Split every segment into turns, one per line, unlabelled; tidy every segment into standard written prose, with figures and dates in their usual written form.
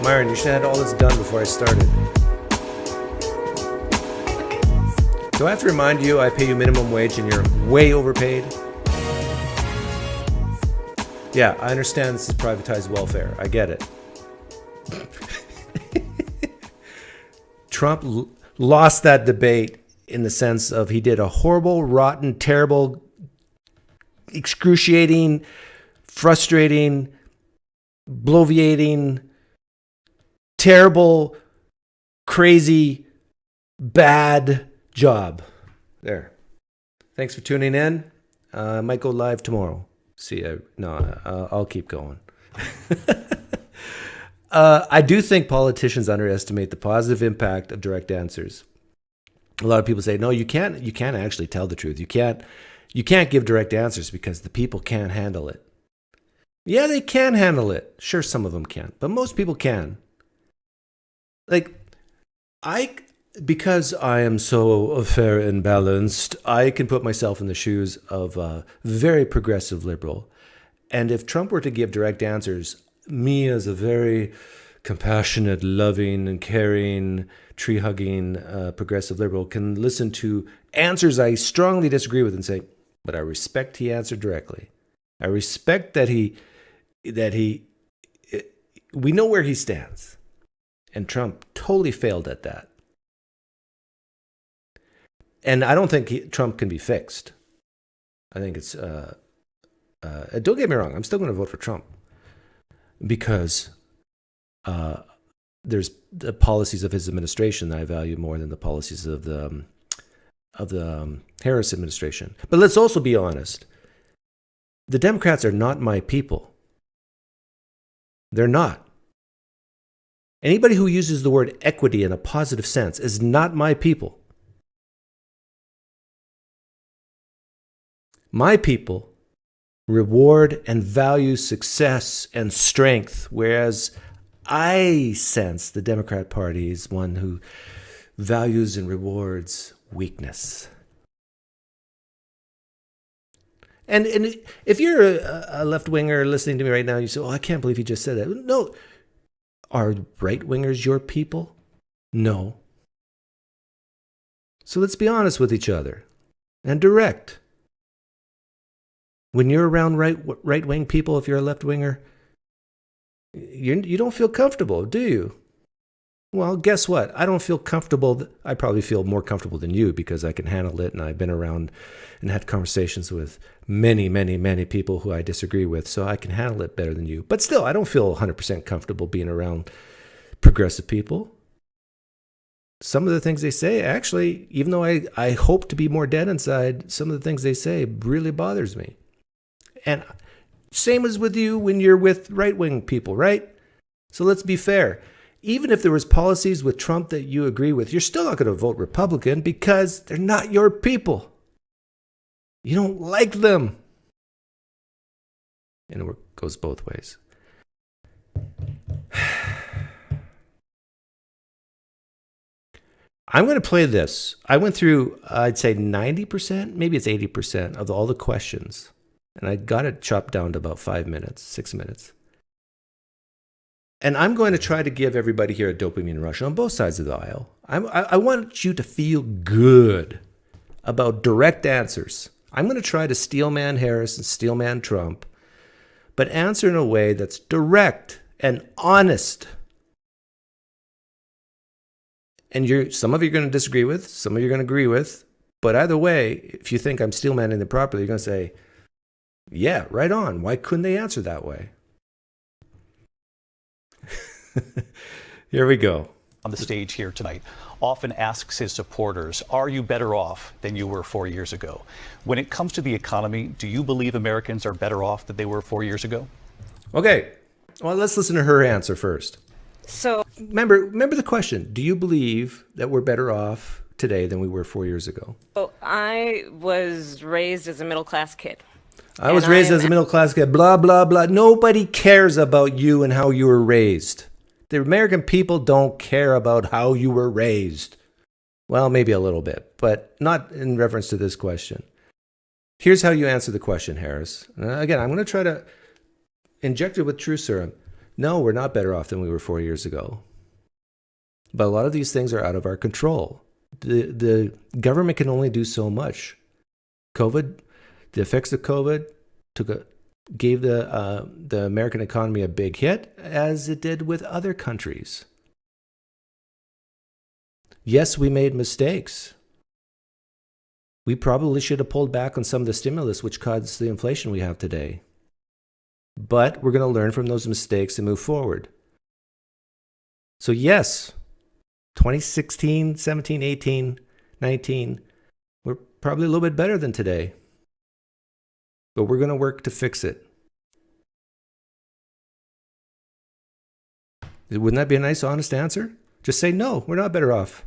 Myron, you should have had all this done before I started. Do I have to remind you I pay you minimum wage and you're way overpaid? Yeah, I understand this is privatized welfare. I get it. Trump lost that debate in the sense of he did a horrible, rotten, terrible, excruciating, frustrating, bloviating, terrible, crazy, bad job. There. Thanks for tuning in. I might go live tomorrow. See ya. No, I'll keep going. I do think politicians underestimate the positive impact of direct answers. A lot of people say, no, you can't actually tell the truth. You can't give direct answers because the people can't handle it. Yeah, they can handle it. Sure, some of them can't, but most people can. Because I am so fair and balanced, I can put myself in the shoes of a very progressive liberal. And if Trump were to give direct answers, me as a very compassionate, loving, and caring, tree-hugging progressive liberal can listen to answers I strongly disagree with and say, but I respect he answered directly. I respect that we know where he stands. And Trump totally failed at that. And I don't think Trump can be fixed. I think it's, don't get me wrong, I'm still going to vote for Trump. Because there's the policies of his administration that I value more than the policies of the Harris administration. But let's also be honest. The Democrats are not my people. They're not. Anybody who uses the word equity in a positive sense is not my people. My people reward and value success and strength, whereas I sense the Democrat Party is one who values and rewards weakness. And if you're a left-winger listening to me right now, you say, oh, I can't believe he just said that. No. Are right-wingers your people? No. So let's be honest with each other and direct. When you're around right-wing people, if you're a left-winger, you don't feel comfortable, do you? Well, guess what? I don't feel comfortable. I probably feel more comfortable than you because I can handle it, and I've been around and had conversations with many, many, many people who I disagree with, so I can handle it better than you. But still, I don't feel 100% comfortable being around progressive people. Some of the things they say, actually, even though I hope to be more dead inside, some of the things they say really bothers me. And same as with you when you're with right-wing people, right? So let's be fair. Even if there was policies with Trump that you agree with, you're still not going to vote Republican because they're not your people. You don't like them. And it goes both ways. I'm going to play this. I went through, I'd say 90%, maybe it's 80% of all the questions. And I got it chopped down to about 5 minutes, 6 minutes. And I'm going to try to give everybody here a dopamine rush on both sides of the aisle. I want you to feel good about direct answers. I'm going to try to steelman Harris and steelman Trump, but answer in a way that's direct and honest. And some of you are going to disagree with, some of you are going to agree with, but either way, if you think I'm steelmanning them properly, you're going to say, yeah, right on. Why couldn't they answer that way? Here we go.
On the stage here tonight, often asks his supporters, are you better off than you were 4 years ago? When it comes to the economy, do you believe Americans are better off than they were 4 years ago?
Okay, well, let's listen to her answer first.
So
remember the question. Do you believe that we're better off today than we were 4 years ago?
I was raised as a middle-class kid.
I was raised as a middle-class kid, blah, blah, blah. Nobody cares about you and how you were raised. The American people don't care about how you were raised. Well, maybe a little bit, but not in reference to this question. Here's how you answer the question, Harris. Again, I'm going to try to inject it with truth serum. No, we're not better off than we were 4 years ago. But a lot of these things are out of our control. The government can only do so much. COVID, the effects of COVID gave the American economy a big hit, as it did with other countries. Yes, we made mistakes. We probably should have pulled back on some of the stimulus, which caused the inflation we have today. But we're going to learn from those mistakes and move forward. So yes, 2016, 17, 18, 19, we're probably a little bit better than today. But we're going to work to fix it. Wouldn't that be a nice, honest answer? Just say, no, we're not better off.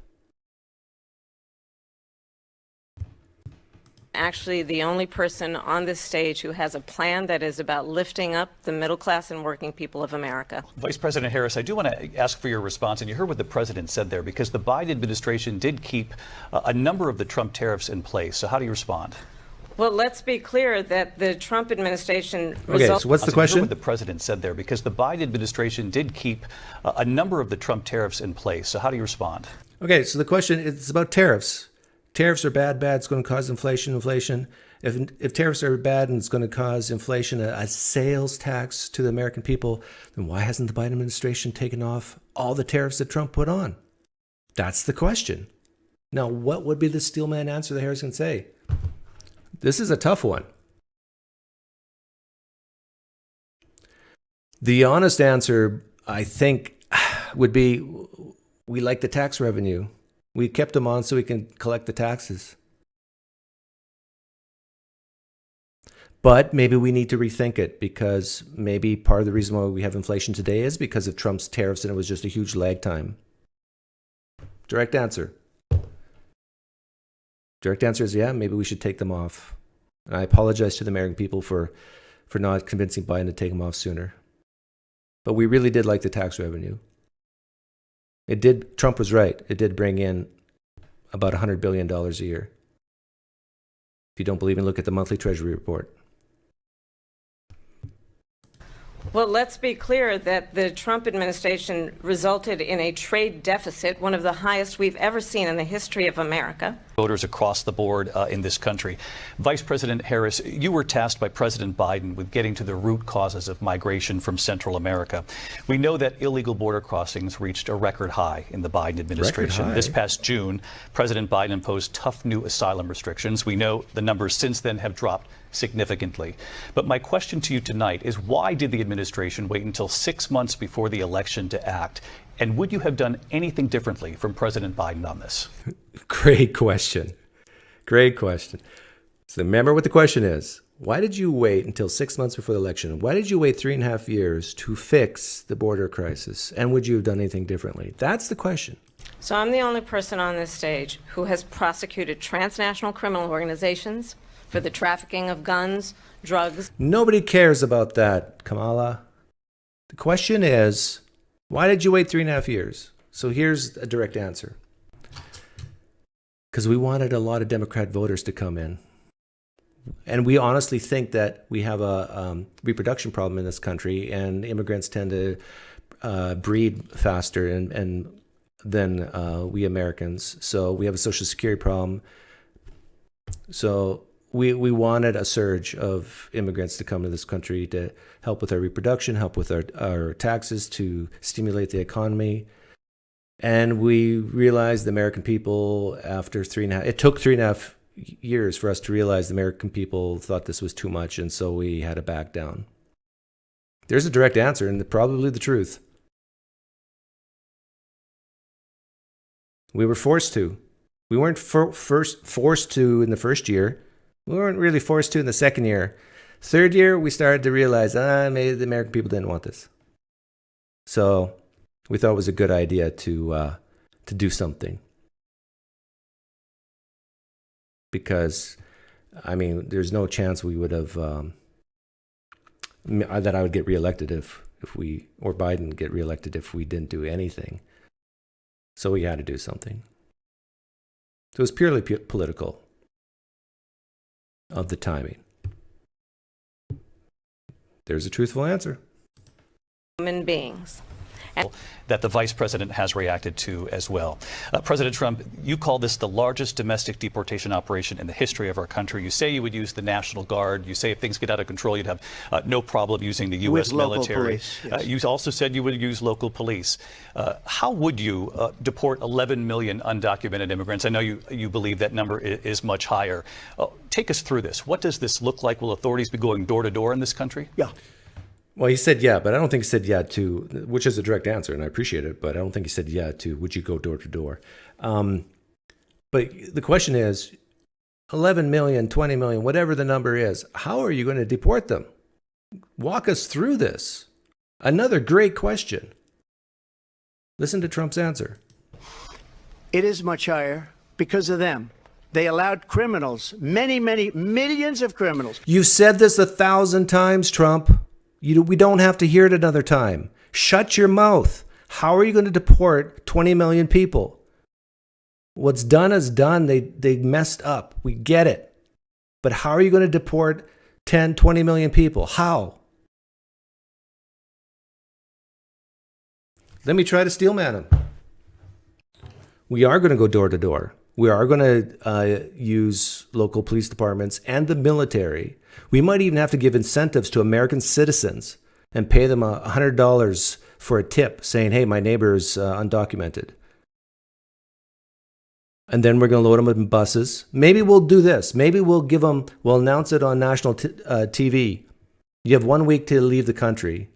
Actually, the only person on this stage who has a plan that is about lifting up the middle class and working people of America.
Vice President Harris, I do want to ask for your response, and you heard what the president said there, because the Biden administration did keep a number of the Trump tariffs in place. So how do you respond?
Well, let's be clear that the Trump administration...
Okay, so what's the question?
You heard what the president said there, because the Biden administration did keep a number of the Trump tariffs in place. So how do you respond?
Okay, so the question is about tariffs. Tariffs are bad. It's going to cause inflation. If tariffs are bad and it's going to cause inflation, a sales tax to the American people, then why hasn't the Biden administration taken off all the tariffs that Trump put on? That's the question. Now, what would be the steelman answer that Harris can say? This is a tough one. The honest answer, I think, would be we like the tax revenue. We kept them on so we can collect the taxes. But maybe we need to rethink it, because maybe part of the reason why we have inflation today is because of Trump's tariffs, and it was just a huge lag time. Direct answer. Direct answer is, yeah, maybe we should take them off. And I apologize to the American people for not convincing Biden to take them off sooner. But we really did like the tax revenue. Trump was right. It did bring in about $100 billion a year. If you don't believe me, look at the monthly Treasury report.
Well, let's be clear that the Trump administration resulted in a trade deficit, one of the highest we've ever seen in the history of America.
Voters across the board in this country. Vice President Harris, you were tasked by President Biden with getting to the root causes of migration from Central America. We know that illegal border crossings reached a record high in the Biden administration. This past June, President Biden imposed tough new asylum restrictions. We know the numbers since then have dropped significantly. But my question to you tonight is, why did the administration wait until 6 months before the election to act? And would you have done anything differently from President Biden on this?
Great question. Great question. So remember what the question is. Why did you wait until 6 months before the election? Why did you wait 3.5 years to fix the border crisis? And would you have done anything differently? That's the question.
So I'm the only person on this stage who has prosecuted transnational criminal organizations for the trafficking of guns, drugs.
Nobody cares about that, Kamala. The question is, why did you wait 3.5 years? So here's a direct answer. Because we wanted a lot of Democrat voters to come in. And we honestly think that we have a reproduction problem in this country, and immigrants tend to breed faster than we Americans. So we have a Social Security problem. So we wanted a surge of immigrants to come to this country to help with our reproduction, help with our taxes, to stimulate the economy. And we realized the American people, after it took 3.5 years for us to realize the American people thought this was too much, and so we had to back down. There's a direct answer, and probably the truth. We were forced to. We weren't forced to in the first year. We weren't really forced to in the second year. Third year, we started to realize, maybe the American people didn't want this. So we thought it was a good idea to do something. Because, there's no chance we would have, that I would get reelected if we, or Biden get reelected if we didn't do anything. So we had to do something. So it was purely political of the timing. There's a truthful answer.
human beings.
That the vice president has reacted to as well. President Trump, you call this the largest domestic deportation operation in the history of our country. You say you would use the National Guard. You say if things get out of control, you'd have no problem using the U.S. military.
Police, yes.
You also said you would use local police. How would you deport 11 million undocumented immigrants? I know you believe that number is much higher. Take us through this. What does this look like? Will authorities be going door to door in this country?
Yeah.
Well, he said yeah, but I don't think he said yeah to, which is a direct answer, and I appreciate it, but I don't think he said yeah to, would you go door to door? But the question is, 11 million, 20 million, whatever the number is, how are you going to deport them? Walk us through this. Another great question. Listen to Trump's answer.
It is much higher because of them. They allowed criminals, many millions of criminals.
You've said this 1,000 times, Trump. We don't have to hear it another time. Shut your mouth. How are you going to deport 20 million people? What's done is done. They messed up. We get it. But how are you going to deport 10, 20 million people? How? Let me try to steelman him. We are going to go door to door. We are going to use local police departments and the military. We might even have to give incentives to American citizens and pay them $100 for a tip saying, hey, my neighbor is undocumented. And then we're going to load them in buses. Maybe we'll do this. Maybe we'll announce it on national TV. You have 1 week to leave the country.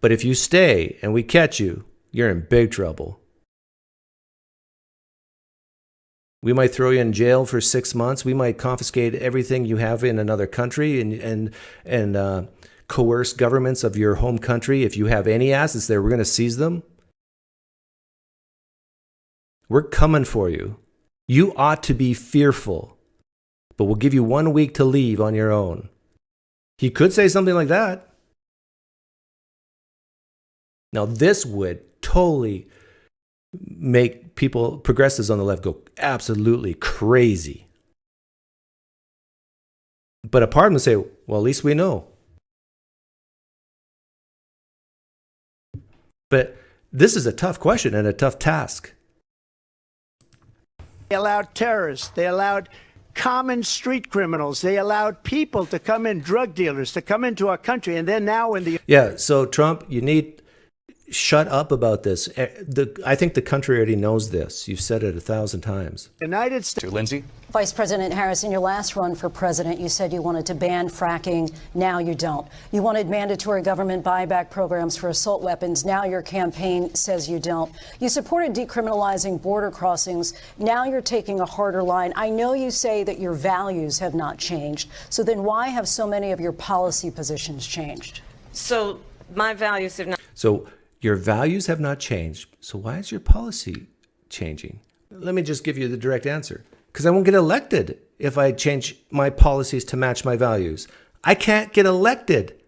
But if you stay and we catch you, you're in big trouble. We might throw you in jail for 6 months. We might confiscate everything you have in another country and coerce governments of your home country. If you have any assets there, we're going to seize them. We're coming for you. You ought to be fearful, but we'll give you 1 week to leave on your own. He could say something like that. Now, this would totally make progressives on the left go absolutely crazy. But a part of them say, well, at least we know. But this is a tough question and a tough task.
They allowed terrorists. They allowed common street criminals. They allowed people to come in, drug dealers, to come into our country. And then now in the...
Yeah, so Trump, you need... Shut up about this. I think the country already knows this. You've said it 1,000 times.
United States.
Lindsay?
Vice President Harris, in your last run for president, you said you wanted to ban fracking. Now you don't. You wanted mandatory government buyback programs for assault weapons. Now your campaign says you don't. You supported decriminalizing border crossings. Now you're taking a harder line. I know you say that your values have not changed. So then why have so many of your policy positions changed?
So my values have not.
So your values have not changed. So why is your policy changing? Let me just give you the direct answer. Because I won't get elected if I change my policies to match my values. I can't get elected.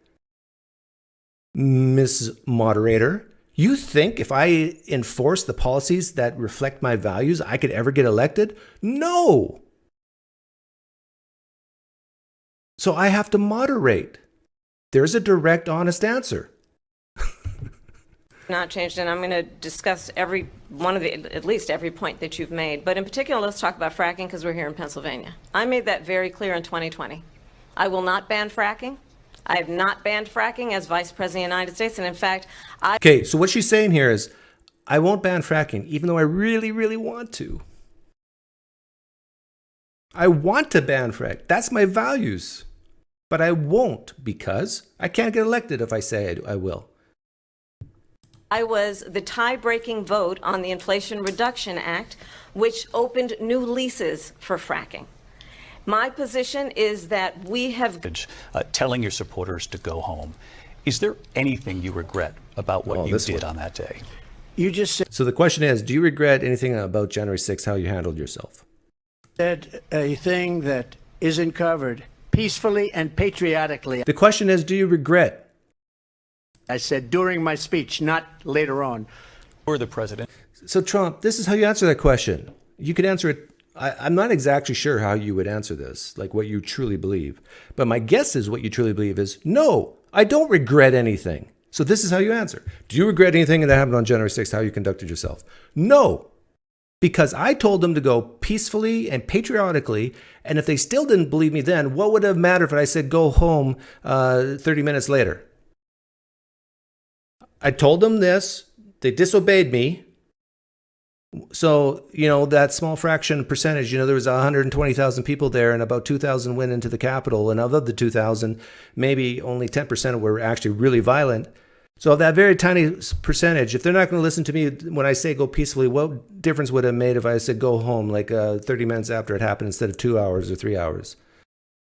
Ms. Moderator, you think if I enforce the policies that reflect my values, I could ever get elected? No. So I have to moderate. There's a direct, honest answer.
Not changed, and I'm going to discuss every one of the, at least every point that you've made. But in particular, let's talk about fracking because we're here in Pennsylvania. I made that very clear in 2020. I will not ban fracking. I have not banned fracking as Vice President of the United States, and in fact,
Okay, so what she's saying here is, I won't ban fracking, even though I really, really want to. I want to ban frack. That's my values. But I won't because I can't get elected if I say I will.
I was the tie-breaking vote on the Inflation Reduction Act, which opened new leases for fracking. My position is that we have...
telling your supporters to go home. Is there anything you regret about what you did on that day?
You just
So the question is, do you regret anything about January 6th, how you handled yourself?
said a thing that isn't covered peacefully and patriotically.
The question is, do you regret?
I said during my speech, not later on.
Or the president?
So Trump, this is how you answer that question. You could answer it. I'm not exactly sure how you would answer this, like what you truly believe. But my guess is what you truly believe is, no, I don't regret anything. So this is how you answer. Do you regret anything that happened on January 6th, how you conducted yourself? No, because I told them to go peacefully and patriotically. And if they still didn't believe me then, what would have mattered if I said go home 30 minutes later? I told them this. They disobeyed me. So, that small fraction percentage, there was 120,000 people there and about 2,000 went into the Capitol. And of the 2,000, maybe only 10% were actually really violent. So that very tiny percentage, if they're not going to listen to me when I say go peacefully, what difference would it have made if I said go home like 30 minutes after it happened instead of 2 hours or 3 hours?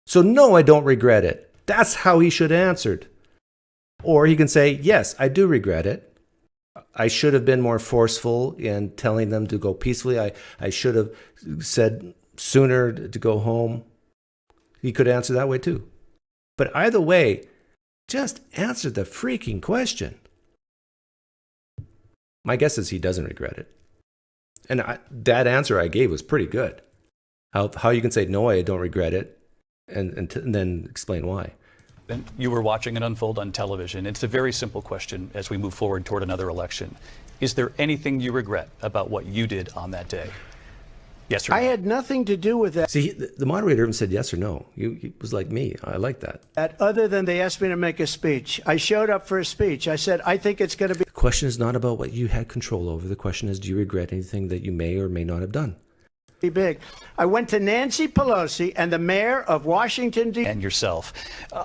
So no, I don't regret it. That's how he should have answered. Or he can say, yes, I do regret it. I should have been more forceful in telling them to go peacefully. I should have said sooner to go home. He could answer that way too. But either way, just answer the freaking question. My guess is he doesn't regret it. And that answer I gave was pretty good. How you can say, no, I don't regret it, and then explain why.
And you were watching it unfold on television. It's a very simple question as we move forward toward another election. Is there anything you regret about what you did on that day? Yes or no?
I had nothing to do with that.
See, the moderator even said yes or no. He was like me. I like that.
Other than they asked me to make a speech. I showed up for a speech. I said, I think it's going to be
The question is not about what you had control over. The question is, do you regret anything that you may or may not have done?
big. I went to Nancy Pelosi and the mayor of Washington, D.C.
and yourself.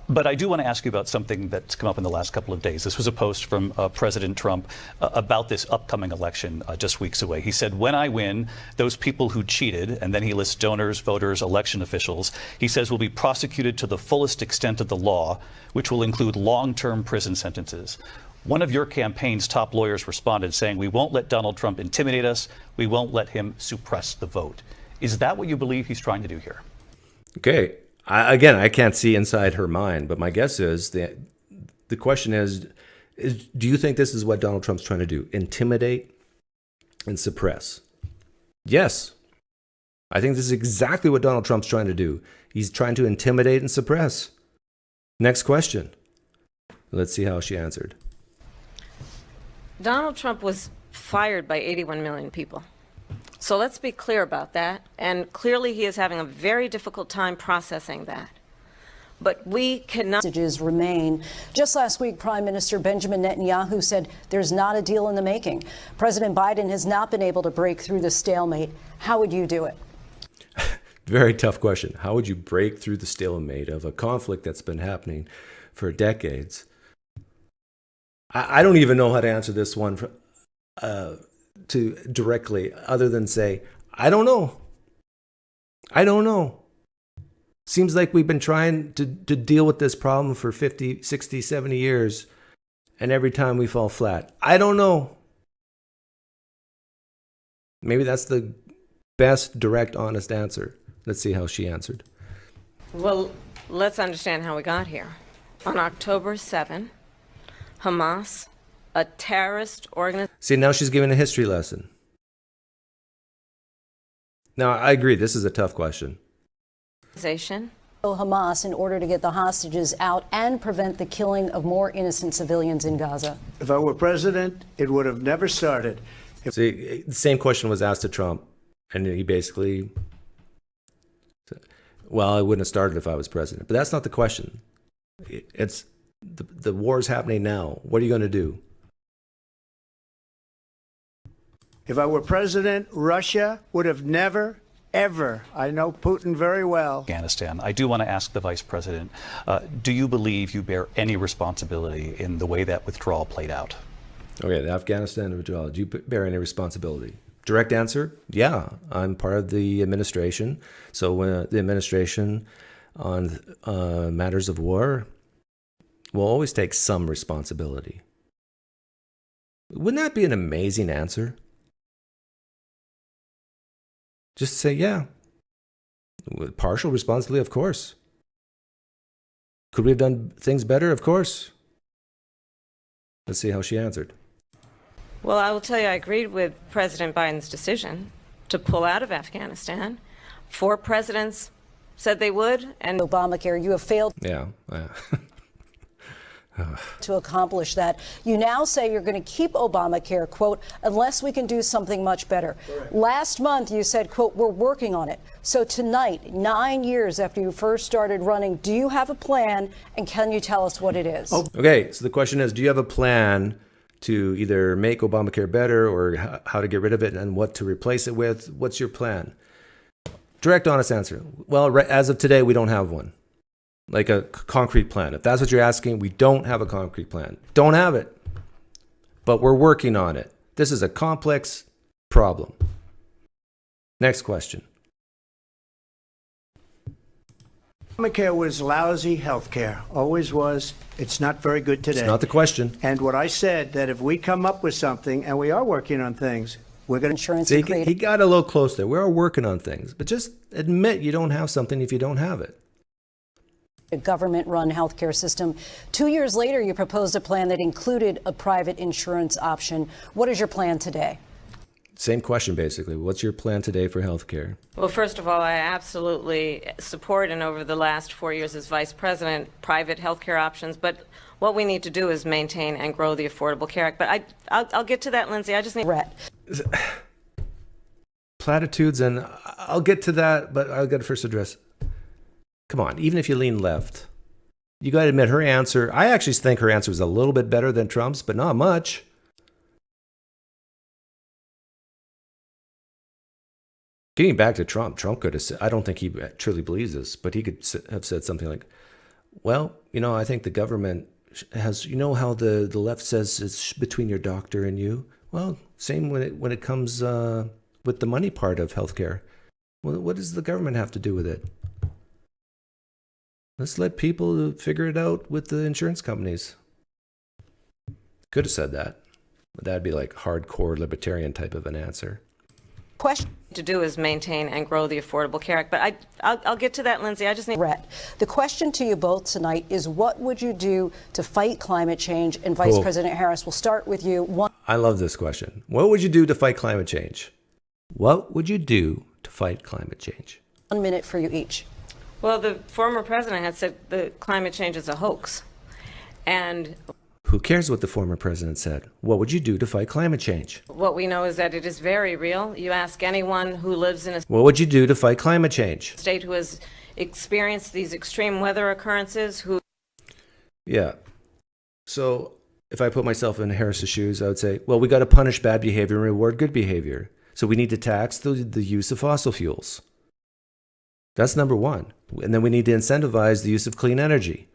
But I do want to ask you about something that's come up in the last couple of days. This was a post from President Trump about this upcoming election just weeks away. He said, when I win, those people who cheated, and then he lists donors, voters, election officials, he says will be prosecuted to the fullest extent of the law, which will include long-term prison sentences. One of your campaign's top lawyers responded saying, we won't let Donald Trump intimidate us. We won't let him suppress the vote. Is that what you believe he's trying to do here?
Okay. I can't see inside her mind, but my guess is the question is, do you think this is what Donald Trump's trying to do? Intimidate and suppress? Yes. I think this is exactly what Donald Trump's trying to do. He's trying to intimidate and suppress. Next question. Let's see how she answered.
Donald Trump was fired by 81 million people. So let's be clear about that. And clearly he is having a very difficult time processing that. But we cannot.
Messages remain. Just last week, Prime Minister Benjamin Netanyahu said there's not a deal in the making. President Biden has not been able to break through the stalemate. How would you do it?
Very tough question. How would you break through the stalemate of a conflict that's been happening for decades? I don't even know how to answer this one to directly, other than say, I don't know. I don't know. Seems like we've been trying to deal with this problem for 50, 60, 70 years, and every time we fall flat. I don't know. Maybe that's the best, direct, honest answer. Let's see how she answered.
Well, let's understand how we got here. On October 7, Hamas, a terrorist organization.
See, now she's giving a history lesson. Now, I agree, this is a tough question.
Hamas in order to get the hostages out and prevent the killing of more innocent civilians in Gaza.
If I were president, it would have never started.
See, the same question was asked to Trump, and he basically said, well, I wouldn't have started if I was president. But that's not the question. It's the war is happening now. What are you going to do?
If I were president, Russia would have never, ever, I know Putin very well.
Afghanistan. I do want to ask the vice president, do you believe you bear any responsibility in the way that withdrawal played out?
Okay, the Afghanistan withdrawal. Do you bear any responsibility? Direct answer, yeah. I'm part of the administration. So when the administration on matters of war will always take some responsibility. Wouldn't that be an amazing answer? Just say, yeah. With partial responsibility, of course. Could we have done things better? Of course. Let's see how she answered.
Well, I will tell you, I agreed with President Biden's decision to pull out of Afghanistan. 4 presidents said they would, and
Obamacare, you have failed.
Yeah.
to accomplish that. You now say you're going to keep Obamacare, quote, unless we can do something much better. Correct. Last month, you said, quote, we're working on it. So tonight, 9 years after you first started running, do you have a plan, and can you tell us what it is?
Okay, so the question is, do you have a plan to either make Obamacare better or how to get rid of it and what to replace it with? What's your plan? Direct, honest answer. Well, as of today, we don't have one. Like a concrete plan. If that's what you're asking, we don't have a concrete plan. Don't have it. But we're working on it. This is a complex problem. Next question.
Obamacare was lousy health care. Always was. It's not very good today.
It's not the question.
And what I said, that if we come up with something, and we are working on things, we're going to...
Insurance.
See, he got a little close there. We are working on things. But just admit you don't have something if you don't have it.
A government-run healthcare system. 2 years later, you proposed a plan that included a private insurance option. What is your plan today?
Same question, basically. What's your plan today for healthcare?
Well, first of all, I absolutely support, and over the last 4 years as vice president, private healthcare options. But what we need to do is maintain and grow the Affordable Care Act. But I'll get to that, Lindsay. I just need...
Platitudes, and I'll get to that, but I'll get to first address. Come on, even if you lean left, you got to admit her answer. I actually think her answer was a little bit better than Trump's, but not much. Getting back to Trump could have said, I don't think he truly believes this, but he could have said something like, well, I think the government has, how the left says it's between your doctor and you. Well, same when it comes with the money part of healthcare. Well, what does the government have to do with it? Let's let people figure it out with the insurance companies. Could have said that, but that'd be like hardcore libertarian type of an answer.
Question
to do is maintain and grow the Affordable Care Act. But I'll get to that, Lindsay. I just need...
The question to you both tonight is, what would you do to fight climate change? And Vice President Harris, we'll start with you.
I love this question. What would you do to fight climate change? What would you do to fight climate change?
1 minute for you each.
Well, the former president had said the climate change is a hoax. And
who cares what the former president said? What would you do to fight climate change?
What we know is that it is very real. You ask anyone who lives in a
What would you do to fight climate change?
State who has experienced these extreme weather occurrences, who...
Yeah. So if I put myself in Harris's shoes, I would say, well, we got to punish bad behavior and reward good behavior. So we need to tax the use of fossil fuels. That's number one. And then we need to incentivize the use of clean energy.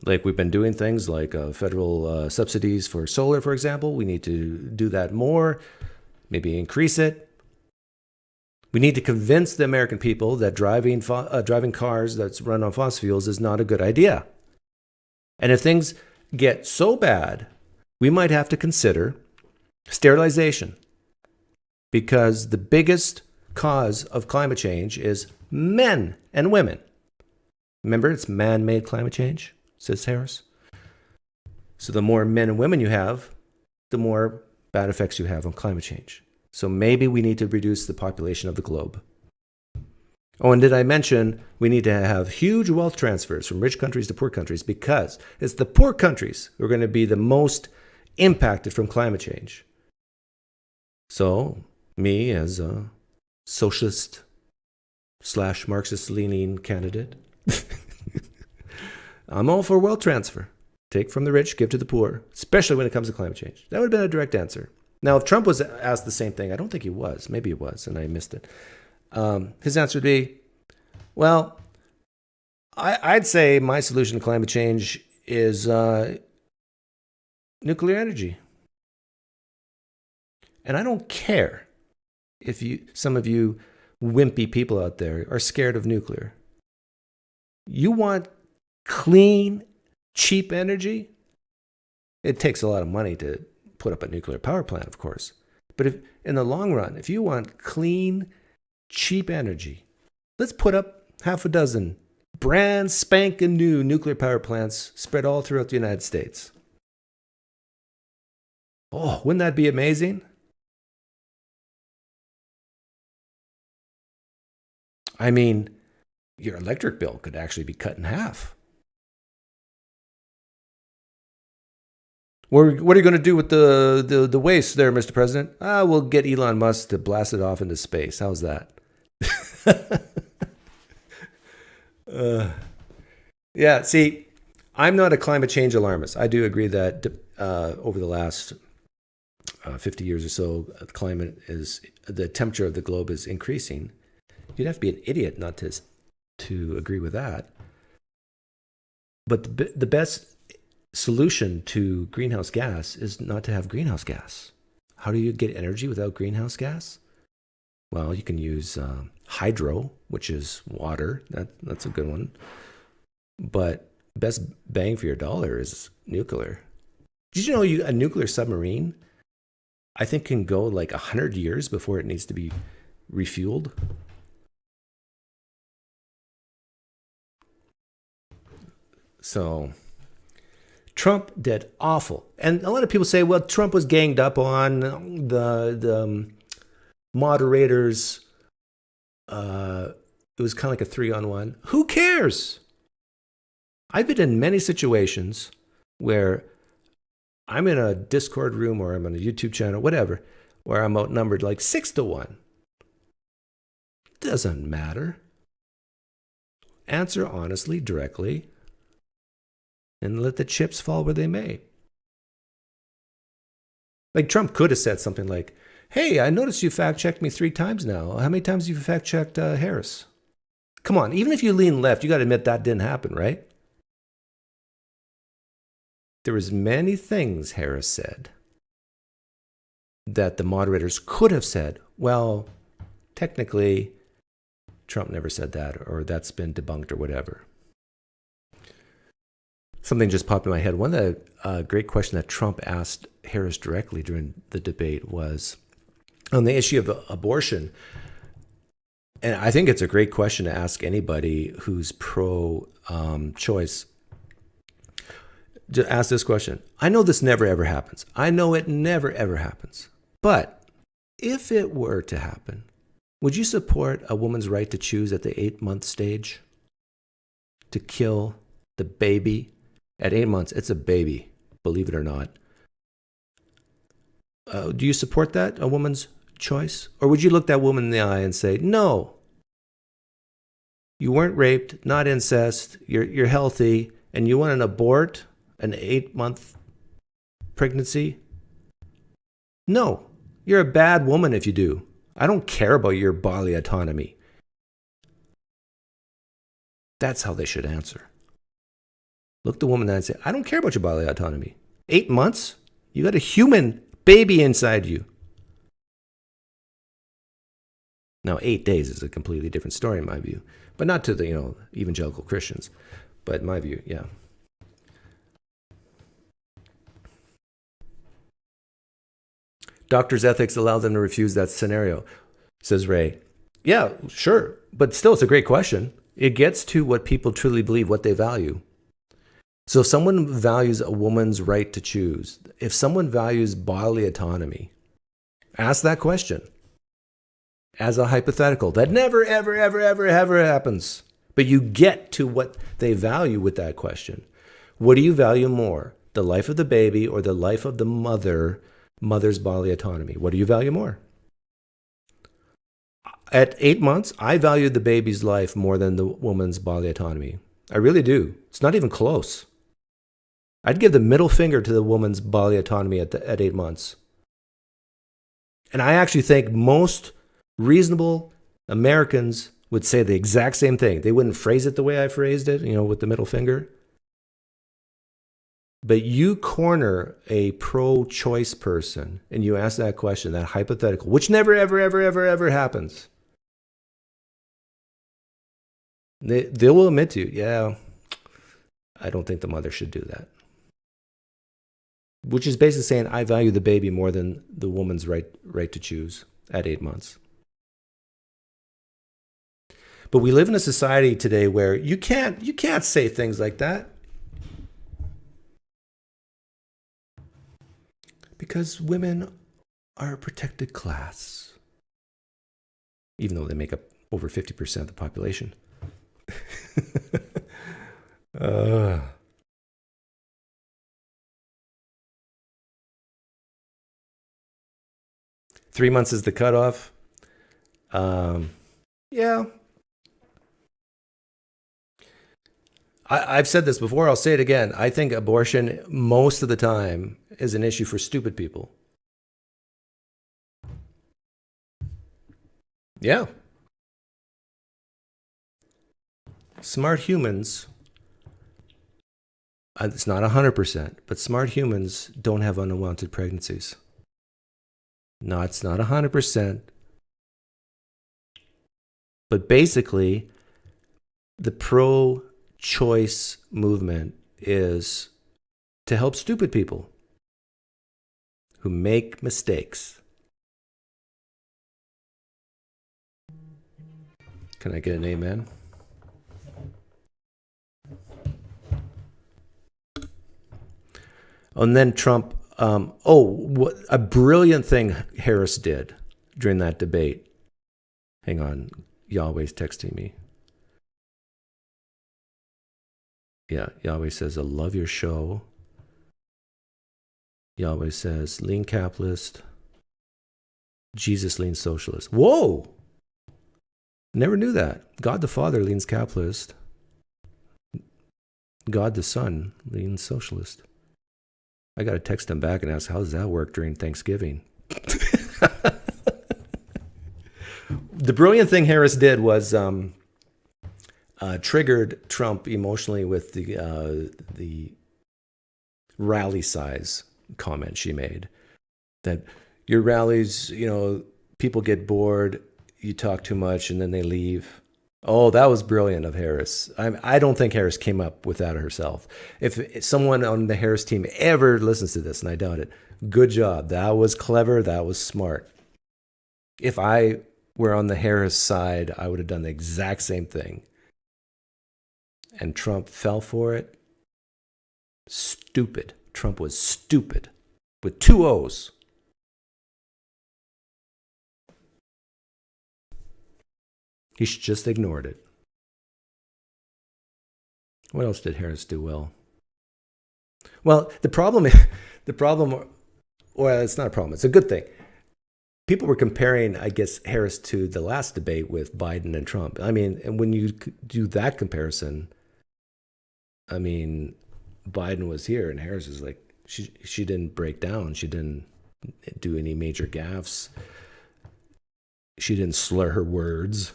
Like we've been doing things like federal subsidies for solar, for example. We need to do that more, maybe increase it. We need to convince the American people that driving cars that's run on fossil fuels is not a good idea. And if things get so bad, we might have to consider sterilization. Because the biggest cause of climate change is men and women. Remember, it's man-made climate change, says Harris. So the more men and women you have, the more bad effects you have on climate change. So maybe we need to reduce the population of the globe. Oh, and did I mention we need to have huge wealth transfers from rich countries to poor countries, because it's the poor countries who are going to be the most impacted from climate change. So me, as a socialist / Marxist-leaning candidate, I'm all for wealth transfer. Take from the rich, give to the poor, especially when it comes to climate change. That would have been a direct answer. Now, if Trump was asked the same thing, I don't think he was. Maybe he was, and I missed it. His answer would be, well, I'd say my solution to climate change is nuclear energy. And I don't care if some of you wimpy people out there are scared of nuclear. You want clean, cheap energy? It takes a lot of money to put up a nuclear power plant, of course. But if, in the long run, if you want clean, cheap energy, let's put up 6 brand spanking new nuclear power plants spread all throughout the United States. Oh, wouldn't that be amazing? I mean, your electric bill could actually be cut in half. What are you going to do with the waste there, Mr. President? We'll get Elon Musk to blast it off into space. How's that? Yeah, see, I'm not a climate change alarmist. I do agree that over the last 50 years or so, the temperature of the globe is increasing. You'd have to be an idiot not to agree with that. But the best solution to greenhouse gas is not to have greenhouse gas. How do you get energy without greenhouse gas? Well, you can use hydro, which is water. That's a good one. But best bang for your dollar is nuclear. Did you know a nuclear submarine, I think, can go like 100 years before it needs to be refueled? So Trump did awful. And a lot of people say, well, Trump was ganged up on, the moderators. It was kind of like a 3-on-1. Who cares? I've been in many situations where I'm in a Discord room or I'm on a YouTube channel, whatever, where I'm outnumbered like 6-1. Doesn't matter. Answer honestly, directly, and let the chips fall where they may. Like Trump could have said something like, hey, I noticed you fact-checked me 3 times now. How many times have you fact-checked Harris? Come on, even if you lean left, you got to admit that didn't happen, right? There was many things Harris said that the moderators could have said, well, technically, Trump never said that, or that's been debunked, or whatever. Something just popped in my head. One of the great questions that Trump asked Harris directly during the debate was on the issue of abortion. And I think it's a great question to ask anybody who's pro-choice. To ask this question. I know this never ever happens. I know it never ever happens. But if it were to happen, would you support a woman's right to choose at the 8-month stage to kill the baby? At 8 months, it's a baby, believe it or not. Do you support that, a woman's choice? Or would you look that woman in the eye and say, no, you weren't raped, not incest, you're healthy, and you want to abort an 8-month pregnancy? No, you're a bad woman if you do. I don't care about your bodily autonomy. That's how they should answer. Look the woman in the eye and say, I don't care about your bodily autonomy. 8 months? You got a human baby inside you. Now, 8 days is a completely different story in my view, but not to the evangelical Christians, but in my view, yeah. Doctors' ethics allow them to refuse that scenario, says Ray. Yeah, sure, but still, it's a great question. It gets to what people truly believe, what they value. So if someone values a woman's right to choose, if someone values bodily autonomy, ask that question as a hypothetical. That never, ever, ever, ever, ever happens. But you get to what they value with that question. What do you value more, the life of the baby or the life of the mother's bodily autonomy? What do you value more? At 8 months, I value the baby's life more than the woman's bodily autonomy. I really do. It's not even close. I'd give the middle finger to the woman's bodily autonomy at 8 months. And I actually think most reasonable Americans would say the exact same thing. They wouldn't phrase it the way I phrased it, with the middle finger. But you corner a pro-choice person and you ask that question, that hypothetical, which never, ever, ever, ever, ever happens. They will admit to you, yeah, I don't think the mother should do that. Which is basically saying, I value the baby more than the woman's right to choose at 8 months. But we live in a society today where you can't say things like that. Because women are a protected class. Even though they make up over 50% of the population. 3 months is the cutoff. Yeah. I've said this before, I'll say it again. I think abortion, most of the time, is an issue for stupid people. Yeah. Smart humans, it's not 100%, but smart humans don't have unwanted pregnancies. No, it's not 100%. But basically, the pro-choice movement is to help stupid people who make mistakes. Can I get an amen? And then Trump, what a brilliant thing Harris did during that debate. Hang on, Yahweh's texting me. Yeah, Yahweh says, I love your show. Yahweh says, lean capitalist. Jesus leans socialist. Whoa! Never knew that. God the Father leans capitalist. God the Son leans socialist. I got to text him back and ask, how does that work during Thanksgiving? The brilliant thing Harris did was triggered Trump emotionally with the rally size comment she made. That your rallies, people get bored, you talk too much, and then they leave. Oh, that was brilliant of Harris. I don't think Harris came up with that herself. If someone on the Harris team ever listens to this, and I doubt it, good job. That was clever. That was smart. If I were on the Harris side, I would have done the exact same thing. And Trump fell for it. Stupid. Trump was stupid. With 2 O's. He just ignored it. What else did Harris do well? Well, the problem, well, it's not a problem. It's a good thing. People were comparing, I guess, Harris to the last debate with Biden and Trump. I mean, and when you do that comparison, I mean, Biden was here and Harris is like, she didn't break down. She didn't do any major gaffes. She didn't slur her words.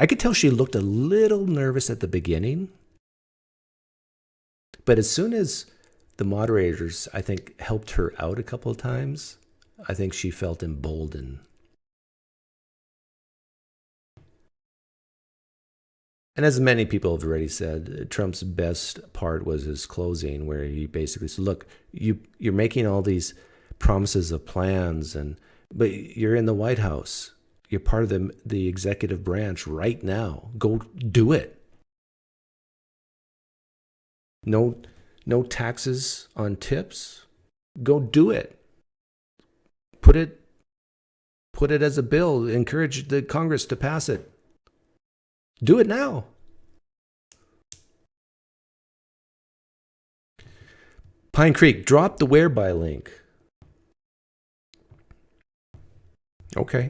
I could tell she looked a little nervous at the beginning. But as soon as the moderators, I think, helped her out a couple of times, I think she felt emboldened. And as many people have already said, Trump's best part was his closing, where he basically said, look, you're making all these promises of plans, but you're in the White House. You're part of the executive branch right now. Go do it. No taxes on tips. Go do it. Put it as a bill. Encourage the Congress to pass it. Do it now. PineCreek, drop the whereby link. Okay.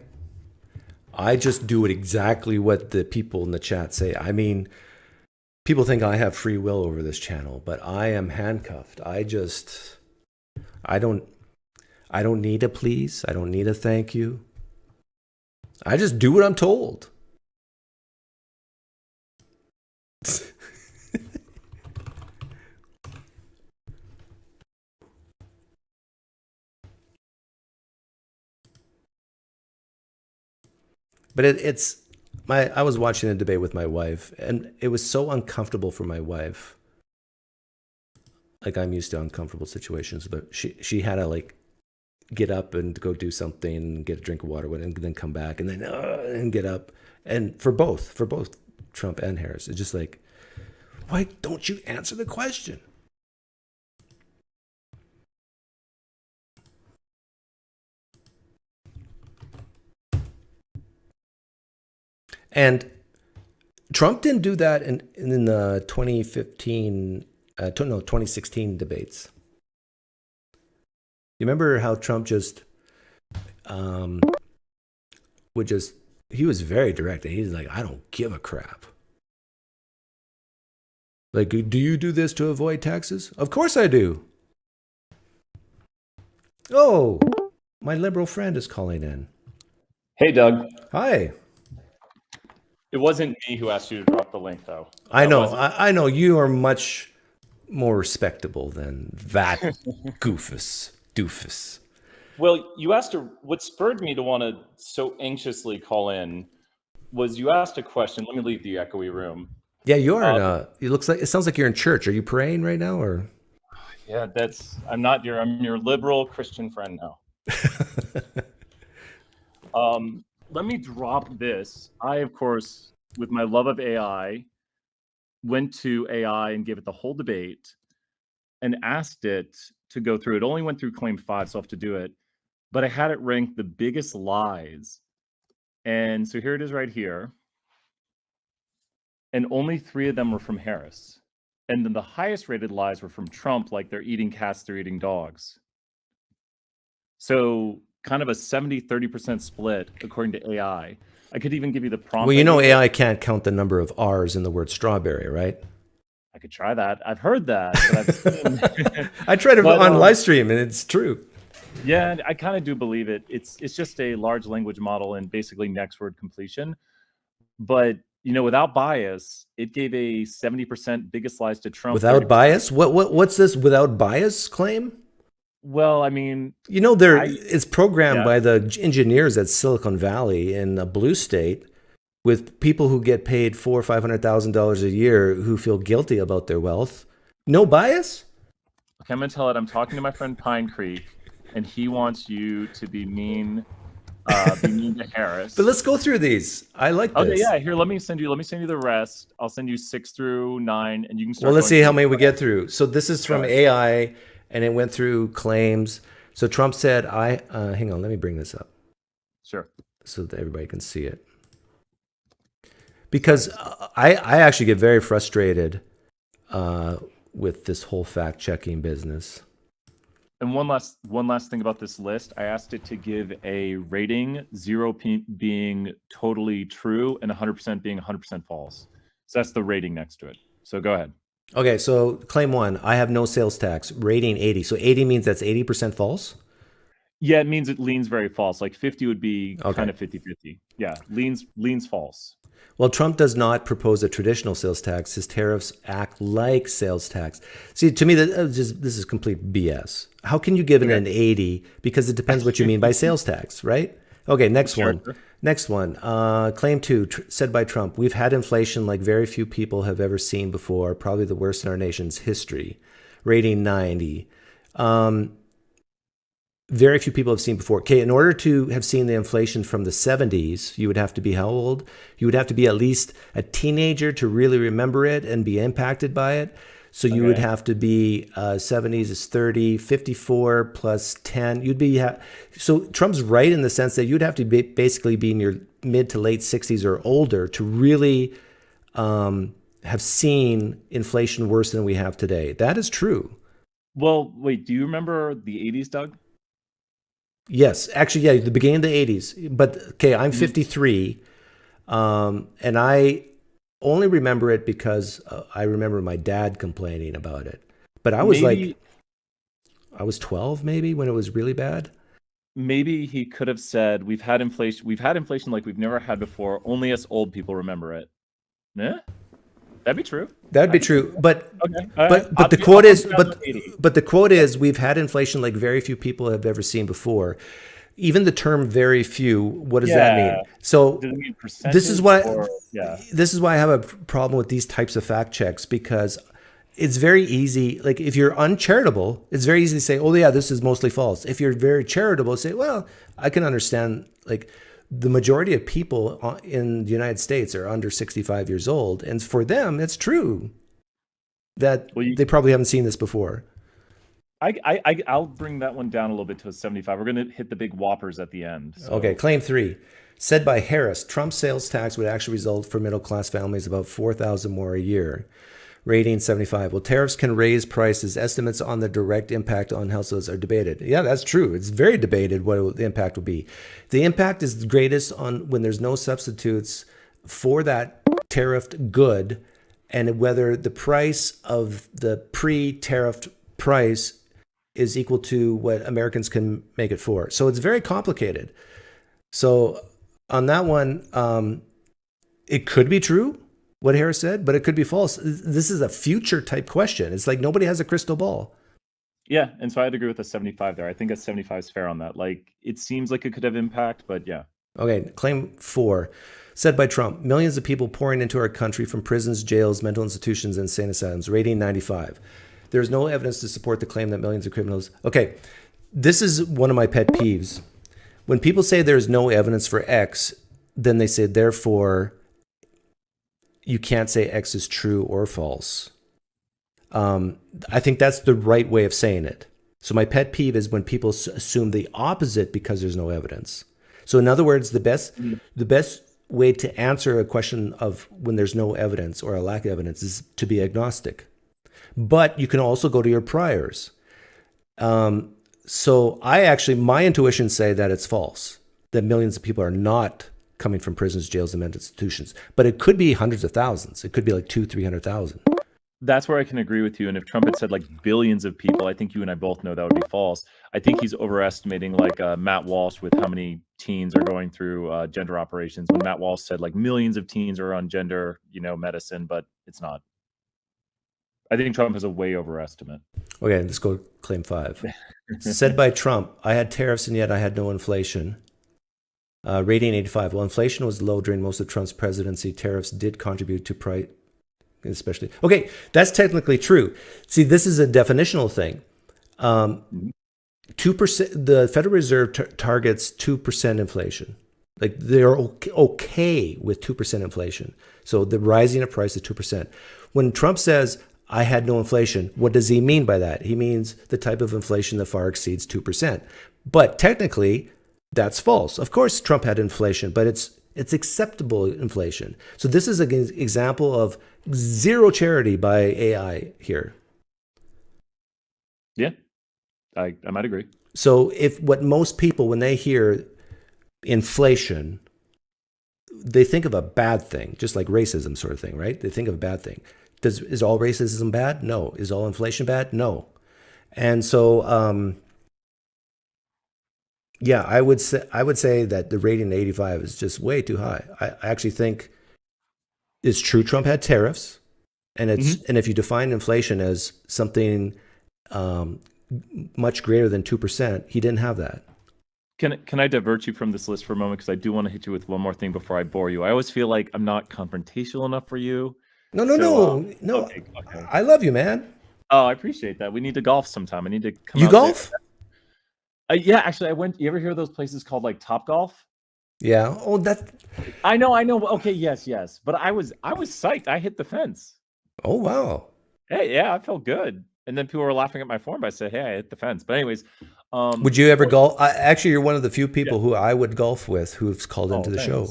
I just do it exactly what the people in the chat say. I mean, people think I have free will over this channel, but I am handcuffed. I don't need a please. I don't need a thank you. I just do what I'm told. But I was watching a debate with my wife, and it was so uncomfortable for my wife. Like, I'm used to uncomfortable situations, but she had to like get up and go do something, get a drink of water, and then come back, and then and get up. And for both Trump and Harris, it's just like, why don't you answer the question? And Trump didn't do that in the 2016 debates. You remember how Trump just would just, he was very direct. And he's like, I don't give a crap. Like, do you do this to avoid taxes? Of course I do. Oh, my liberal friend is calling in.
Hey, Doug.
Hi.
It wasn't me who asked you to drop the link, though.
I know. I know you are much more respectable than that doofus.
Well, you asked what spurred me to want to so anxiously call in was you asked a question. Let me leave the echoey room.
Yeah, you are. It sounds like you're in church. Are you praying right now, or?
Yeah, I'm your liberal Christian friend now. Let me drop this. I, of course, with my love of AI, went to AI and gave it the whole debate and asked it to go through. It only went through claim 5, so I have to do it. But I had it rank the biggest lies. And so here it is right here. And only 3 of them were from Harris. And then the highest rated lies were from Trump, like they're eating cats, they're eating dogs. So kind of a 70-30% split according to AI. I could even give you the prompt.
Well, you know AI can't count the number of R's in the word strawberry, right?
I could try that. I've heard that. But I've seen...
I tried it on live stream, and it's true.
Yeah, I kind of do believe it. It's just a large language model and basically next word completion. But without bias, it gave a 70% biggest lies to Trump.
Without bias? What's this without bias claim?
Well, I mean,
it's programmed by the engineers at Silicon Valley in a blue state with people who get paid $400,000 or $500,000 a year who feel guilty about their wealth. No bias?
Okay, I'm gonna tell it. I'm talking to my friend PineCreek, and he wants you to be mean to Harris.
But let's go through these. I like this.
Okay, yeah. Here, let me send you the rest. I'll send you 6 through 9, and you can start.
Well, let's see how many we get through. So this is from AI. And it went through claims. So Trump said, hang on, let me bring this up.
Sure.
So that everybody can see it. Because I actually get very frustrated with this whole fact-checking business.
And one last thing about this list, I asked it to give a rating, 0 being totally true and 100% being 100% false. So that's the rating next to it. So go ahead.
Okay, so claim 1, I have no sales tax, rating 80. So 80 means that's 80% false?
Yeah, it means it leans very false. Like 50 would be kind of 50-50. Yeah, leans false.
Well, Trump does not propose a traditional sales tax. His tariffs act like sales tax. See, to me, this is complete BS. How can you give it an 80? Because it depends what you mean by sales tax, right? Okay, next one. Next one. Claim 2, said by Trump, we've had inflation like very few people have ever seen before, probably the worst in our nation's history. Rating 90. Very few people have seen before. Okay, in order to have seen the inflation from the 70s, you would have to be how old? You would have to be at least a teenager to really remember it and be impacted by it. So you would have to be 70s is 30, 54 plus 10. You'd be so Trump's right in the sense that you'd have to basically be in your mid to late 60s or older to really have seen inflation worse than we have today. That is true.
Well, wait, do you remember the 80s, Doug?
Yes, actually, yeah, the beginning of the 80s. But okay, I'm 53, and I only remember it because I remember my dad complaining about it. But I was I was 12 maybe when it was really bad.
Maybe he could have said, we've had inflation like we've never had before. Only us old people remember it. Yeah, that'd be true.
That'd be true. But but the quote is we've had inflation like very few people have ever seen before. Even the term "very few," what does that mean? So this is why I have a problem with these types of fact checks, because it's very easy. Like if you're uncharitable, it's very easy to say, "Oh yeah, this is mostly false." If you're very charitable, say, "Well, I can understand." Like the majority of people in the United States are under 65 years old, and for them, it's true that they probably haven't seen this before.
I'll bring that one down a little bit to a 75. We're going to hit the big whoppers at the end. So.
Okay, claim 3. Said by Harris, Trump's sales tax would actually result for middle-class families about $4,000 more a year. Rating 75. Well, tariffs can raise prices. Estimates on the direct impact on households are debated. Yeah, that's true. It's very debated what the impact will be. The impact is greatest on when there's no substitutes for that tariffed good, and whether the price of the pre-tariffed price is equal to what Americans can make it for. So it's very complicated. So on that one, it could be true, what Harris said, but it could be false. This is a future type question. It's like nobody has a crystal ball.
Yeah, and so I'd agree with the 75 there. I think a 75 is fair on that. Like, it seems like it could have impact, but yeah.
Okay, claim 4. Said by Trump, millions of people pouring into our country from prisons, jails, mental institutions, and insane asylums. Rating 95. There's no evidence to support the claim that millions of criminals... Okay, this is one of my pet peeves. When people say there's no evidence for X, then they say, therefore, you can't say X is true or false. I think that's the right way of saying it. So my pet peeve is when people assume the opposite because there's no evidence. So in other words, the best way to answer a question of when there's no evidence or a lack of evidence is to be agnostic. But you can also go to your priors. So my intuition say that it's false, that millions of people are not coming from prisons, jails, and mental institutions. But it could be hundreds of thousands. It could be like 200,000-300,000.
That's where I can agree with you. And if Trump had said like billions of people, I think you and I both know that would be false. I think he's overestimating like Matt Walsh with how many teens are going through gender operations. When Matt Walsh said like millions of teens are on gender, medicine, but it's not. I think Trump has a way overestimate.
Okay, let's go claim 5. Said by Trump, I had tariffs and yet I had no inflation. Rating 85. Well, inflation was low during most of Trump's presidency. Tariffs did contribute to price, especially. Okay, that's technically true. See, this is a definitional thing. 2%. The Federal Reserve targets 2% inflation. Like they're okay with 2% inflation. So the rising of price is 2%. When Trump says, I had no inflation, what does he mean by that? He means the type of inflation that far exceeds 2%. But technically, that's false. Of course, Trump had inflation, but it's acceptable inflation. So this is an example of zero charity by AI here.
Yeah, I might agree.
So if what most people, when they hear inflation, they think of a bad thing, just like racism sort of thing, right? They think of a bad thing. Is all racism bad? No. Is all inflation bad? No. And so, yeah, I would say that the rating 85 is just way too high. I actually think it's true Trump had tariffs, and and if you define inflation as something much greater than 2%, he didn't have that.
Can I divert you from this list for a moment, because I do want to hit you with one more thing before I bore you. I always feel like I'm not confrontational enough for you.
No.
Okay.
I love you, man.
Oh, I appreciate that. We need to golf sometime. I need to come.
You
out
golf?
There. Yeah, actually, I went. You ever hear of those places called like Top Golf?
Yeah. Oh, that.
I know. Okay, yes. But I was psyched. I hit the fence.
Oh wow.
Hey, yeah, I felt good. And then people were laughing at my form. I said, "Hey, I hit the fence." But anyways,
would you ever golf? Actually, you're one of the few people who I would golf with who've called into the show.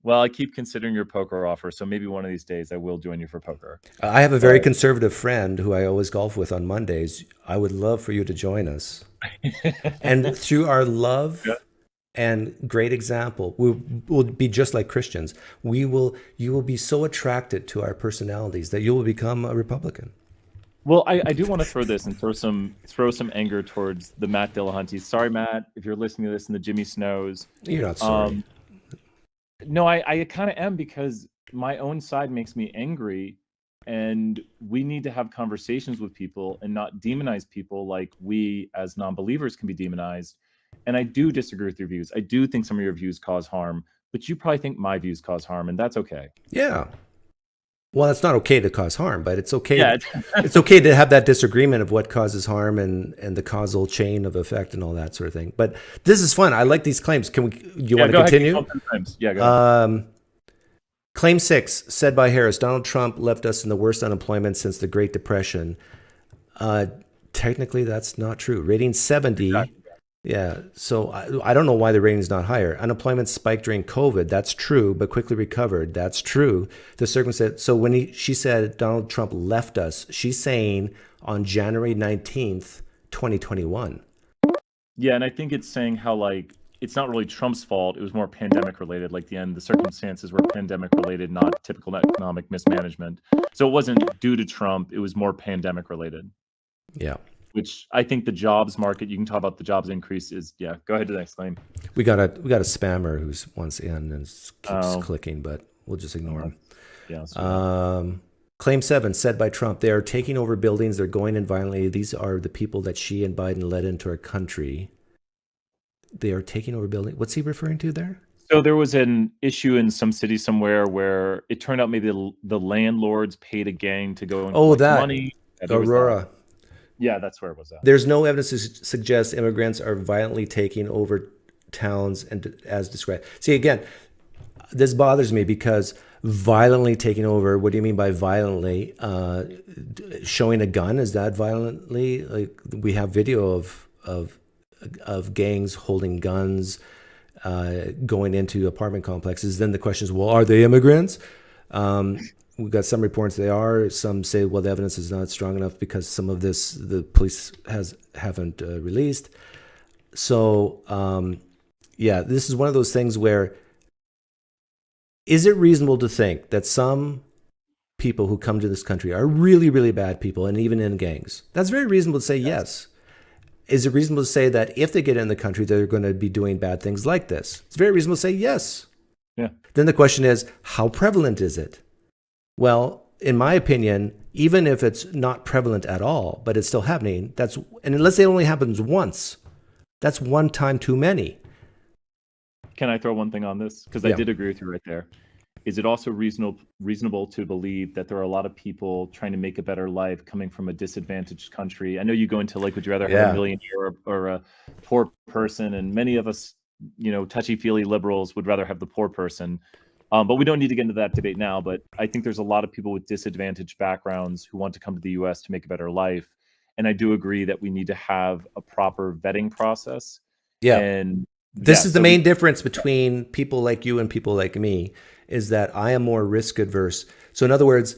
Well, I keep considering your poker offer, so maybe one of these days I will join you for poker.
I have a very conservative friend who I always golf with on Mondays. I would love for you to join us. And through our love and great example, we'll be just like Christians. You will be so attracted to our personalities that you will become a Republican.
Well, I do want to throw this and throw some anger towards the Matt Dillahunty. Sorry, Matt, if you're listening to this in the Jimmy Snows.
You're not sorry.
No, I kind of am, because my own side makes me angry, and we need to have conversations with people and not demonize people like we as non-believers can be demonized. And I do disagree with your views. I do think some of your views cause harm, but you probably think my views cause harm, and that's okay.
Yeah. Well, it's not okay to cause harm, but it's okay. Yeah. It's okay to have that disagreement of what causes harm and the causal chain of effect and all that sort of thing. But this is fun. I like these claims. Do you want to continue?
Yeah, go ahead.
Claim 6, said by Harris, Donald Trump left us in the worst unemployment since the Great Depression. Technically, that's not true. Rating 70. Yeah. So I don't know why the rating is not higher. Unemployment spiked during COVID. That's true, but quickly recovered. That's true. The circumstance. So when she said Donald Trump left us, she's saying on January 19th, 2021.
Yeah, and I think it's saying how like it's not really Trump's fault. It was more pandemic related. Like the circumstances were pandemic related, not typical economic mismanagement. So it wasn't due to Trump. It was more pandemic related.
Yeah.
Which I think the jobs market, you can talk about the jobs increase is, yeah, go ahead to the next claim.
We got a spammer who's once in and keeps clicking, but we'll just ignore him.
Yeah.
Claim 7, said by Trump, they are taking over buildings, they're going in violently. These are the people that she and Biden led into our country. They are taking over buildings. What's he referring to there?
So there was an issue in some city somewhere where it turned out maybe the landlords paid a gang to go and collect money.
Aurora.
Yeah, that's where it was at.
There's no evidence to suggest immigrants are violently taking over towns and as described. See, again, this bothers me because violently taking over, what do you mean by violently? Showing a gun, is that violently? Like, we have video of gangs holding guns, going into apartment complexes. Then the question is, well, are they immigrants? We've got some reports they are. Some say, well, the evidence is not strong enough because some of this the police haven't released. So, yeah, this is one of those things where, is it reasonable to think that some people who come to this country are really, really bad people and even in gangs? That's very reasonable to say yes. Is it reasonable to say that if they get in the country, they're going to be doing bad things like this? It's very reasonable to say yes.
Yeah.
Then the question is, how prevalent is it? Well, in my opinion, even if it's not prevalent at all, but it's still happening, and let's say it only happens once, that's one time too many.
Can I throw one thing on this? Because I did agree with you right there. Is it also reasonable to believe that there are a lot of people trying to make a better life coming from a disadvantaged country? I know you go into like, would you rather have a millionaire or a poor person? And many of us, touchy-feely liberals would rather have the poor person. But we don't need to get into that debate now. But I think there's a lot of people with disadvantaged backgrounds who want to come to the U.S. to make a better life. And I do agree that we need to have a proper vetting process.
Yeah.
And
this is the main difference between people like you and people like me, is that I am more risk adverse. So in other words,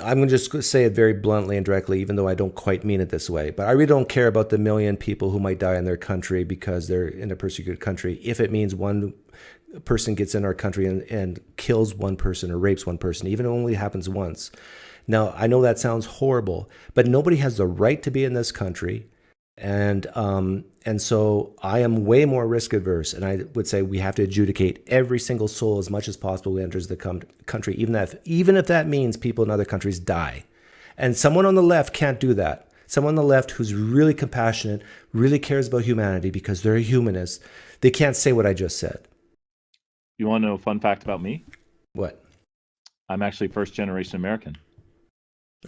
I'm going to just say it very bluntly and directly, even though I don't quite mean it this way, but I really don't care about the million people who might die in their country because they're in a persecuted country. If it means one person gets in our country and kills one person or rapes one person, even if it only happens once. Now, I know that sounds horrible, but nobody has the right to be in this country. And so I am way more risk adverse. And I would say we have to adjudicate every single soul as much as possible who enters the country, even if that means people in other countries die. And someone on the left can't do that. Someone on the left who's really compassionate, really cares about humanity because they're a humanist, they can't say what I just said.
You want to know a fun fact about me?
What?
I'm actually first generation American.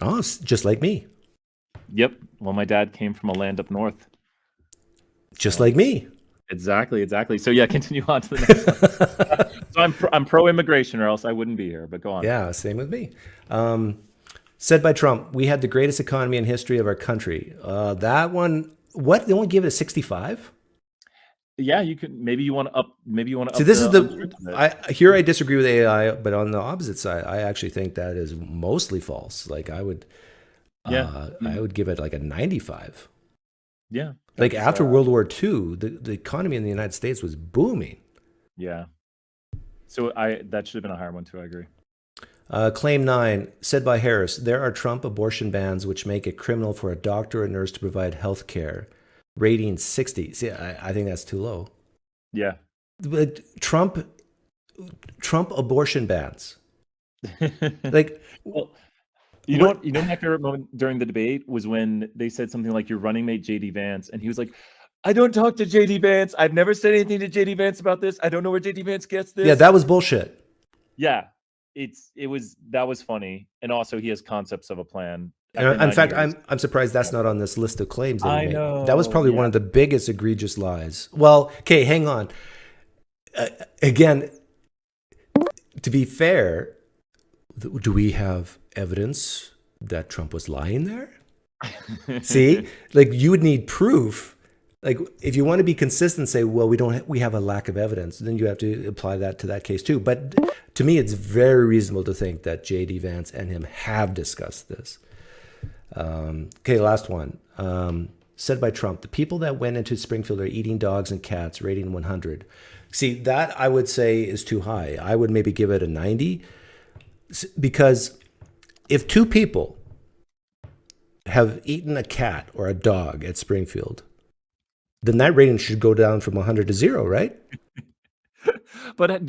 Oh, just like me.
Yep. Well, my dad came from a land up north.
Just like me.
Exactly. So yeah, continue on to the next one. So I'm pro immigration, or else I wouldn't be here. But go on.
Yeah, same with me. Said by Trump, we had the greatest economy in history of our country. That one, what? They only give it a 65?
Yeah, you could. Maybe you want to up.
See, this is here I disagree with AI, but on the opposite side, I actually think that is mostly false. Like I would give it like a 95.
Yeah.
Like after World War II, the economy in the United States was booming.
Yeah. So that should have been a higher one too. I agree.
Claim 9, said by Harris, there are Trump abortion bans which make it criminal for a doctor or nurse to provide health care. Rating 60. See, I think that's too low.
Yeah.
But Trump abortion bans. Like,
well, you know my favorite moment during the debate was when they said something like your running mate JD Vance, and he was like, I don't talk to JD Vance. I've never said anything to JD Vance about this. I don't know where JD Vance gets this.
Yeah, that was bullshit.
Yeah. That was funny. And also he has concepts of a plan.
In fact, I'm surprised that's not on this list of claims that he made.
Know.
That was probably one of the biggest egregious lies. Well, okay, hang on. Again, to be fair, do we have evidence that Trump was lying there? See, like you would need proof Like, if you want to be consistent, say, well, we have a lack of evidence, then you have to apply that to that case too. But to me, it's very reasonable to think that J.D. Vance and him have discussed this. Okay, last one. Said by Trump, the people that went into Springfield are eating dogs and cats, rating 100. See, that I would say is too high. I would maybe give it a 90, because if two people have eaten a cat or a dog at Springfield, then that rating should go down from 100 to 0, right?
But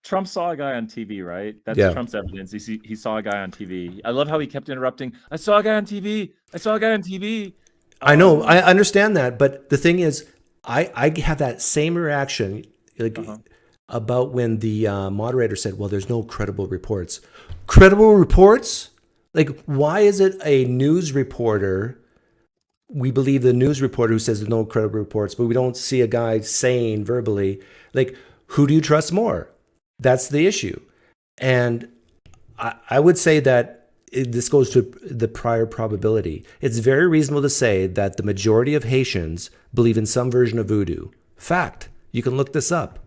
Trump saw a guy on TV, right? That's Trump's evidence. He saw a guy on TV. I love how he kept interrupting. I saw a guy on TV. I saw a guy on TV.
I know, I understand that. But the thing is, I have that same reaction about when the moderator said, well, there's no credible reports. Credible reports? Like, why is it a news reporter, we believe the news reporter who says there's no credible reports, but we don't see a guy saying verbally, like, who do you trust more? That's the issue. And I would say that this goes to the prior probability. It's very reasonable to say that the majority of Haitians believe in some version of voodoo. Fact. You can look this up.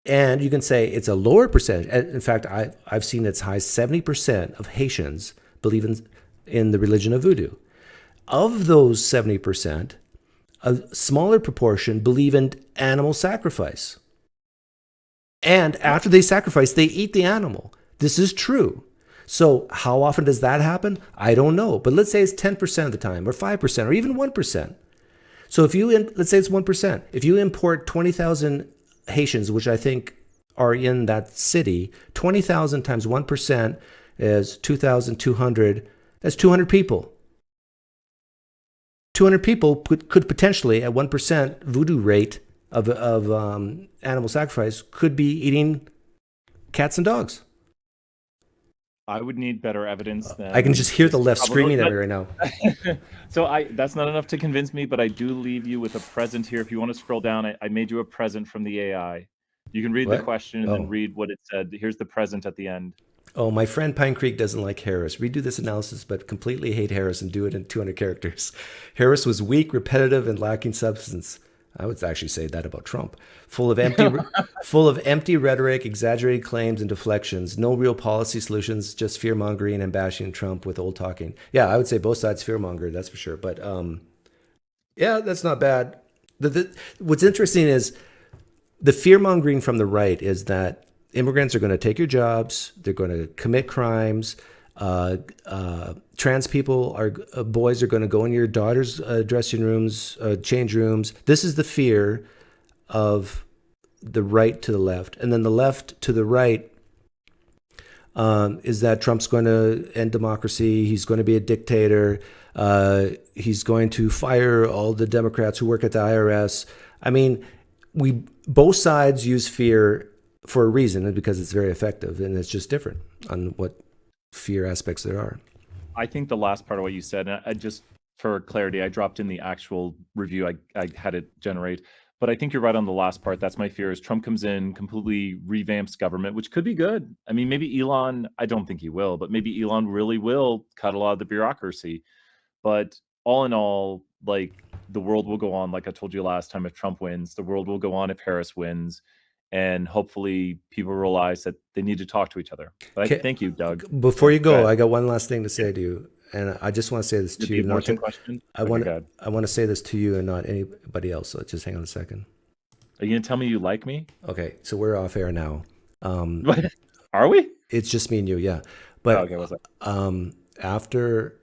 And you can say it's a lower percentage. In fact, I've seen as high as 70% of Haitians believe in the religion of voodoo. Of those 70%, a smaller proportion believe in animal sacrifice. And after they sacrifice, they eat the animal. This is true. So how often does that happen? I don't know. But let's say it's 10% of the time, or 5%, or even 1%. So let's say it's 1%. If you import 20,000 Haitians, which I think are in that city, 20,000 times 1% is 2,200. That's 200 people. 200 people could potentially, at 1% voodoo rate of animal sacrifice, could be eating cats and dogs.
I would need better evidence than...
I can just hear the left screaming at me right now.
So that's not enough to convince me, but I do leave you with a present here. If you want to scroll down, I made you a present from the AI. You can read the question and then read what it said. Here's the present at the end.
Oh, my friend PineCreek doesn't like Harris. Redo this analysis, but completely hate Harris and do it in 200 characters. Harris was weak, repetitive, and lacking substance. I would actually say that about Trump. Full of empty rhetoric, exaggerated claims, and deflections. No real policy solutions, just fear-mongering and bashing Trump with old talking. Yeah, I would say both sides fear-monger, that's for sure. But yeah, that's not bad. What's interesting is the fear-mongering from the right is that immigrants are going to take your jobs, they're going to commit crimes, trans people boys are going to go in your daughter's dressing rooms, change rooms. This is the fear of the right to the left. And then the left to the right is that Trump's going to end democracy. He's going to be a dictator. He's going to fire all the Democrats who work at the IRS. I mean, both sides use fear for a reason, and because it's very effective, and it's just different on what fear aspects there are.
I think the last part of what you said, and I just for clarity, I dropped in the actual review. I had it generate, but I think you're right on the last part. That's my fear: is Trump comes in, completely revamps government, which could be good. I mean, maybe Elon. I don't think he will, but maybe Elon really will cut a lot of the bureaucracy. But all in all, like, the world will go on. Like I told you last time, if Trump wins, the world will go on if Harris wins. And hopefully people realize that they need to talk to each other. But thank you, Doug.
Before you go, I got one last thing to say to you. And I just want to say this to you. I want to say this to you and not anybody else. So just hang on a second.
Are you going to tell me you like me?
Okay, so we're off air now.
Are we?
It's just me and you, yeah. But
okay, what's up?
After,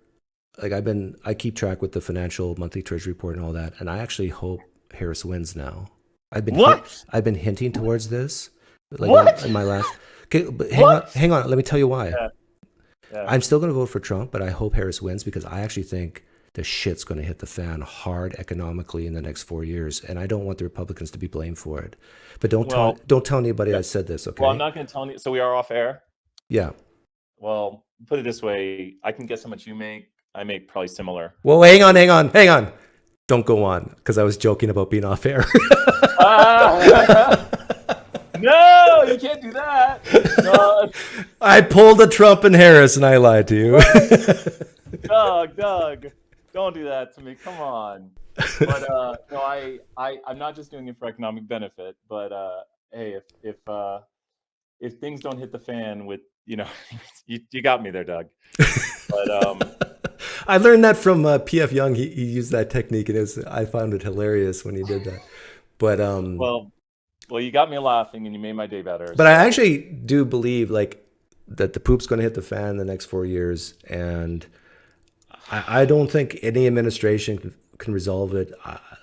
like, I keep track with the financial monthly treasury report and all that. And I actually hope Harris wins now. I've been hinting towards this, like, in my last. Okay, but hang on. Let me tell you why.
Yeah.
I'm still going to vote for Trump, but I hope Harris wins because I actually think the shit's going to hit the fan hard economically in the next 4 years, and I don't want the Republicans to be blamed for it. But don't tell anybody I said this. Okay.
Well, I'm not going to tell you. So we are off air.
Yeah.
Well, put it this way: I can guess how much you make. I make probably similar.
Well, hang on. Don't go on, because I was joking about being off air.
No, you can't do that. No.
I pulled a Trump and Harris, and I lied to you.
Doug, don't do that to me. Come on. But no, I'm not just doing it for economic benefit. But hey, if things don't hit the fan with, you got me there, Doug. But
I learned that from P.F. Young. He used that technique, and I found it hilarious when he did that. But
well, you got me laughing, and you made my day better.
But I actually do believe like that the poop's going to hit the fan in the next 4 years, and I don't think any administration can resolve it.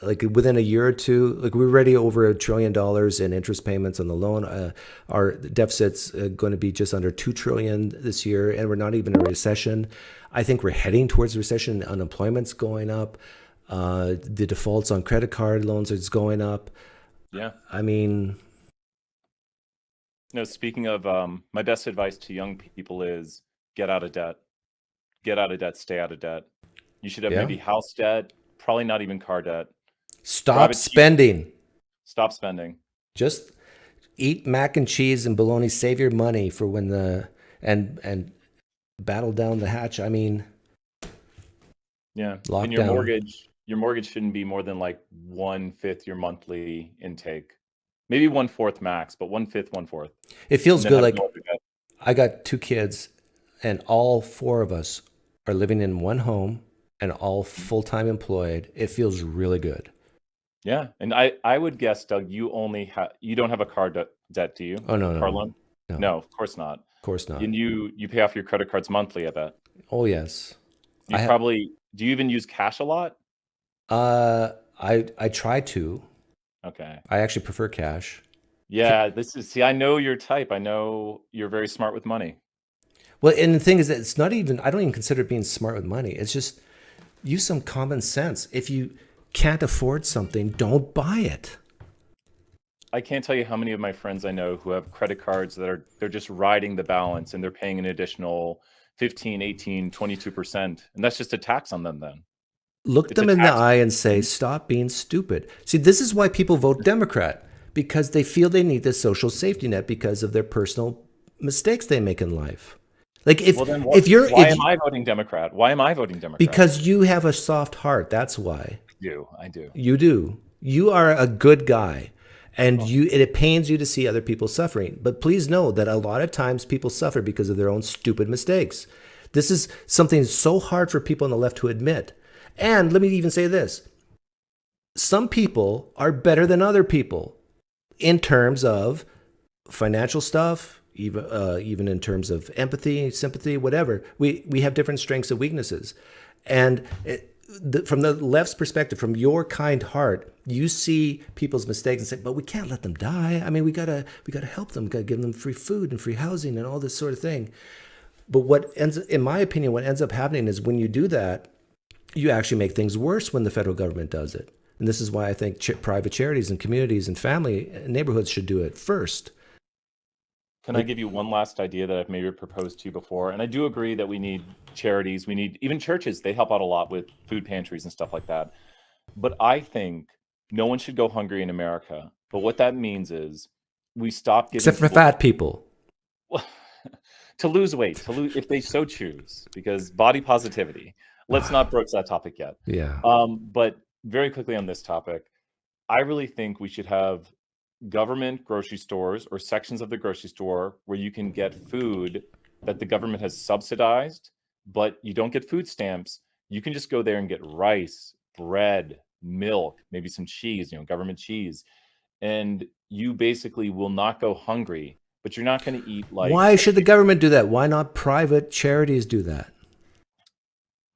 Like within a year or two, like we're already over $1 trillion in interest payments on the loan. Our deficit's going to be just under $2 trillion this year, and we're not even in a recession. I think we're heading towards recession. Unemployment's going up. The defaults on credit card loans is going up.
Yeah.
I mean,
no. Speaking of, my best advice to young people is get out of debt. Get out of debt. Stay out of debt. You should have maybe house debt. Probably not even car debt.
Stop spending.
Stop spending.
Just eat mac and cheese and bologna. Save your money for when and battle down the hatch. I mean,
yeah.
Lockdown.
And your mortgage shouldn't be more than like 1/5 your monthly intake. Maybe 1/4 max, but 1/5, 1/4.
It feels good. Like I got 2 kids, and all 4 of us are living in one home and all full-time employed. It feels really good.
Yeah, and I would guess, Doug, you don't have a car debt, do you?
Oh no,
car loan? No, of course not.
Of course not.
And you pay off your credit cards monthly, I bet.
Oh yes.
Do you even use cash a lot?
I try to.
Okay.
I actually prefer cash.
Yeah, I know your type. I know you're very smart with money.
Well, and the thing is that it's not even, I don't even consider it being smart with money. It's just use some common sense. If you can't afford something, don't buy it.
I can't tell you how many of my friends I know who have credit cards that they're just riding the balance and they're paying an additional 15, 18, 22%. And that's just a tax on them then.
Look them in the eye and say, stop being stupid. See, this is why people vote Democrat, because they feel they need this social safety net because of their personal mistakes they make in life. Like why
am I voting Democrat? Why am I voting Democrat?
Because you have a soft heart. That's why.
I do.
You do. You are a good guy, and it pains you to see other people suffering. But please know that a lot of times people suffer because of their own stupid mistakes. This is something so hard for people on the left to admit. And let me even say this. Some people are better than other people in terms of financial stuff, even in terms of empathy, sympathy, whatever. We have different strengths and weaknesses. And from the left's perspective, from your kind heart, you see people's mistakes and say, but we can't let them die. I mean, we gotta help them. We gotta give them free food and free housing and all this sort of thing. But in my opinion, what ends up happening is when you do that, you actually make things worse when the federal government does it. And this is why I think private charities and communities and family and neighborhoods should do it first.
Can I give you one last idea that I've maybe proposed to you before? And I do agree that we need charities. We need even churches. They help out a lot with food pantries and stuff like that. But I think no one should go hungry in America. But what that means is we stop giving
except for fat people.
To lose weight, if they so choose, because body positivity. Let's not broach that topic yet.
Yeah.
But very quickly on this topic, I really think we should have government grocery stores or sections of the grocery store where you can get food that the government has subsidized, but you don't get food stamps. You can just go there and get rice, bread, milk, maybe some cheese, government cheese. And you basically will not go hungry, but you're not going to eat like...
Why should the government do that? Why not private charities do that?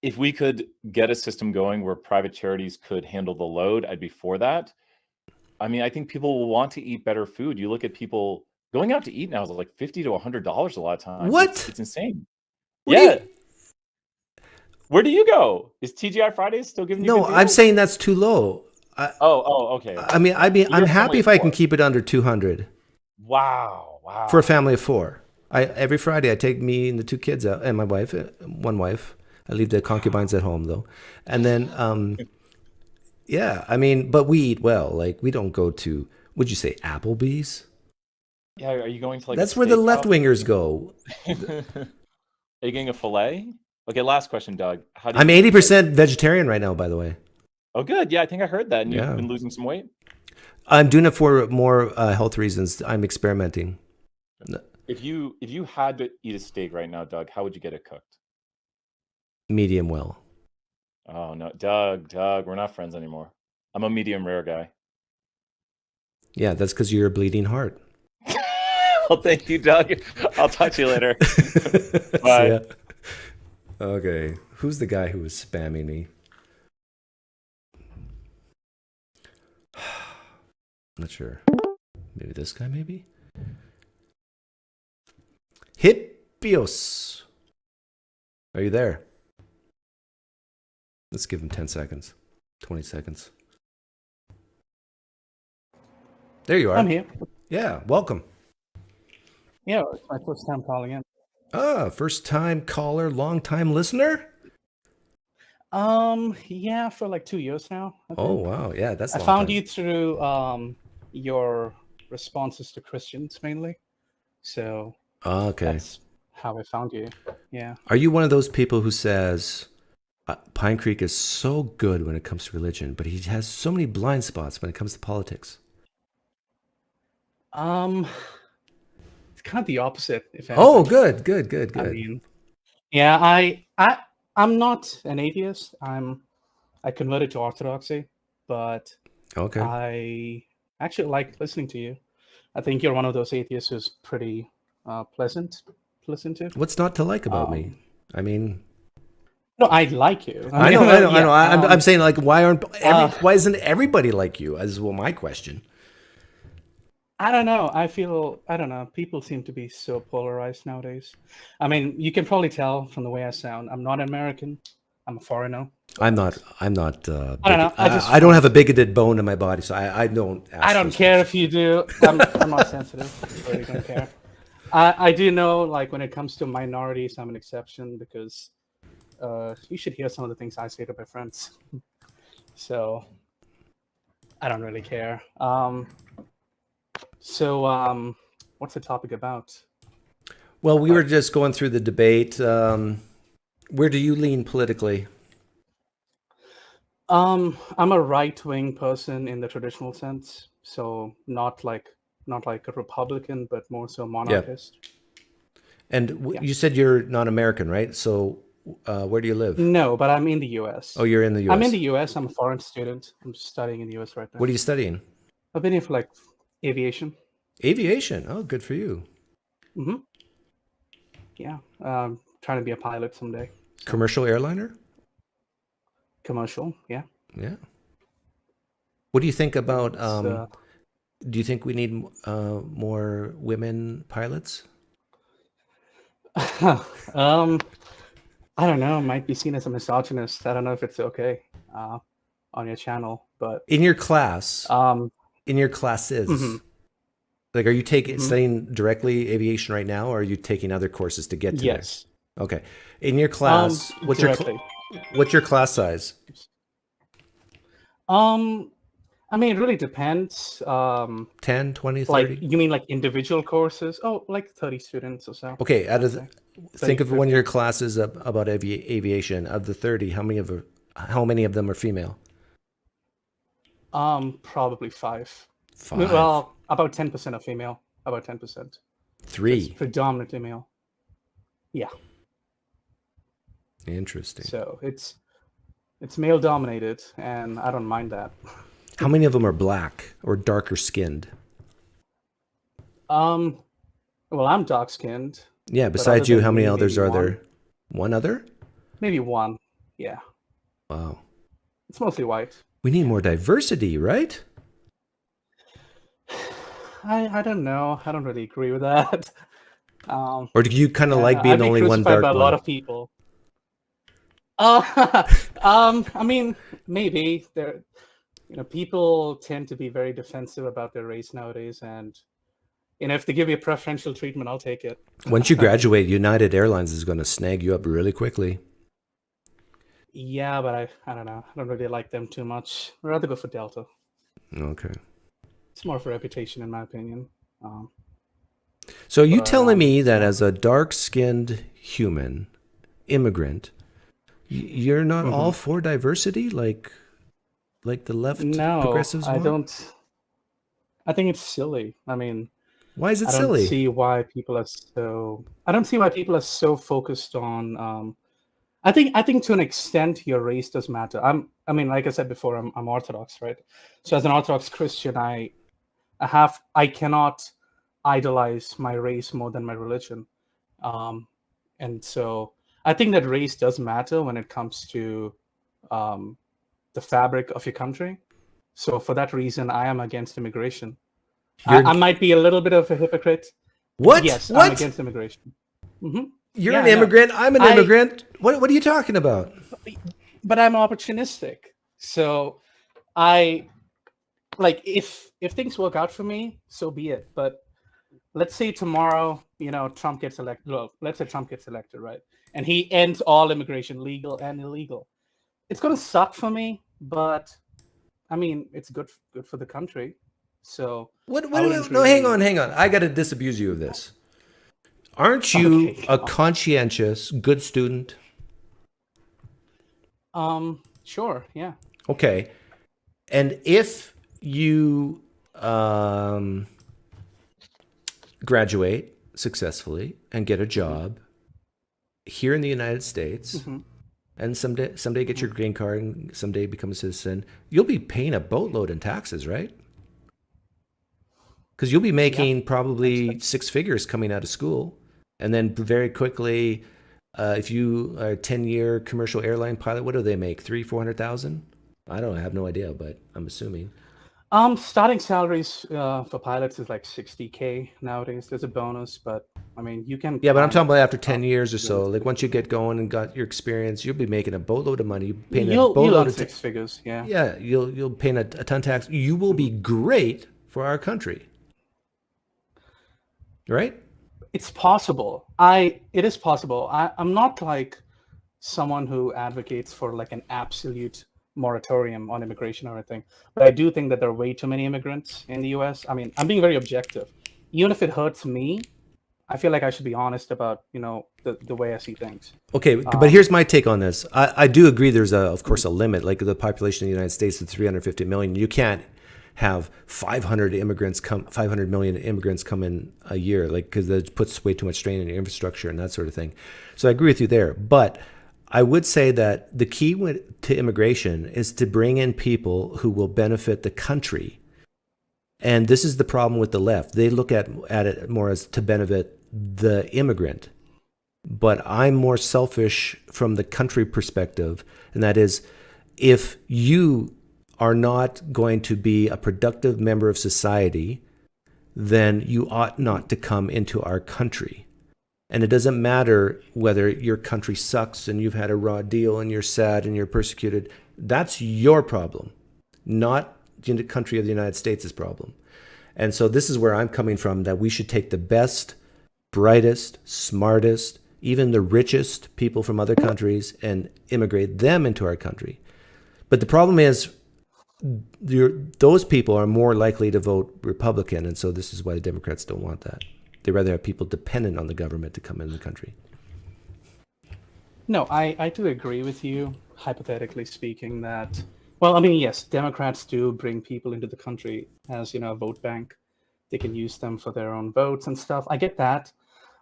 If we could get a system going where private charities could handle the load, I'd be for that. I mean, I think people will want to eat better food. You look at people going out to eat now is like $50 to $100 a lot of times.
What?
It's insane. Where do you go? Is TGI Fridays still giving you?
No, I'm saying that's too low.
Okay.
I'm happy if I can keep it under 200.
Wow.
For a family of 4. Every Friday I take me and the 2 kids out and my wife, one wife. I leave the concubines at home though. And then, yeah, I mean, but we eat well. Like we don't go to, would you say Applebee's?
Yeah. Are you going to like?
That's where the left wingers go.
Are you getting a filet? Okay. Last question, Doug.
I'm 80% vegetarian right now, by the way.
Oh, good. Yeah, I think I heard that. And
Yeah.
you've been losing some weight.
I'm doing it for more health reasons. I'm experimenting.
If you had to eat a steak right now, Doug, how would you get it cooked?
Medium well.
Oh no, Doug, we're not friends anymore. I'm a medium rare guy.
Yeah, that's because you're a bleeding heart.
Well, thank you, Doug. I'll talk to you later.
See
Bye.
ya. Okay, who's the guy who was spamming me? Not sure. Maybe this guy, maybe? Hippios. Are you there? Let's give him 10 seconds. 20 seconds. There you are.
I'm here.
Yeah, welcome.
Yeah, it's my first time calling in.
First time caller, long time listener?
Yeah, for like 2 years now. I
Oh,
think.
wow. Yeah, that's
I
long
found
time.
you through your responses to Christians mainly. So
Okay.
that's how I found you. Yeah.
Are you one of those people who says PineCreek is so good when it comes to religion, but he has so many blind spots when it comes to politics?
It's kind of the opposite, if
Oh,
anything.
good.
I mean, yeah, I'm not an atheist. I converted to Orthodoxy, but
Okay.
I actually like listening to you. I think you're one of those atheists who's pretty pleasant to listen to.
What's not to like about me? I mean,
No, I like you.
I know.
Yeah,
I'm saying, like, why isn't everybody like you? Is well my question.
I don't know. I don't know. People seem to be so polarized nowadays. I mean, you can probably tell from the way I sound. I'm not American. I'm a foreigner.
I'm not.
I don't know.
I don't have a bigoted bone in my body, so I don't. Ask
I don't
those
care
questions.
if you do. I'm not sensitive. I really don't care. I do know, like, when it comes to minorities, I'm an exception because you should hear some of the things I say to my friends. So I don't really care. So what's the topic about?
Well, we were just going through the debate. Where do you lean politically?
I'm a right-wing person in the traditional sense, so not like a Republican, but more so monarchist.
And
Yeah.
you said you're not American, right? So where do you live?
No, but I'm in the U.S.
Oh, you're in the U.S.
I'm in the U.S. I'm a foreign student. I'm studying in the U.S. right now.
What are you studying?
I've been here for like aviation.
Aviation. Oh, good for you.
Mm-hmm. Yeah, trying to be a pilot someday.
Commercial airliner?
Commercial, yeah.
Yeah. What do you think about?
It's,
Do you think we need more women pilots?
I don't know. Might be seen as a misogynist. I don't know if it's okay on your channel, but
In your class, in your classes,
Mhm.
like, are you studying directly aviation right now, or are you taking other courses to get to
yes,
there? Okay. In your class, what's
directly.
your class size?
I mean, it really depends.
10, 20, 30?
Like, you mean like individual courses? Oh, like 30 students or so.
Okay, out of
I'd say.
think of
30,
one of your classes about aviation. Of the 30, how many of them are female?
Probably 5.
5.
Well, about 10% are female. About 10%.
3.
It's predominantly male. Yeah.
Interesting.
So it's male dominated, and I don't mind that.
How many of them are black or darker skinned?
Well, I'm dark skinned.
Yeah,
other
besides you,
than
how many
me,
others
maybe
are
one.
there? One other?
Maybe one. Yeah.
Wow.
It's mostly white.
We need more diversity, right?
I don't know. I don't really agree with that.
Or do you kind of like
I'd
being
be
only one
crucified
dark
by a
one?
lot of people. I mean, maybe there. People tend to be very defensive about their race nowadays, and if they give you preferential treatment, I'll take it.
Once you graduate, United Airlines is going to snag you up really quickly.
Yeah, but I don't know. I don't really like them too much. I'd rather go for Delta.
Okay.
It's more for reputation, in my opinion.
So you
But,
telling me that as a dark-skinned human immigrant, you're not all for diversity? Like, like the left
No,
progressives
I
want?
don't. I think it's silly. I mean,
Why is it
I don't
silly?
see why people are so. I don't see why people are so focused on. I think to an extent your race does matter. I mean, like I said before, I'm Orthodox, right? So as an Orthodox Christian, I cannot idolize my race more than my religion, and so I think that race does matter when it comes to um, the fabric of your country. So for that reason, I am against immigration.
You're
I might be a little bit of a hypocrite.
what?
Yes, I'm
What?
against immigration. Hmm.
You're
Yeah,
an
I know.
immigrant. I'm an
I-
immigrant. What are you talking about?
But I'm opportunistic. So I like if things work out for me, so be it. But let's say tomorrow, Trump gets elected. Well, let's say Trump gets elected, right? And he ends all immigration, legal and illegal. It's gonna suck for me, but I mean, it's good for the country. So
What?
I wouldn't
No, hang on,
really-
hang on. I got to disabuse you of this. Aren't you
Okay,
a
come on.
conscientious, good student?
Sure, yeah.
Okay. And if you graduate successfully and get a job here in the United States, and someday get your green card and someday become a citizen, you'll be paying a boatload in taxes, right? Because you'll be making probably six figures coming out of school, and then very quickly, if you are a 10-year commercial airline pilot, what do they make? 300,000-400,000? I don't know. I have no idea, but I'm assuming.
Starting salaries for pilots is like $60K nowadays. There's a bonus, but I mean, you can.
Yeah, but I'm
climb
talking about after 10
up
years or so.
really
Like once you get going and got your experience, you'll be making a boatload of money. You'll be paying a
You'll
boatload
earn
of
six figures, yeah.
Yeah, you'll pay a ton of tax. You will be great for our country, right?
It's possible. It is possible. I'm not like someone who advocates for like an absolute moratorium on immigration or anything, but I do think that there are way too many immigrants in the US. I mean, I'm being very objective. Even if it hurts me, I feel like I should be honest about, the way I see things.
Okay, but here's my take on this. I do agree there's, of course, a limit. Like the population of the United States is 350 million. You can't have 500 million immigrants come in a year, like, because that puts way too much strain on your infrastructure and that sort of thing. So I agree with you there. But I would say that the key to immigration is to bring in people who will benefit the country. And this is the problem with the left. They look at it more as to benefit the immigrant. But I'm more selfish from the country perspective. And that is, if you are not going to be a productive member of society, then you ought not to come into our country. And it doesn't matter whether your country sucks and you've had a raw deal and you're sad and you're persecuted. That's your problem, not the country of the United States' problem. And so this is where I'm coming from, that we should take the best, brightest, smartest, even the richest people from other countries and immigrate them into our country. But the problem is those people are more likely to vote Republican. And so this is why the Democrats don't want that. They rather have people dependent on the government to come in the country.
No, I do agree with you, hypothetically speaking, that, well, I mean, yes, Democrats do bring people into the country as, a vote bank. They can use them for their own votes and stuff. I get that.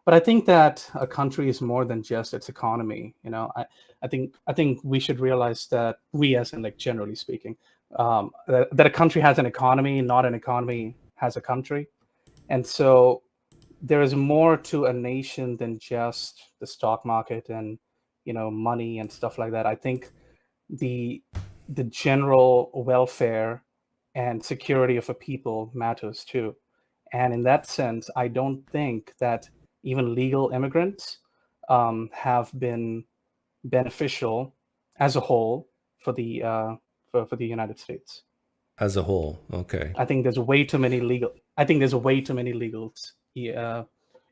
But I think that a country is more than just its economy. I think we should realize that we, as in like generally speaking, that a country has an economy, not an economy has a country. And so there is more to a nation than just the stock market and money and stuff like that. I think the general welfare and security of a people matters too. And in that sense, I don't think that even legal immigrants have been beneficial as a whole for the United States.
As a whole, okay.
I think there's way too many illegals.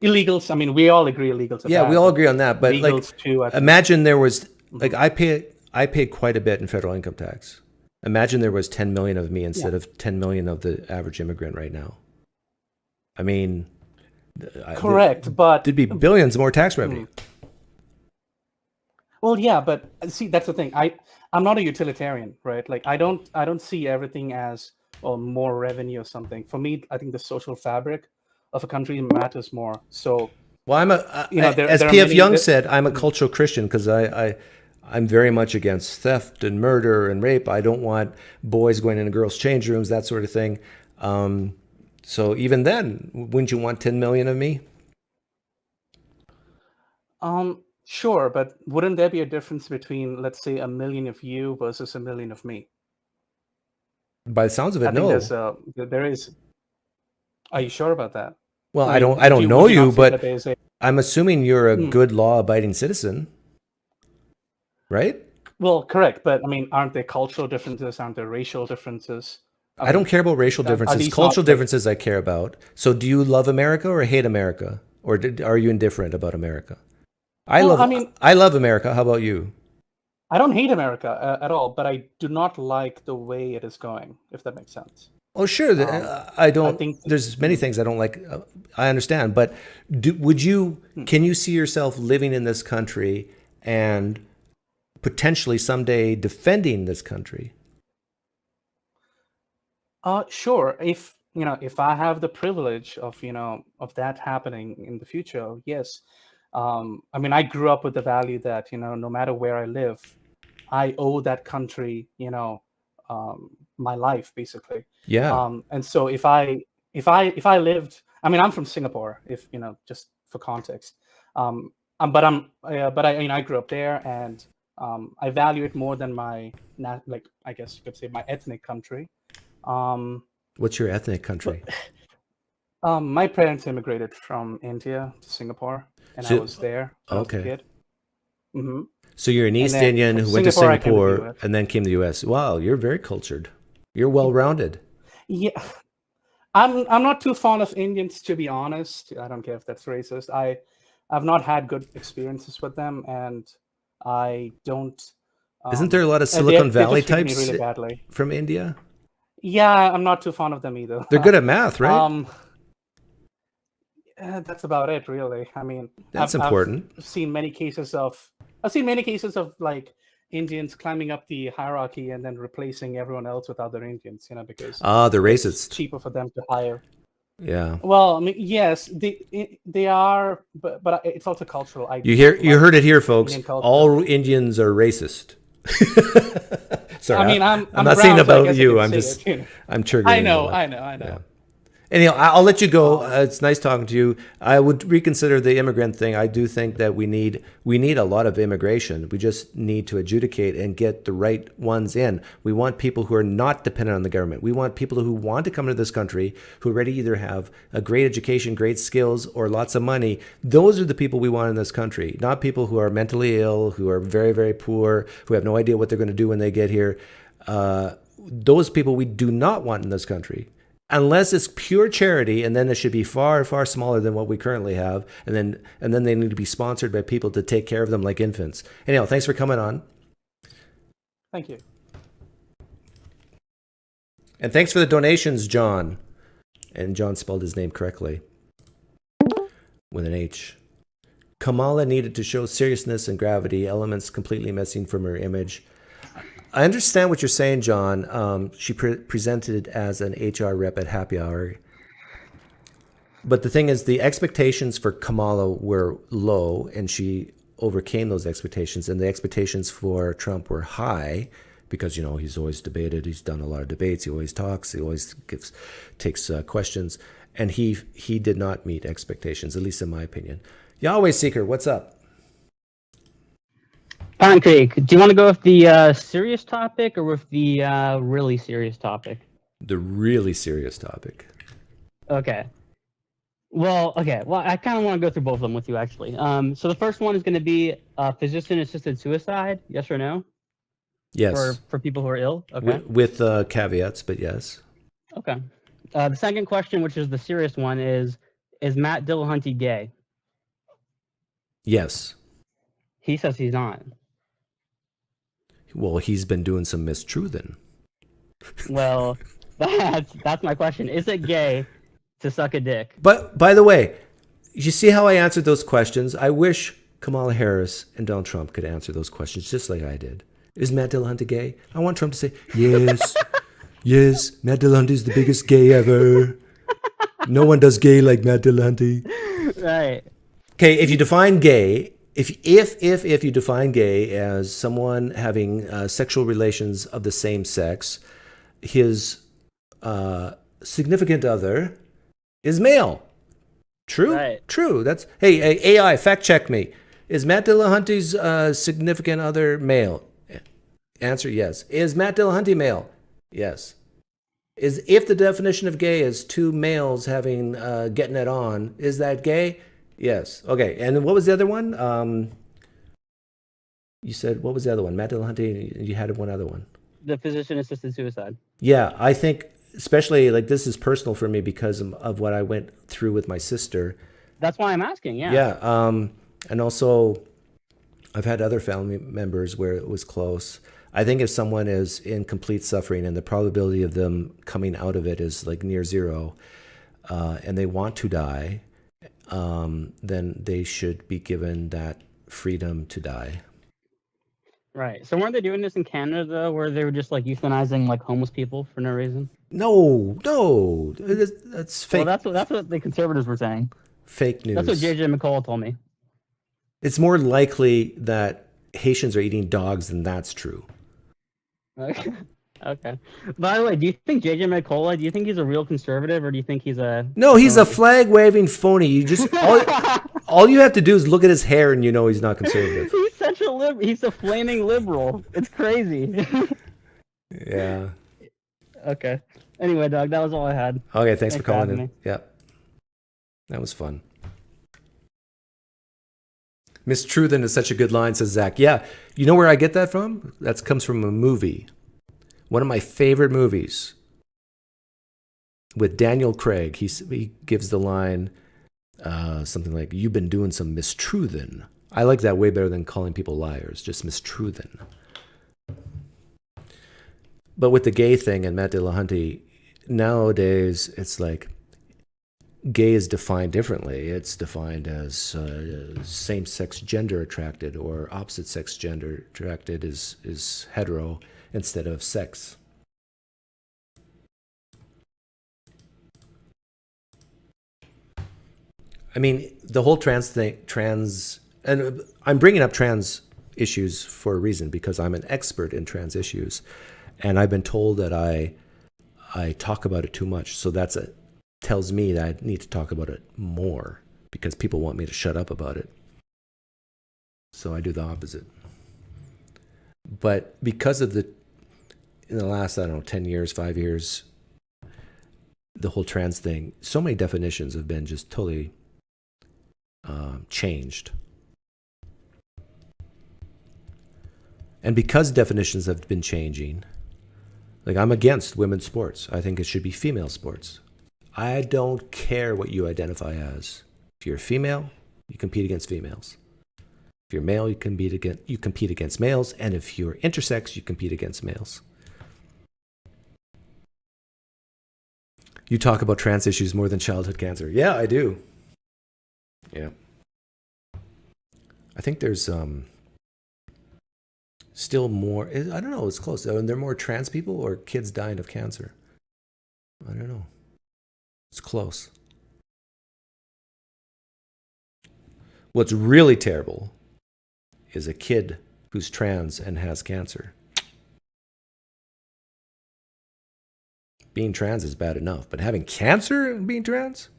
Illegals. I mean, we all agree illegals are
Yeah,
bad,
we all agree on that. But like,
legals too, I think.
imagine there was, like, I pay quite a bit in federal income tax. Imagine there was 10 million of me instead of 10 million of the average immigrant right now. I mean,
correct, but
there'd be billions more tax revenue.
Well, yeah, but see, that's the thing. I I'm not a utilitarian, right? Like I don't see everything as more revenue or something. For me, I think the social fabric of a country matters more. So,
Well, as
there are
P.F.
many
Young
that-
said, I'm a cultural Christian because I'm very much against theft and murder and rape. I don't want boys going into girls' change rooms, that sort of thing. So even then, wouldn't you want 10 million of me?
Sure, but wouldn't there be a difference between, let's say, 1 million of you versus 1 million of me?
By the sounds of it,
I think
no.
there is. Are you sure about that?
Well,
I mean,
I don't know
would
you,
not say
but
that there's a-
I'm assuming you're a good law-abiding citizen, right?
Well, correct, but I mean, aren't there cultural differences? Aren't there racial differences?
I don't care about racial
are
differences.
these
Cultural
not, like-
differences I care about. So do you love America or hate America? Or are you indifferent about America? I love America. How about you?
I don't hate America at all, but I do not like the way it is going, if that makes sense.
Oh, sure. I don't.
I think-
there's many things I don't like. I understand, but can you see yourself living in this country and potentially someday defending this country?
Sure. If I have the privilege of of that happening in the future, yes. I mean, I grew up with the value that no matter where I live, I owe that country my life basically.
Yeah.
And so if I lived, I mean, I'm from Singapore, if just for context. But I grew up there, and I value it more than my I guess you could say my ethnic country.
What's your ethnic country?
My parents immigrated from India to Singapore, and I was there when I was a kid. Mm-hmm.
So you're an East
then
Indian
from
who went to
Singapore, I came to the
Singapore
US.
and then came to the U.S. Wow, you're very cultured. You're well-rounded.
Yeah, I'm not too fond of Indians, to be honest. I don't care if that's racist. I've not had good experiences with them, and I don't.
Isn't there a lot of
they
Silicon
just
Valley
treat me
types
really badly.
from India?
Yeah, I'm not too fond of them either.
They're good at math, right?
That's about it, really. I mean,
That's important.
I've seen many cases of like Indians climbing up the hierarchy and then replacing everyone else with other Indians, because
They're
it's
racist.
cheaper for them to hire.
Yeah.
Well, I mean, yes, they are, but it's also cultural.
You heard it here, folks.
Indian culture.
All Indians are racist. Sorry,
I mean, I'm
not
brown,
saying
so I
about
guess I
you.
can
I'm
say
just
it,
I'm triggering.
I know.
Yeah. Anyhow, I'll let you go. It's nice talking to you. I would reconsider the immigrant thing. I do think that we need a lot of immigration. We just need to adjudicate and get the right ones in. We want people who are not dependent on the government. We want people who want to come to this country, who already either have a great education, great skills, or lots of money. Those are the people we want in this country, not people who are mentally ill, who are very, very poor, who have no idea what they're going to do when they get here. Those people we do not want in this country. Unless it's pure charity, and then it should be far, far smaller than what we currently have, and then they need to be sponsored by people to take care of them like infants. Anyhow, thanks for coming on.
Thank you.
And thanks for the donations, John. And John spelled his name correctly. With an H. Kamala needed to show seriousness and gravity, elements completely missing from her image. I understand what you're saying, John. She presented as an HR rep at Happy Hour. But the thing is, the expectations for Kamala were low, and she overcame those expectations. And the expectations for Trump were high because, he's always debated. He's done a lot of debates. He always talks. He always takes questions. And he did not meet expectations, at least in my opinion. Yahweh Seeker, what's up?
PineCreek, do you want to go with the serious topic or with the really serious topic?
The really serious topic.
Okay. Well, I kind of want to go through both of them with you, actually. So the first one is going to be physician-assisted suicide, yes or no?
Yes.
For people who are ill? Okay.
With caveats, but yes.
Okay. The second question, which is the serious one, is Matt Dillahunty gay?
Yes.
He says he's not.
Well, he's been doing some mistruthing.
Well, that's my question. Is it gay to suck a dick?
But by the way, you see how I answered those questions? I wish Kamala Harris and Donald Trump could answer those questions just like I did. Is Matt Dillahunty gay? I want Trump to say, yes, yes, Matt Dillahunty is the biggest gay ever. No one does gay like Matt Dillahunty.
Right.
Okay, if you define gay, if you define gay as someone having sexual relations of the same sex, his significant other is male. True?
Right.
True. That's hey, AI, fact check me. Is Matt Dillahunty's significant other male? Answer, yes. Is Matt Dillahunty male? Yes. Is if the definition of gay is two males having getting it on, is that gay? Yes. Okay. And what was the other one? You said, what was the other one? Matt Dillahunty, you had one other one.
The physician-assisted suicide.
Yeah, I think especially like this is personal for me because of what I went through with my sister.
That's why I'm asking. Yeah.
Yeah. And also I've had other family members where it was close. I think if someone is in complete suffering and the probability of them coming out of it is like near zero, and they want to die, then they should be given that freedom to die.
Right. So weren't they doing this in Canada though, where they were just like euthanizing like homeless people for no reason?
No, that's fake.
Well, that's what the conservatives were saying.
Fake news.
That's what JJ McCall told me.
It's more likely that Haitians are eating dogs than that's true.
Okay. Okay. By the way, do you think JJ McCullough, do you think he's a real conservative, or do you think he's a...
No, he's a flag-waving phony. You just all you have to do is look at his hair and you know he's not conservative.
He's such a he's a flaming liberal. It's crazy.
Yeah.
Okay. Anyway, Doug, that was all I had.
Okay, thanks for calling
having
in.
me.
Yeah. That was fun. Miss Truthen is such a good line, says Zach. Yeah, you know where I get that from? That comes from a movie. One of my favorite movies with Daniel Craig. He gives the line something like, "You've been doing some Miss Truthen." I like that way better than calling people liars, just Miss Truthen. But with the gay thing and Matt Dillahunty, nowadays it's like gay is defined differently. It's defined as same-sex gender attracted, or opposite-sex gender attracted is hetero instead of sex. I mean, the whole trans thing, and I'm bringing up trans issues for a reason because I'm an expert in trans issues, and I've been told that I talk about it too much. So tells me that I need to talk about it more because people want me to shut up about it. So I do the opposite. But because of in the last, 10 years, 5 years, the whole trans thing, so many definitions have been just totally changed. And because definitions have been changing, like I'm against women's sports. I think it should be female sports. I don't care what you identify as. If you're a female, you compete against females. If you're male, you compete against males. And if you're intersex, you compete against males. You talk about trans issues more than childhood cancer. Yeah, I do. Yeah. I think there's still more. I don't know. It's close. Are there more trans people or kids dying of cancer? I don't know. It's close. What's really terrible is a kid who's trans and has cancer. Being trans is bad enough, but having cancer and being trans?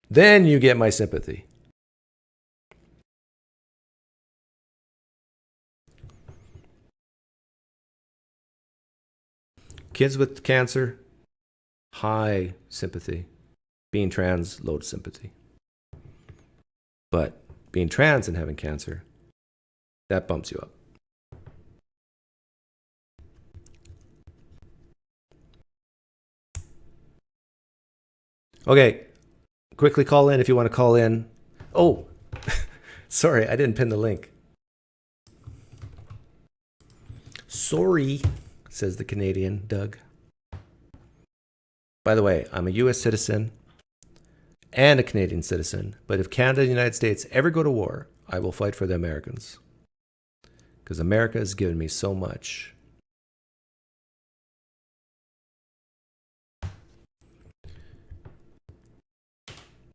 Then you get my sympathy. Kids with cancer, high sympathy. Being trans, low sympathy. But being trans and having cancer, that bumps you up. Okay, quickly call in if you want to call in. Oh, sorry, I didn't pin the link. Sorry, says the Canadian Doug. By the way, I'm a U.S. citizen and a Canadian citizen, but if Canada and the United States ever go to war, I will fight for the Americans. because America has given me so much.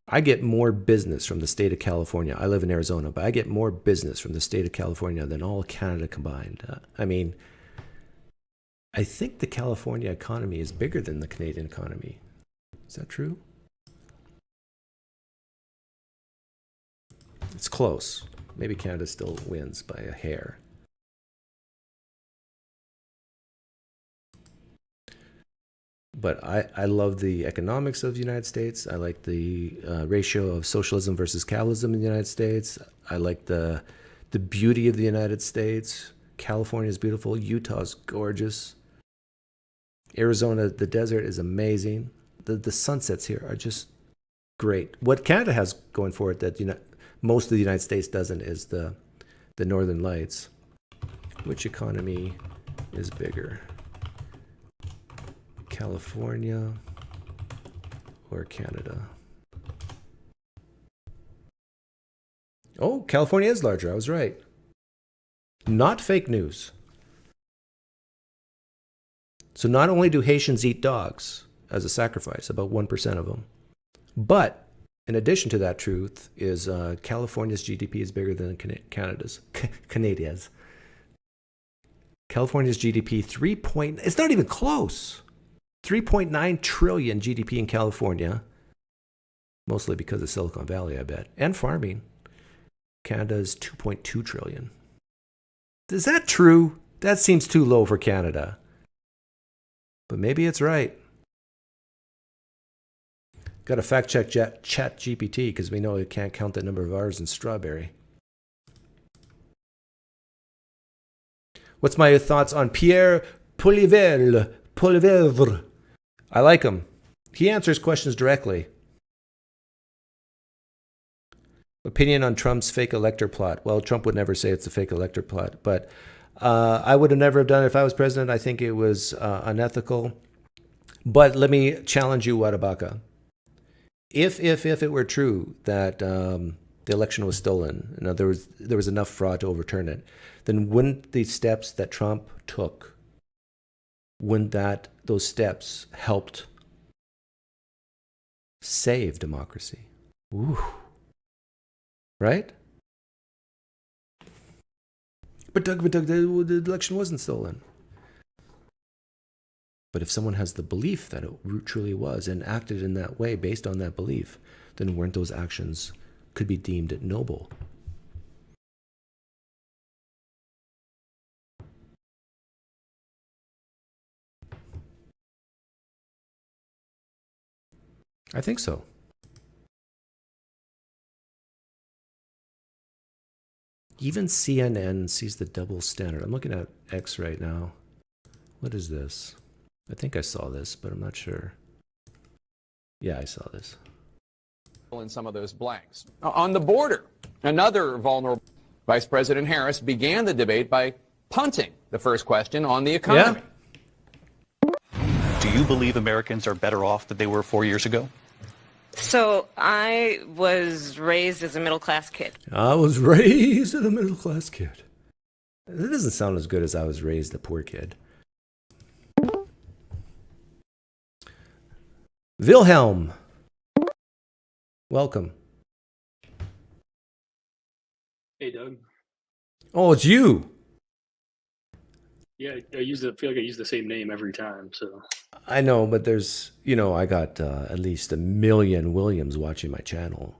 I get more business from the state of California. I live in Arizona, but I get more business from the state of California than all Canada combined. I mean, I think the California economy is bigger than the Canadian economy. Is that true? It's close. Maybe Canada still wins by a hair. But I love the economics of the United States. I like the ratio of socialism versus capitalism in the United States. I like the beauty of the United States. California is beautiful. Utah's gorgeous. Arizona, the desert is amazing. The sunsets here are just great. What Canada has going for it that most of the United States doesn't is the Northern Lights. Which economy is bigger? California or Canada? Oh, California is larger. I was right. Not fake news. So not only do Haitians eat dogs as a sacrifice, about 1% of them, but in addition to that truth is California's GDP is bigger than Canada's. Canadia's. California's GDP it's not even close. 3.9 trillion GDP in California, mostly because of Silicon Valley, I bet, and farming. Canada's 2.2 trillion. Is that true? That seems too low for Canada. But maybe it's right. Got to fact check Chat GPT because we know it can't count the number of R's in strawberry. What's my thoughts on Pierre Poilievre? I like him. He answers questions directly. Opinion on Trump's fake elector plot. Well, Trump would never say it's a fake elector plot, but I would have never have done it if I was president. I think it was unethical. But let me challenge you, Wadabaka. If it were true that the election was stolen, there was enough fraud to overturn it, then wouldn't the steps that Trump took, those steps helped save democracy? Ooh. Right? But Doug, the election wasn't stolen. But if someone has the belief that it truly was and acted in that way based on that belief, then weren't those actions could be deemed noble? I think so. Even CNN sees the double standard. I'm looking at X right now. What is this? I think I saw this, but I'm not sure. Yeah, I saw this.
In some of those blanks. On the border, another vulnerable. Vice President Harris began the debate by punting the first question on the economy.
Yeah. Do you believe Americans are better off than they were 4 years ago?
So I was raised as a middle-class kid.
I was raised as a middle-class kid. That doesn't sound as good as I was raised a poor kid. Wilhelm, welcome.
Hey, Doug.
Oh, it's you.
Yeah, I feel like I use the same name every time. So
I know, but there's, I got at least 1 million Williams watching my channel.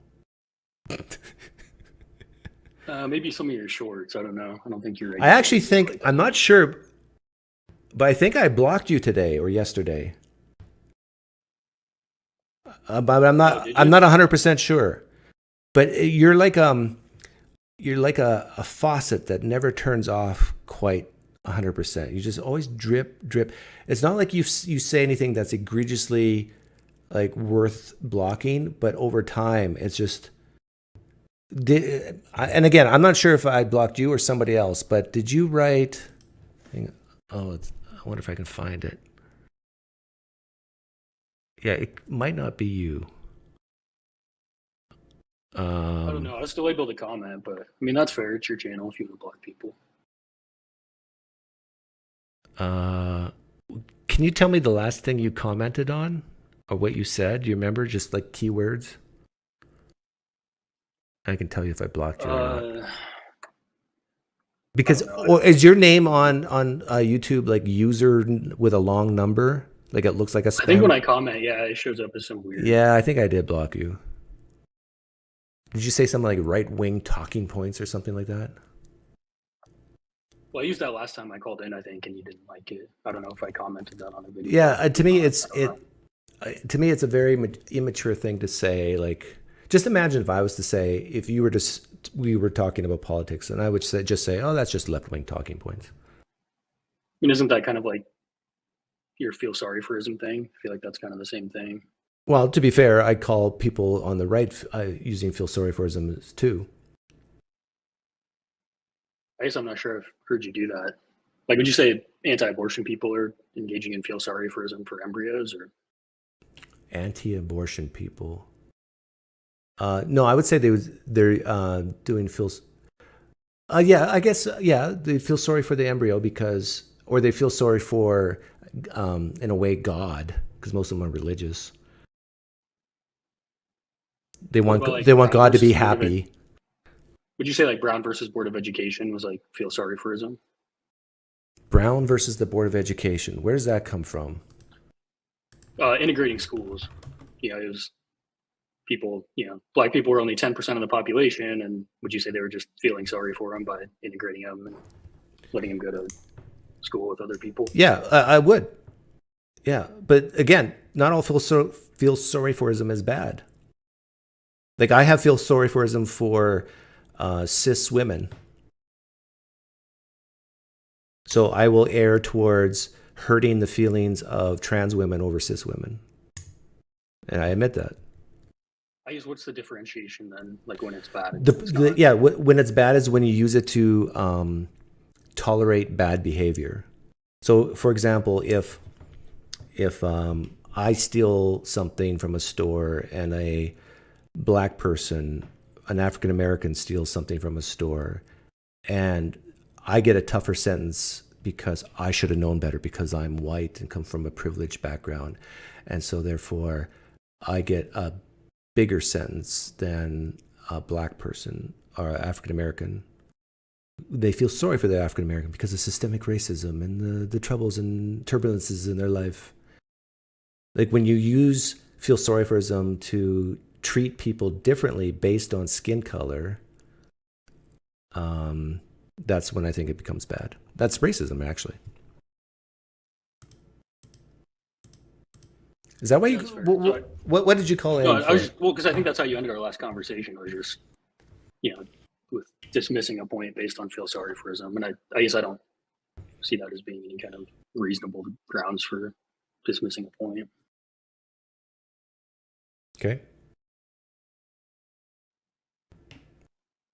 maybe some of your shorts. I don't know. I don't think you're.
I actually think, I'm not sure, but I think I blocked you today or yesterday. But I'm not 100% sure. But you're like a faucet that never turns off quite 100%. You just always drip. It's not like you say anything that's egregiously worth blocking, but over time it's just. And again, I'm not sure if I blocked you or somebody else, but did you write? I wonder if I can find it. Yeah, it might not be you.
I don't know. I was still able to comment, but I mean that's fair. It's your channel if you want to block people.
Can you tell me the last thing you commented on or what you said? Do you remember, just like keywords? I can tell you if I blocked you or not. Because is your name on YouTube like user with a long number? Like it looks like a spam?
I think when I comment, yeah, it shows up as some weird.
Yeah, I think I did block you. Did you say something like right-wing talking points or something like that?
Well, I used that last time I called in, I think, and you didn't like it. I don't know if I commented that on a video.
Yeah, to me it's a very immature thing to say. Like, just imagine if I was to say, if you were to, we were talking about politics, and I would say, oh, that's just left-wing talking points.
I mean, isn't that kind of like your feel sorry forism thing? I feel like that's kind of the same thing.
Well, to be fair, I call people on the right using feel sorry forism too.
I guess I'm not sure I've heard you do that. Like, would you say anti-abortion people are engaging in feel sorry forism for embryos, or
anti-abortion people? No, I would say they're doing feel. Yeah, I guess they feel sorry for the embryo because, or they feel sorry for, in a way, God, because most of them are religious. They want God to be happy.
Would you say like Brown versus Board of Education was like feel sorry forism?
Brown versus the Board of Education. Where does that come from?
Integrating schools. It was people, black people were only 10% of the population, and would you say they were just feeling sorry for them by integrating them and letting them go to school with other people?
Yeah, I would. Yeah, but again, not all feel sorry forism is bad. Like, I have feel sorry forism for cis women. So I will err towards hurting the feelings of trans women over cis women. And I admit that.
I guess what's the differentiation then, like when it's bad?
When it's bad is when you use it to tolerate bad behavior. So, for example, if I steal something from a store and a black person, an African American, steals something from a store, and I get a tougher sentence because I should have known better because I'm white and come from a privileged background, and so therefore I get a bigger sentence than a black person or African American. They feel sorry for the African American because of systemic racism and the troubles and turbulences in their life. Like, when you use feel sorry forism to treat people differently based on skin color, that's when I think it becomes bad. That's racism, actually. Is that why you? What did you call it?
Because I think that's how you ended our last conversation. Was just, with dismissing a point based on feel sorry forism, and I guess I don't see that as being any kind of reasonable grounds for dismissing a point.
Okay.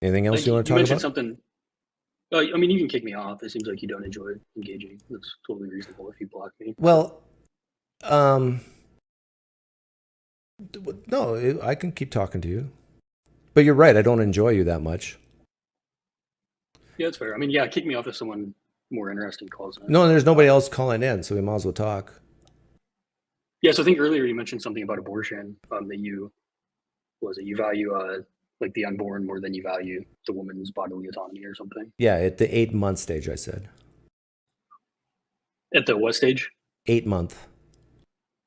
Anything else you want to talk about?
Something. I mean, you can kick me off. It seems like you don't enjoy engaging. That's totally reasonable if you block me.
Well, no, I can keep talking to you. But you're right. I don't enjoy you that much.
Yeah, that's fair. I mean, kick me off if someone more interesting calls in.
No, there's nobody else calling in, so we might as well talk.
Yeah, so I think earlier you mentioned something about abortion, that you value like the unborn more than you value the woman's bodily autonomy or something.
Yeah, at the 8-month stage, I said.
At the what stage?
8-month.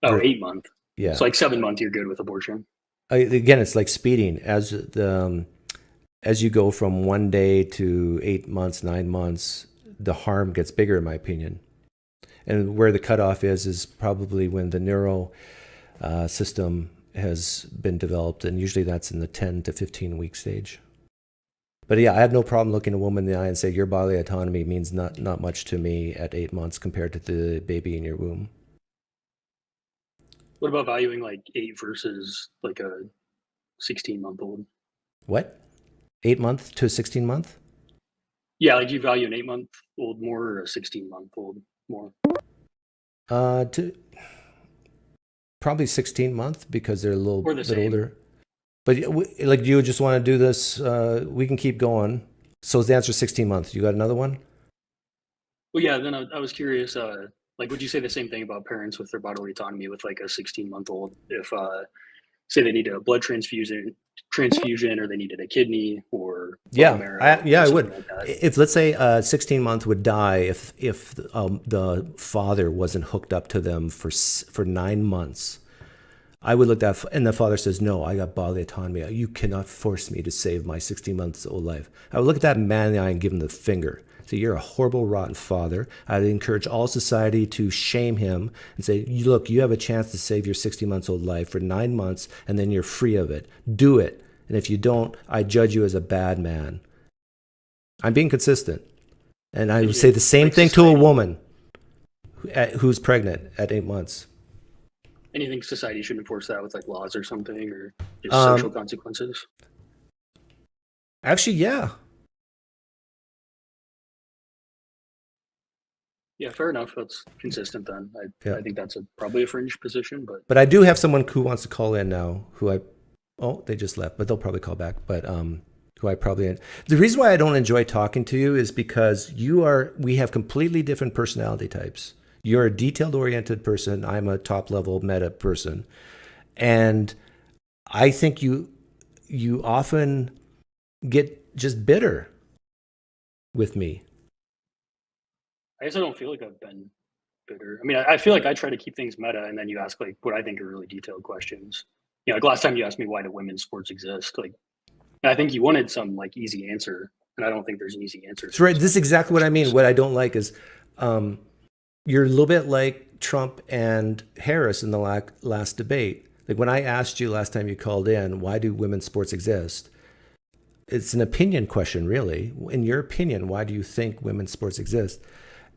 Oh, 8-month.
Yeah.
So like 7 months, you're good with abortion.
Again, it's like speeding. As you go from 1 day to 8 months, 9 months, the harm gets bigger, in my opinion. And where the cutoff is probably when the neural system has been developed, and usually that's in the 10 to 15 week stage. But yeah, I have no problem looking a woman in the eye and say, your bodily autonomy means not much to me at 8 months compared to the baby in your womb.
What about valuing like 8 versus like a 16-month-old?
What? 8 month to a 16-month?
Yeah, like do you value an 8-month-old more or a 16-month-old more?
Probably 16-month because they're a little bit older. But like, do you just want to do this? We can keep going. So is the answer 16 months? You got another one?
Well, yeah. Then I was curious. Like, would you say the same thing about parents with their bodily autonomy with like a 16-month-old? If say they need a blood transfusion, or they needed a kidney or bone marrow,
I would.
like that.
If let's say a 16-month would die if the father wasn't hooked up to them for 9 months, I would look at, and the father says, "No, I got bodily autonomy. You cannot force me to save my 16-month-old life." I would look at that man in the eye and give him the finger. So you're a horrible, rotten father. I'd encourage all society to shame him and say, look, you have a chance to save your 60-month-old life for 9 months, and then you're free of it. Do it. And if you don't, I judge you as a bad man. I'm being consistent. And I would say the same thing to a woman who's pregnant at 8 months.
Anything society should enforce that with like laws or something, or just social consequences?
Actually, yeah.
Yeah, fair enough. That's consistent then. I think that's probably a fringe position, but
I do have someone who wants to call in now. They just left, but they'll probably call back. But the reason why I don't enjoy talking to you is because we have completely different personality types. You're a detailed-oriented person. I'm a top-level meta person, and I think you often get just bitter with me.
I guess I don't feel like I've been bitter. I mean, I feel like I try to keep things meta, and then you ask like what I think are really detailed questions. Like last time you asked me why do women's sports exist, like I think you wanted some like easy answer, and I don't think there's an easy answer.
That's right. This is exactly what I mean. What I don't like is you're a little bit like Trump and Harris in the last debate. Like when I asked you last time you called in, why do women's sports exist? It's an opinion question, really. In your opinion, why do you think women's sports exist?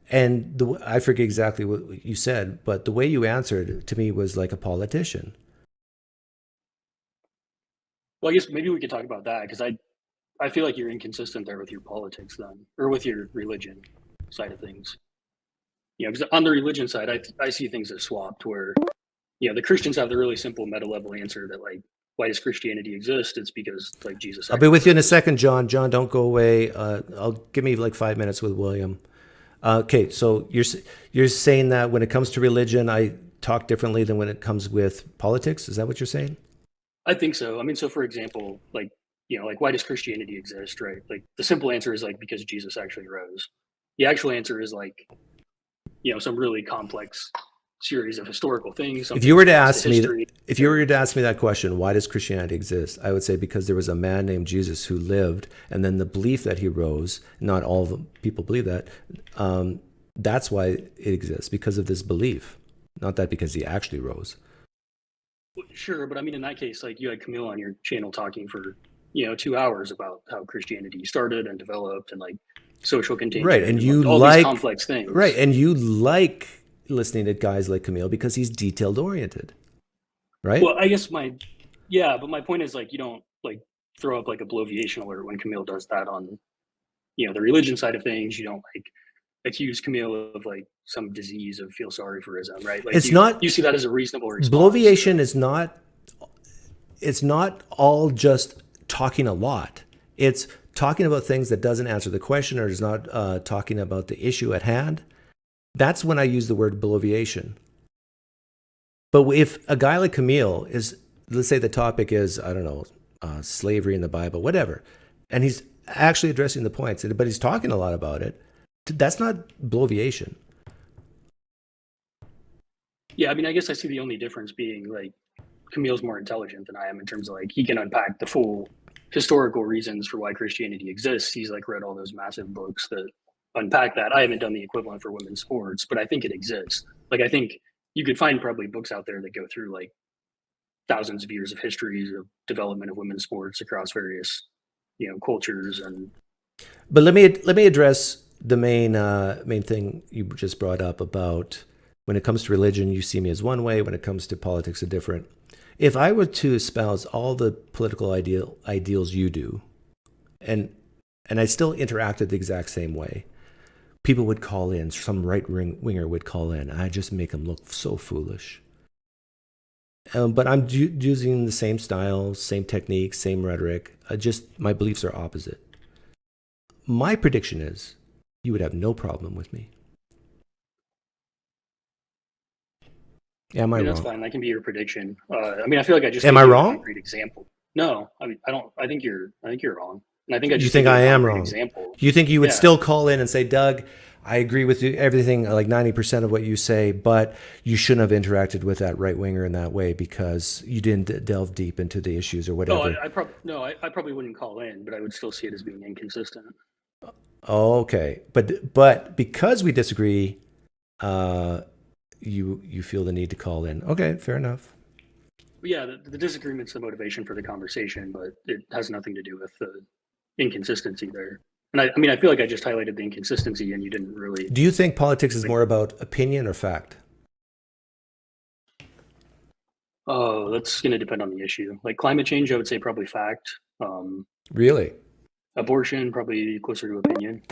And I forget exactly what you said, but the way you answered to me was like a politician.
Well, I guess maybe we could talk about that, because I feel like you're inconsistent there with your politics then, or with your religion side of things. Because on the religion side, I see things as swapped, where the Christians have the really simple meta level answer that like, why does Christianity exist? It's because like Jesus.
I'll be with you in a second, John. John, don't go away. Give me like 5 minutes with William. Okay, so you're saying that when it comes to religion, I talk differently than when it comes with politics? Is that what you're saying?
I think so. I mean, so for example, like why does Christianity exist, right? Like the simple answer is like because Jesus actually rose. The actual answer is like some really complex series of historical things.
If you were to ask me that question, why does Christianity exist? I would say because there was a man named Jesus who lived, and then the belief that he rose. Not all of the people believe that. That's why it exists, because of this belief, not that because he actually rose.
Sure, but I mean, in that case, like you had Camille on your channel talking for 2 hours about how Christianity started and developed, and like social contagion,
right? And you
all these complex things,
right? And you like listening to guys like Camille because he's detailed oriented, right?
Well, I guess but my point is like you don't like throw up like a bloviation alert when Camille does that on the religion side of things. You don't like accuse Camille of like some disease of feel sorry for ism, right? Like you see that as a reasonable response.
Bloviation is not. It's not all just talking a lot. It's talking about things that doesn't answer the question, or is not talking about the issue at hand. That's when I use the word bloviation. But if a guy like Camille is, let's say the topic is, I don't know, slavery in the Bible, whatever, and he's actually addressing the points, but he's talking a lot about it, that's not bloviation.
Yeah, I mean, I guess I see the only difference being like Camille's more intelligent than I am in terms of like he can unpack the full historical reasons for why Christianity exists. He's like read all those massive books that unpack that. I haven't done the equivalent for women's sports, but I think it exists. Like I think you could find probably books out there that go through like thousands of years of histories of development of women's sports across various cultures. And
but let me address the main thing you just brought up about when it comes to religion, you see me as one way. When it comes to politics, a different. If I were to espouse all the political ideals you do, and I still interacted the exact same way, people would call in, some right-winger would call in, and I just make them look so foolish. But I'm using the same style, same technique, same rhetoric. My beliefs are opposite. My prediction is you would have no problem with me. Am I
That's
wrong?
fine. That can be your prediction. I mean, I feel like I just
Am
gave
I
you a
wrong?
concrete example. No, I mean, I don't. I think you're wrong. And I think I
You
just
think
gave you
I
a
am
concrete
wrong?
example.
You think you would
Yeah.
still call in and say, Doug, I agree with you, everything, like 90% of what you say, but you shouldn't have interacted with that right winger in that way because you didn't delve deep into the issues or whatever.
No, I probably wouldn't call in, but I would still see it as being inconsistent.
Okay, but because we disagree, you feel the need to call in. Okay, fair enough.
But yeah, the disagreement's the motivation for the conversation, but it has nothing to do with the inconsistency there. And I mean, I feel like I just highlighted the inconsistency, and you didn't really.
Do you think politics is more about opinion or fact?
Oh, that's going to depend on the issue. Like climate change, I would say probably fact.
Really?
Abortion, probably closer to opinion.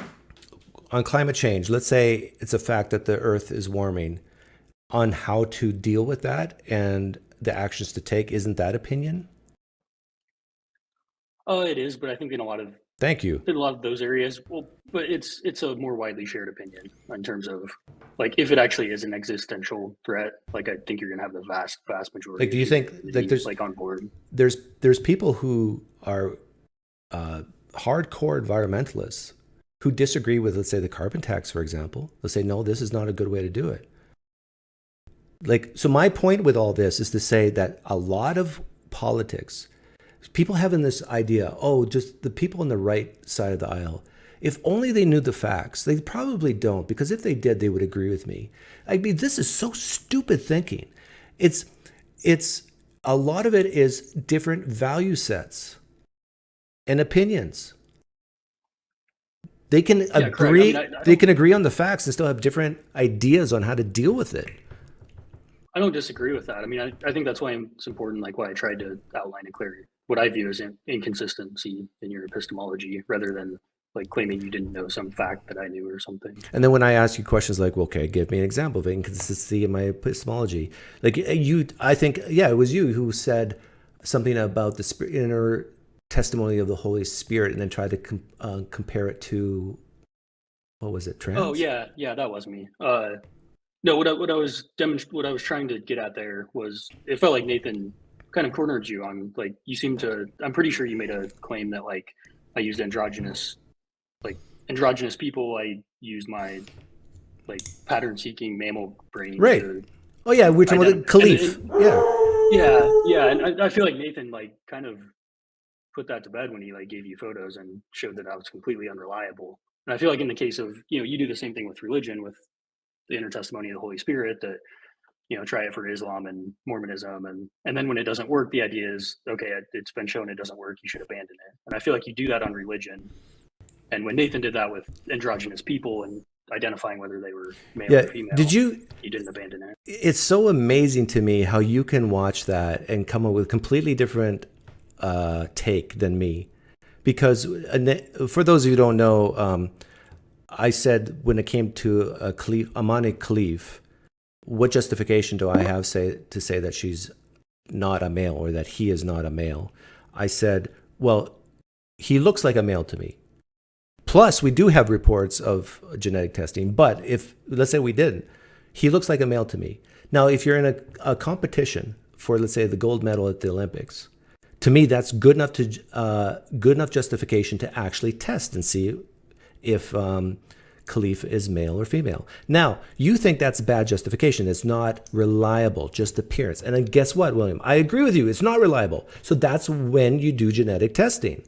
On climate change, let's say it's a fact that the Earth is warming. On how to deal with that and the actions to take, isn't that opinion?
Oh, it is, but I think in a lot of
Thank you.
those areas, well, but it's a more widely shared opinion in terms of like if it actually is an existential threat. Like I think you're gonna have the vast majority.
Like, do you think like there's
like on board?
There's people who are hardcore environmentalists who disagree with, let's say, the carbon tax, for example. They'll say, no, this is not a good way to do it. Like, so my point with all this is to say that a lot of politics, people having this idea, oh, just the people on the right side of the aisle, if only they knew the facts. They probably don't, because if they did, they would agree with me. I mean, this is so stupid thinking. It's a lot of it is different value sets and opinions. They can agree. I mean, they can agree on the facts and still have different ideas on how to deal with it.
I don't disagree with that. I mean, I think that's why it's important, like why I tried to outline and clear what I view as inconsistency in your epistemology, rather than like claiming you didn't know some fact that I knew or something.
And then when I ask you questions like, well, okay, give me an example of inconsistency in my epistemology. Like I think, yeah, it was you who said something about the inner testimony of the Holy Spirit, and then tried to compare it to, what was it, trans?
Oh yeah, that was me. No, what I was trying to get at there was, it felt like Nathan kind of cornered you on, like, you seem to, I'm pretty sure you made a claim that like I used androgynous people. I used my like pattern seeking mammal brain.
Right. Oh yeah, we're talking about Khalif.
Yeah, and I feel like Nathan like kind of put that to bed when he like gave you photos and showed that was completely unreliable. And I feel like in the case of, you do the same thing with religion, with the inner testimony of the Holy Spirit, that try it for Islam and Mormonism, and then when it doesn't work, the idea is, okay, it's been shown it doesn't work, you should abandon it. And I feel like you do that on religion. And when Nathan did that with androgynous people and identifying whether they were male or female, you didn't abandon it.
It's so amazing to me how you can watch that and come up with a completely different take than me. Because for those of you who don't know, I said when it came to Amani Khalif, what justification do I have to say that she's not a male or that he is not a male? I said, well, he looks like a male to me. Plus, we do have reports of genetic testing, but if, let's say we didn't, he looks like a male to me. Now, if you're in a competition for, let's say, the gold medal at the Olympics, to me, that's good enough justification to actually test and see if Khalif is male or female. Now, you think that's bad justification. It's not reliable, just appearance. And then guess what, William? I agree with you. It's not reliable. So that's when you do genetic testing.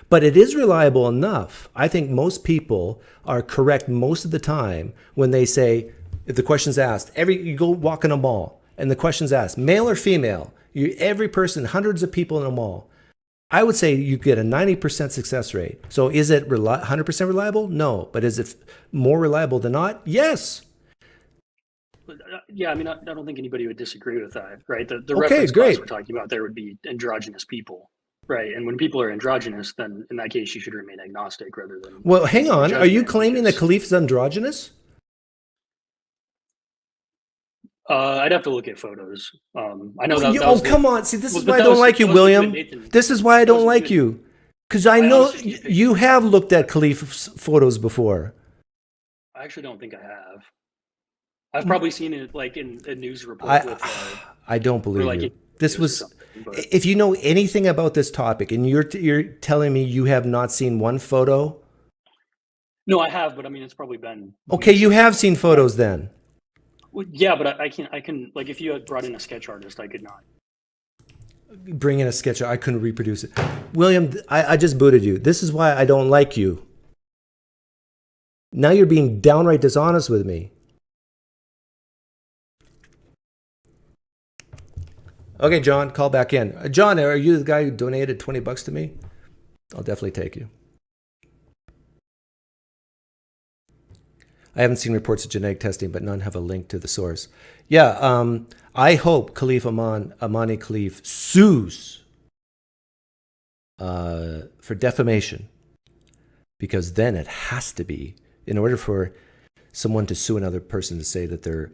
But it is reliable enough. I think most people are correct most of the time when they say, if the question's asked, you go walk in a mall and the question's asked, male or female, every person, hundreds of people in a mall, I would say you get a 90% success rate. So is it 100% reliable? No. But is it more reliable than not? Yes.
Yeah, I mean, I don't think anybody would disagree with that, right? The reference class we're talking about there would be androgynous people. Right, and when people are androgynous, then in that case, you should remain agnostic rather than...
Well, hang on. Are you claiming that Khalif is androgynous?
I'd have to look at photos. I know that
come on. See, this is why I don't like you, William. This is why I don't like you. Because I know you have looked at Khalif's photos before.
I actually don't think I have. I've probably seen it like in a news report with.
I don't believe
like
you. This was.
but-
If you know anything about this topic, and you're telling me you have not seen one photo.
No, I have, but I mean, it's probably been.
Okay, you have seen photos then.
Well, yeah, but I can like if you had brought in a sketch artist, I could not.
Bring in a sketch. I couldn't reproduce it. William, I just booted you. This is why I don't like you. Now you're being downright dishonest with me. Okay, John, call back in. John, are you the guy who donated $20 to me? I'll definitely take you. I haven't seen reports of genetic testing, but none have a link to the source. Yeah, I hope Amani Khalif sues for defamation, because then it has to be, in order for someone to sue another person to say that they're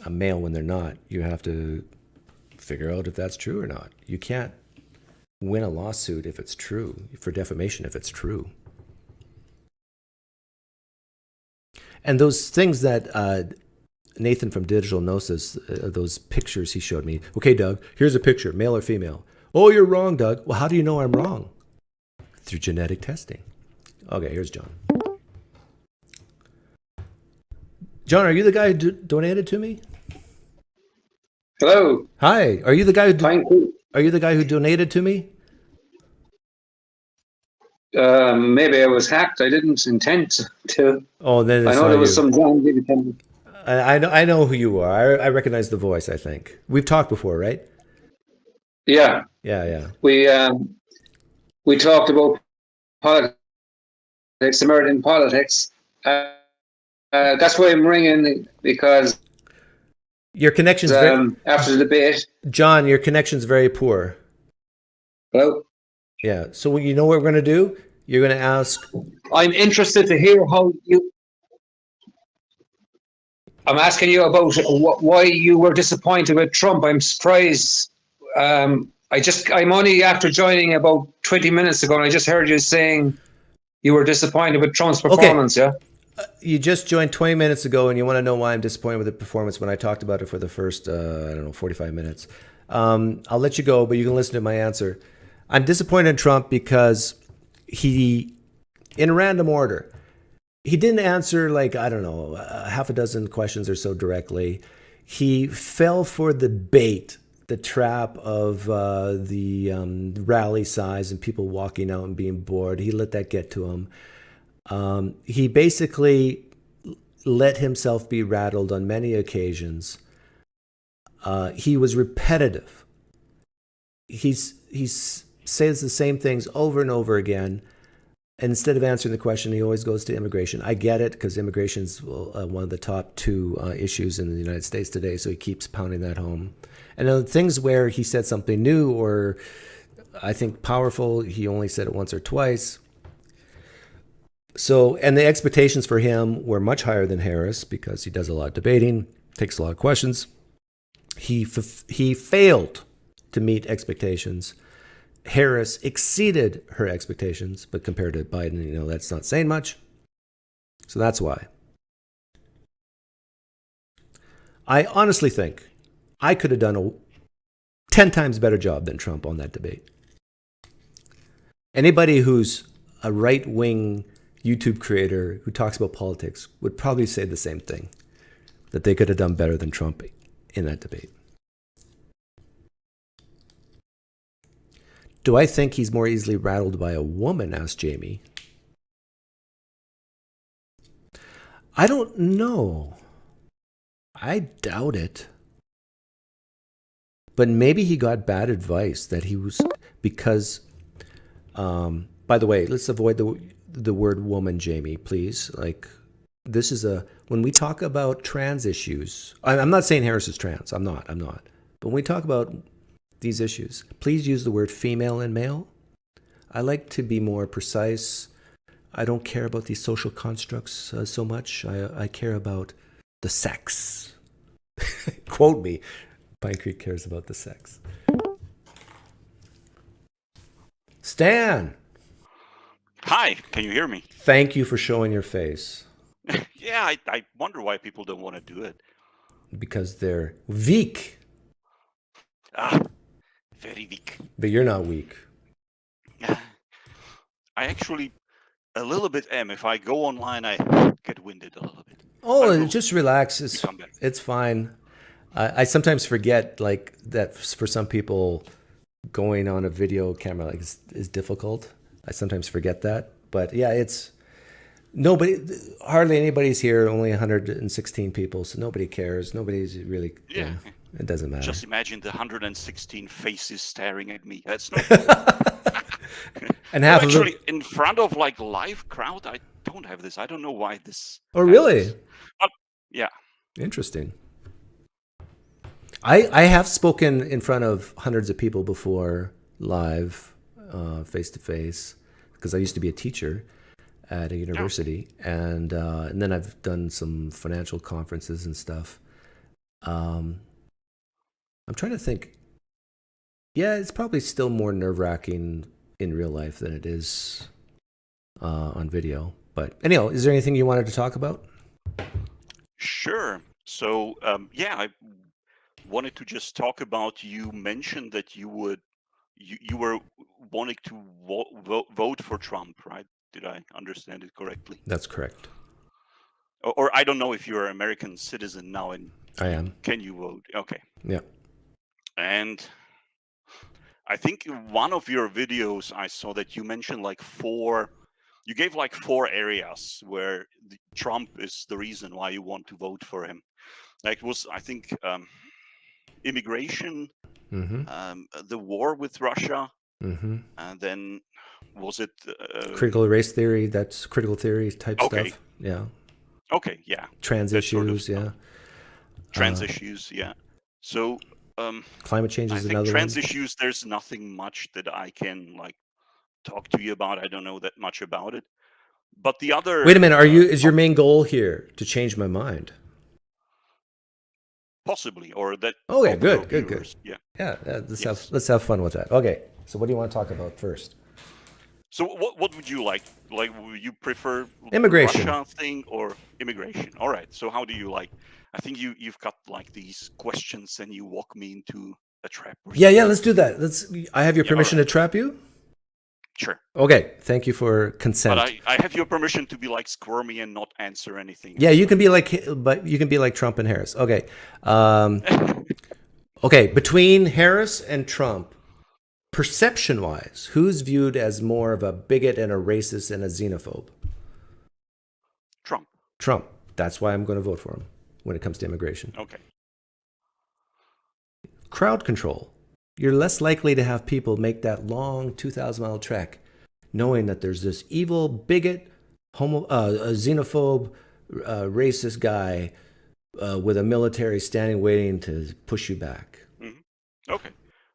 a male when they're not, you have to figure out if that's true or not. You can't win a lawsuit if it's true, for defamation if it's true. And those things that Nathan from Digital Gnosis, those pictures he showed me. Okay, Doug, here's a picture, male or female. Oh, you're wrong, Doug. Well, how do you know I'm wrong? Through genetic testing. Okay, here's John. John, are you the guy who donated to me?
Hello.
Hi. Are you the guy who are you the guy who donated to me?
Maybe I was hacked. I didn't intend to.
Oh, then it's
I know
not
there was
you.
some John Gibson.
I know who you are. I recognize the voice, I think. We've talked before, right?
Yeah.
Yeah.
We talked about politics, American politics. That's why I'm ringing, because
your connection's
after the debate.
John, your connection's very poor.
Hello?
Yeah. So you know what we're going to do? You're going to ask.
I'm interested to hear how you. I'm asking you about why you were disappointed with Trump. I'm surprised. I'm only after joining about 20 minutes ago, and I just heard you saying you were disappointed with Trump's performance. Okay. Yeah.
You just joined 20 minutes ago, and you want to know why I'm disappointed with the performance when I talked about it for the first, 45 minutes. I'll let you go, but you can listen to my answer. I'm disappointed in Trump because he, in random order, he didn't answer half a dozen questions or so directly. He fell for the bait, the trap of the rally size and people walking out and being bored. He let that get to him. He basically let himself be rattled on many occasions. He was repetitive. He's says the same things over and over again. And instead of answering the question, he always goes to immigration. I get it, because immigration is one of the top two issues in the United States today, so he keeps pounding that home. And on things where he said something new or I think powerful, he only said it once or twice. So, and the expectations for him were much higher than Harris, because he does a lot of debating, takes a lot of questions. He failed to meet expectations. Harris exceeded her expectations, but compared to Biden, that's not saying much. So that's why. I honestly think I could have done a 10 times better job than Trump on that debate. Anybody who's a right-wing YouTube creator who talks about politics would probably say the same thing, that they could have done better than Trump in that debate. Do I think he's more easily rattled by a woman? Asked Jamie. I don't know. I doubt it. But maybe he got bad advice that he was, because, by the way, let's avoid the word woman, Jamie, please. This is when we talk about trans issues, I'm not saying Harris is trans. I'm not. But when we talk about these issues, please use the word female and male. I like to be more precise. I don't care about these social constructs so much. I care about the sex. Quote me. PineCreek cares about the sex. Stan.
Hi, can you hear me?
Thank you for showing your face.
Yeah, yeah, I wonder why people don't want to do it.
Because they're weak.
Very weak.
But you're not weak.
I actually a little bit am. If I go online, I get winded a little bit.
Oh, just relax. It's fine. I sometimes forget like that for some people going on a video camera like is difficult. I sometimes forget that. But yeah, it's hardly anybody's here, only 116 people, so nobody cares. Nobody's really it doesn't matter.
Just imagine the 116 faces staring at me. That's not
and half
actually in front of like live crowd, I don't have this. I don't know why this.
Oh really?
But, yeah.
Interesting. I have spoken in front of hundreds of people before, live, face to face, because I used to be a teacher at a university, and then I've done some financial conferences and stuff. I'm trying to think. Yeah, it's probably still more nerve-wracking in real life than it is on video. But anyhow, is there anything you wanted to talk about?
Sure. So I wanted to just talk about, you mentioned that you were wanting to vote for Trump, right? Did I understand it correctly?
That's correct.
Or I don't know if you're an American citizen now, and
I am.
Can you vote? Okay.
Yeah.
And I think one of your videos I saw that you mentioned you gave like 4 areas where Trump is the reason why you want to vote for him. Like it was, I think, immigration, the war with Russia, and then was it
critical race theory? That's critical theory type stuff. Yeah.
Okay. Yeah.
Trans issues. Yeah.
Trans issues. Yeah. So
climate change is another
trans
one.
issues. There's nothing much that I can talk to you about. I don't know that much about it. But the other.
Wait a minute. Is your main goal here to change my mind?
Possibly, or that.
Okay, good.
Yeah.
Yeah. Let's have fun with that. Okay. So what do you want to talk about first?
So what would you like? Like, would you prefer
immigration
Russia thing or immigration? All right. So how do you like? I think you've got like these questions, and you walk me into a trap.
Yeah. Let's do that. I have your permission to trap you.
Sure.
Okay. Thank you for consent.
But I have your permission to be like squirmy and not answer anything.
Yeah, you can be like Trump and Harris. Okay. Okay. Between Harris and Trump, perception-wise, who's viewed as more of a bigot and a racist and a xenophobe? Trump. That's why I'm going to vote for him when it comes to immigration.
Okay.
Crowd control. You're less likely to have people make that long 2,000-mile trek knowing that there's this evil bigot, a xenophobe, racist guy with a military standing waiting to push you back.
Mm-hmm. Okay.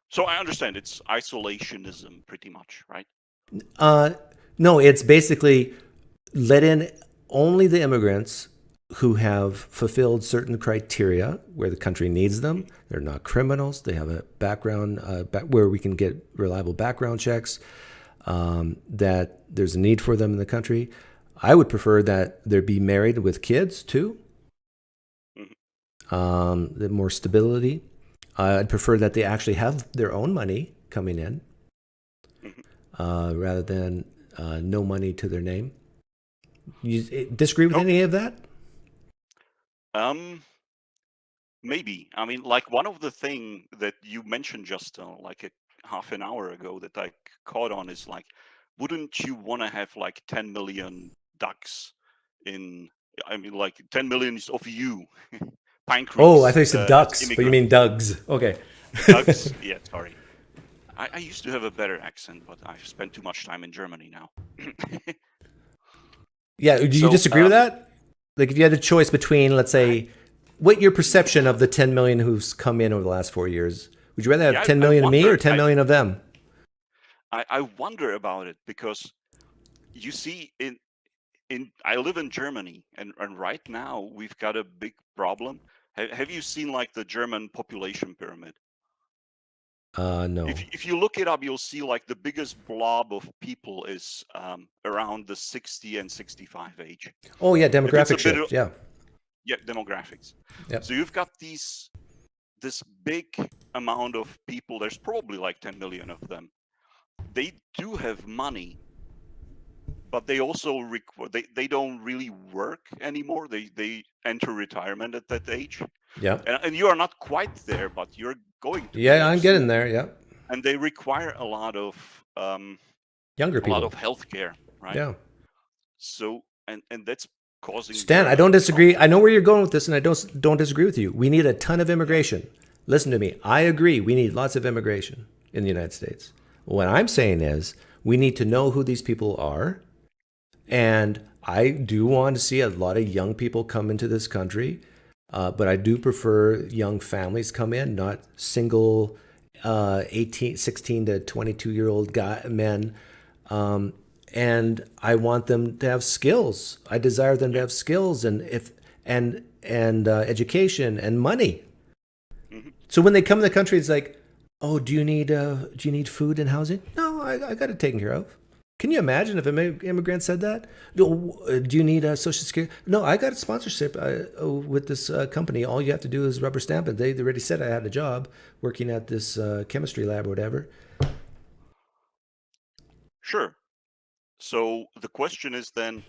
So I understand it's isolationism pretty much, right?
No, it's basically let in only the immigrants who have fulfilled certain criteria where the country needs them. They're not criminals. They have a background where we can get reliable background checks, that there's a need for them in the country. I would prefer that they be married with kids too. The more stability. I'd prefer that they actually have their own money coming in rather than no money to their name. You disagree with any of that?
Maybe. I mean, like one of the thing that you mentioned just like a half an hour ago that I caught on is like, wouldn't you want to have like 10 million ducks in? I mean, like 10 million of you. PineCreek.
Oh, I thought you said ducks, but you mean Dougs. Okay.
Dougs? Yeah, sorry. I used to have a better accent, but I've spent too much time in Germany now.
Yeah, do you disagree with that? Like if you had a choice between, let's say, what your perception of the 10 million who's come in over the last 4 years, would you rather have 10 million of me or 10 million of them?
I wonder about it because you see, I live in Germany, and right now we've got a big problem. Have you seen like the German population pyramid?
No.
If you look it up, you'll see like the biggest blob of people is around the 60 and 65 age.
Oh yeah,
If it's a
demographic
bit
shift.
of-
Yeah.
Yeah, demographics.
Yep.
So you've got this big amount of people. There's probably like 10 million of them. They do have money, but they also they don't really work anymore. They enter retirement at that age.
Yeah.
And you are not quite there, but you're going to.
Yeah, I'm getting there. Yeah.
And they require a lot of
Younger
a lot
people.
of healthcare, right?
Yeah.
So and that's causing.
Stan, I don't disagree. I know where you're going with this, and I don't disagree with you. We need a ton of immigration. Listen to me. I agree. We need lots of immigration in the United States. What I'm saying is we need to know who these people are. And I do want to see a lot of young people come into this country. But I do prefer young families come in, not single 16 to 22-year-old men. And I want them to have skills. I desire them to have skills and education and money.
Mm-hmm.
So when they come to the country, it's like, oh, do you need food and housing? No, I got it taken care of. Can you imagine if an immigrant said that? Do you need a social security? No, I got a sponsorship with this company. All you have to do is rubber stamp it. They already said I had a job working at this chemistry lab or whatever.
Sure. So the question is then,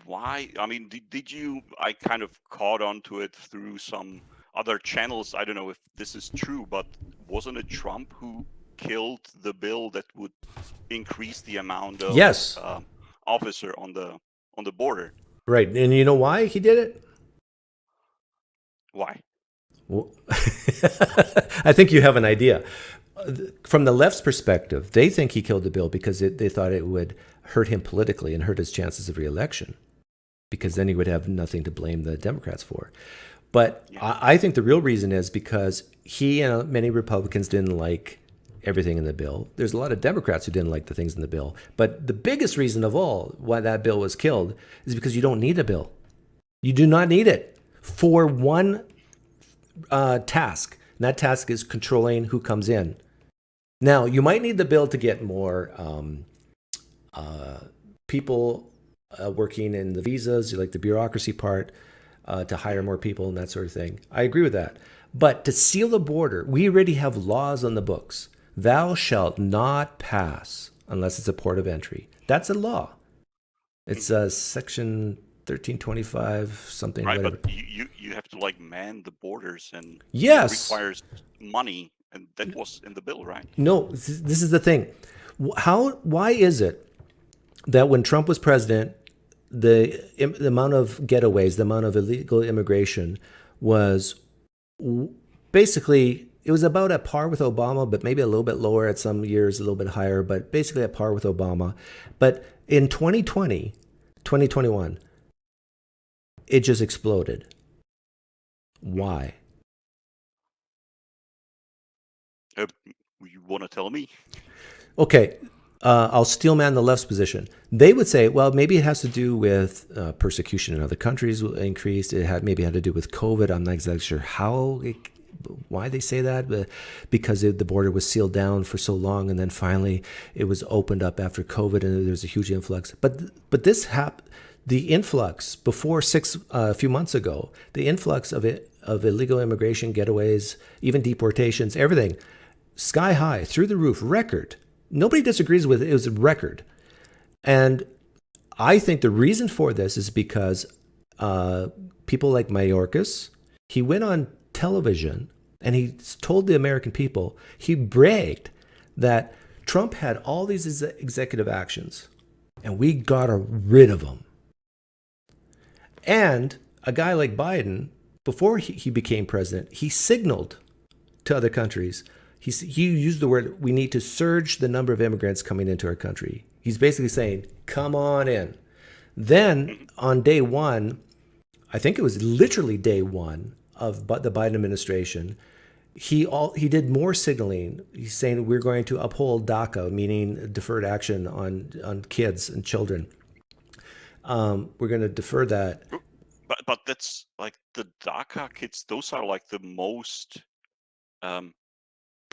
why? I mean, did you? I kind of caught onto it through some other channels. I don't know if this is true, but wasn't it Trump who killed the bill that would increase the amount of officer on the border?
Right, and you know why he did it?
Why?
Well, I think you have an idea. From the left's perspective, they think he killed the bill because they thought it would hurt him politically and hurt his chances of re-election, because then he would have nothing to blame the Democrats for. But I think the real reason is because he and many Republicans didn't like everything in the bill. There's a lot of Democrats who didn't like the things in the bill. But the biggest reason of all why that bill was killed is because you don't need a bill. You do not need it for one task. And that task is controlling who comes in. Now, you might need the bill to get more people working in the visas, like the bureaucracy part, to hire more people and that sort of thing. I agree with that. But to seal the border, we already have laws on the books. Thou shalt not pass unless it's a port of entry. That's a law. It's section 1325 something.
Right,
whatever.
but you have to like man the borders, and
Yes,
it requires money, and that was in the bill, right?
No, this is the thing. Why is it that when Trump was president, the amount of getaways, the amount of illegal immigration was basically, it was about at par with Obama, but maybe a little bit lower at some years, a little bit higher, but basically at par with Obama. But in 2020, 2021, it just exploded. Why?
You want to tell me?
Okay, I'll steelman the left's position. They would say, well, maybe it has to do with persecution in other countries increased. Maybe had to do with COVID. I'm not exactly sure why they say that, but because the border was sealed down for so long, and then finally it was opened up after COVID, and there's a huge influx. But this the influx before a few months ago, the influx of illegal immigration, getaways, even deportations, everything, sky high, through the roof, record. Nobody disagrees with it. It was a record. And I think the reason for this is because people like Mayorkas, he went on television and he told the American people, he bragged that Trump had all these executive actions and we got rid of them. And a guy like Biden, before he became president, he signaled to other countries. He used the word, we need to surge the number of immigrants coming into our country. He's basically saying, come on in. Then on day one, I think it was literally day one of the Biden administration, he did more signaling. He's saying we're going to uphold DACA, meaning deferred action on kids and children. We're going to defer that.
But that's like the DACA kids. Those are like the most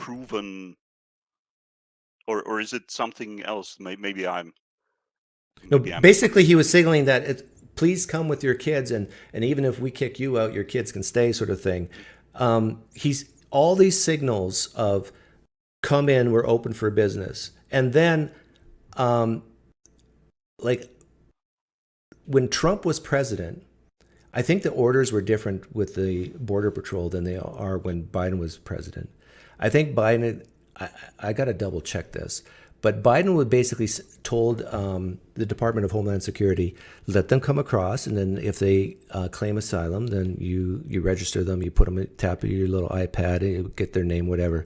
proven, or is it something else? Maybe I'm.
No,
Maybe I'm
basically he was signaling that please come with your kids, and even if we kick you out, your kids can stay, sort of thing. He's all these signals of come in, we're open for business, and then like when Trump was president, I think the orders were different with the Border Patrol than they are when Biden was president. I think Biden, I got to double check this, but Biden would basically told the Department of Homeland Security, let them come across, and then if they claim asylum, then you register them, you put them, tap your little iPad, you get their name, whatever,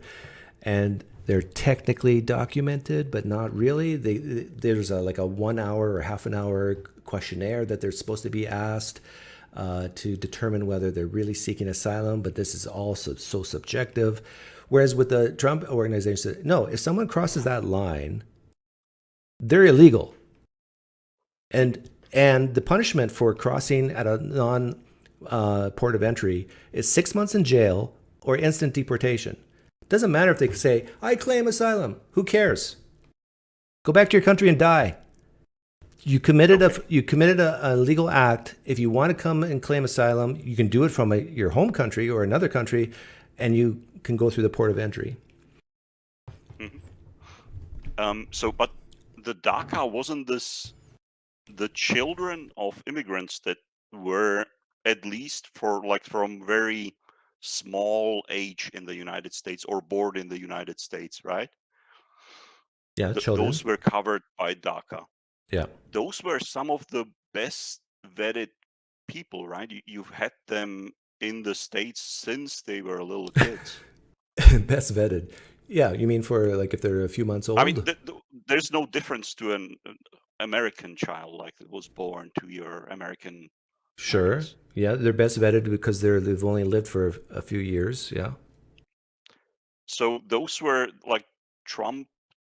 and they're technically documented, but not really. There's like a 1 hour or half an hour questionnaire that they're supposed to be asked to determine whether they're really seeking asylum, but this is all so subjective. Whereas with the Trump organization, no, if someone crosses that line, they're illegal. And the punishment for crossing at a non-port of entry is 6 months in jail or instant deportation. It doesn't matter if they say, I claim asylum. Who cares? Go back to your country and die. You committed a legal act. If you want to come and claim asylum, you can do it from your home country or another country, and you can go through the port of entry.
But the DACA, wasn't this the children of immigrants that were at least from very small age in the United States or born in the United States, right?
Yeah, children.
Those were covered by DACA.
Yeah.
Those were some of the best vetted people, right? You've had them in the States since they were little kids.
Best vetted. Yeah, you mean for like if they're a few months old?
I mean, there's no difference to an American child like that was born to your American.
Sure. Parents. Yeah, they're best vetted because they've only lived for a few years. Yeah.
So those were like Trump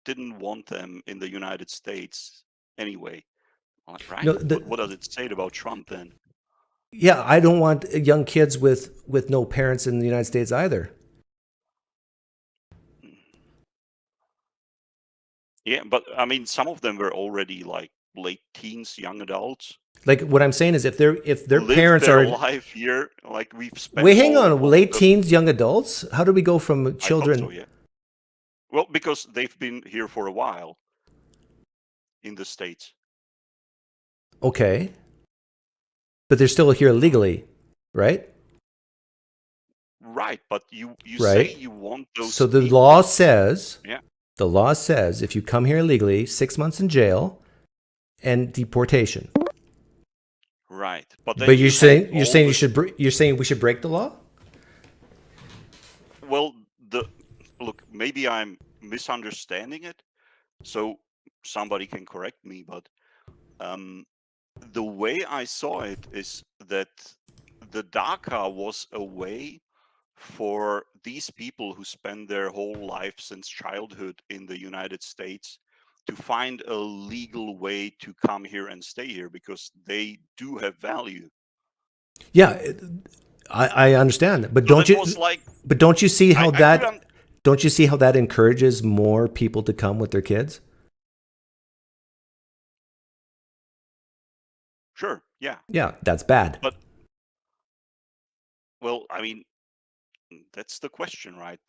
didn't want them in the United States anyway, right?
No,
what does it say about Trump then?
Yeah, I don't want young kids with no parents in the United States either.
Yeah, but I mean, some of them were already like late teens, young adults.
Like what I'm saying is, if their parents
their
are
life here, like we've spent.
Wait, hang on, late teens, young adults. How do we go from children?
I thought so, yeah. Well, because they've been here for a while in the States.
Okay, but they're still here legally, right?
Right, but you
right.
say you want those.
So the law says.
Yeah.
The law says if you come here illegally, 6 months in jail and deportation.
Right, but
you're saying we should break the law?
Well, look, maybe I'm misunderstanding it, so somebody can correct me. But the way I saw it is that the DACA was a way for these people who spend their whole life since childhood in the United States to find a legal way to come here and stay here because they do have value.
Yeah, I understand that, but don't you see how don't you see how that encourages more people to come with their kids?
Sure, yeah.
Yeah, that's bad.
But well, I mean, that's the question, right?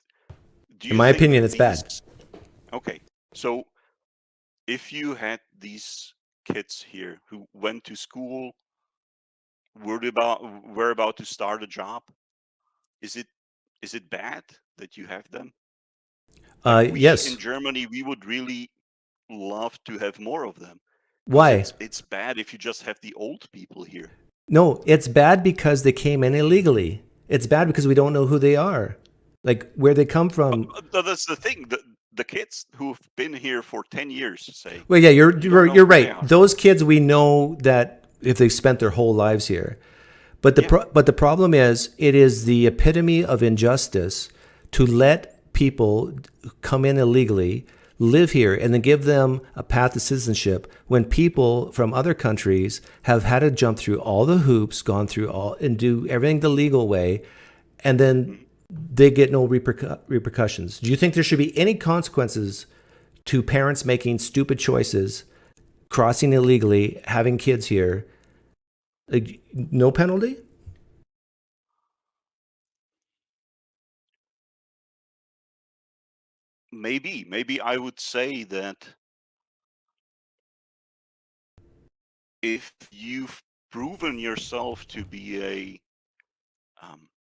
In my opinion, it's bad.
Okay, so if you had these kids here who went to school, were about to start a job, is it bad that you have them?
Yes.
In Germany, we would really love to have more of them.
Why?
It's bad if you just have the old people here.
No, it's bad because they came in illegally. It's bad because we don't know who they are, like where they come from.
That's the thing. The kids who've been here for 10 years, say.
Well, yeah, you're right. Those kids, we know that if they've spent their whole lives here, but the problem is, it is the epitome of injustice to let people come in illegally, live here, and then give them a path to citizenship when people from other countries have had to jump through all the hoops, gone through all and do everything the legal way, and then they get no repercussions. Do you think there should be any consequences to parents making stupid choices, crossing illegally, having kids here? Like, no penalty?
Maybe I would say that if you've proven yourself to be a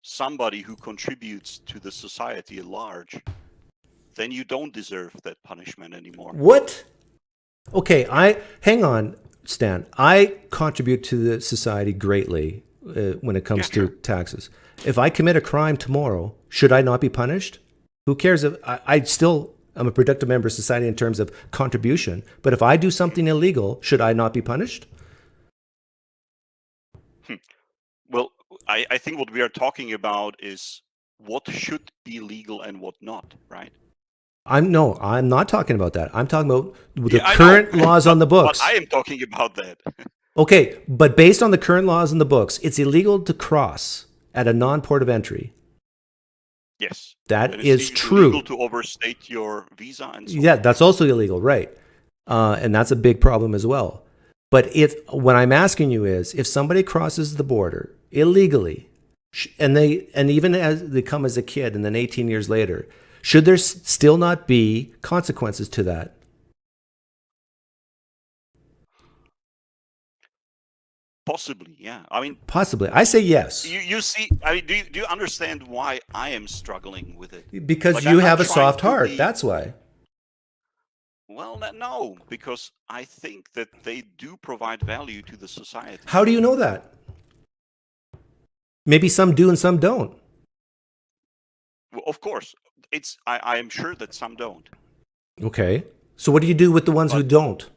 somebody who contributes to the society at large, then you don't deserve that punishment anymore.
What? Okay, hang on, Stan. I contribute to the society greatly when it comes to taxes. If I commit a crime tomorrow, should I not be punished? Who cares if I'm a productive member of society in terms of contribution, but if I do something illegal, should I not be punished?
Well, I think what we are talking about is what should be legal and what not, right?
I'm not talking about that. I'm talking about the current laws on the books.
But I am talking about that.
Okay, but based on the current laws in the books, it's illegal to cross at a non-port of entry.
Yes.
That is true.
Illegal to overstate your visa and so on.
Yeah, that's also illegal, right? And that's a big problem as well. But what I'm asking you is, if somebody crosses the border illegally, and even as they come as a kid, and then 18 years later, should there still not be consequences to that?
Possibly, yeah. I mean,
possibly. I say yes.
You see, I mean, do you understand why I am struggling with it?
Because
Like,
you
I'm
have a
trying
soft
to
heart.
be-
That's why.
Well, no, because I think that they do provide value to the society.
How do you know that? Maybe some do and some don't.
Well, of course, I am sure that some don't.
Okay. So what do you do with the ones who don't?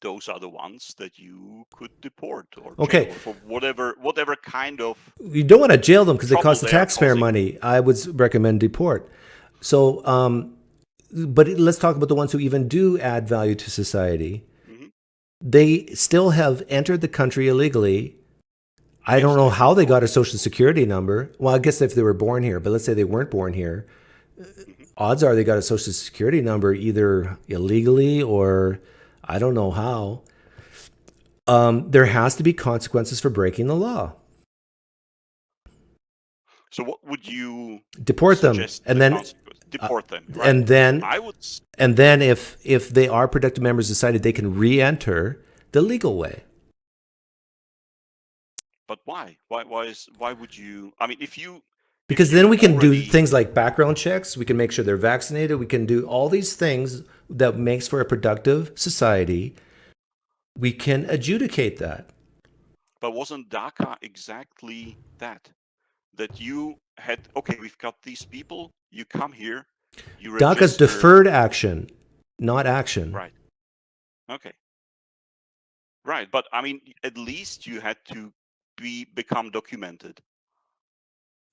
Those are the ones that you could deport or
Okay.
jail for whatever kind of.
You don't want to jail them because they
trouble
cost the
they are
taxpayer
causing.
money. I would recommend deport. So, but let's talk about the ones who even do add value to society.
Mm-hmm.
They still have entered the country illegally. I don't know how they got a social security number. Well, I guess if they were born here, but let's say they weren't born here. Odds are they got a social security number either illegally or I don't know how. There has to be consequences for breaking the law.
So what would you
Deport them,
suggest
and
the
then
consequence? Deport them, right?
and then
I would.
and then if they are productive members of society, they can re-enter the legal way.
But why? Why would you? I mean, if you.
Because then we can do
already-
things like background checks. We can make sure they're vaccinated. We can do all these things that makes for a productive society. We can adjudicate that.
But wasn't DACA exactly that? That you had, okay, we've got these people, you come here, you
DACA's
register.
deferred action, not action.
Right. Okay. Right, but I mean, at least you had to become documented.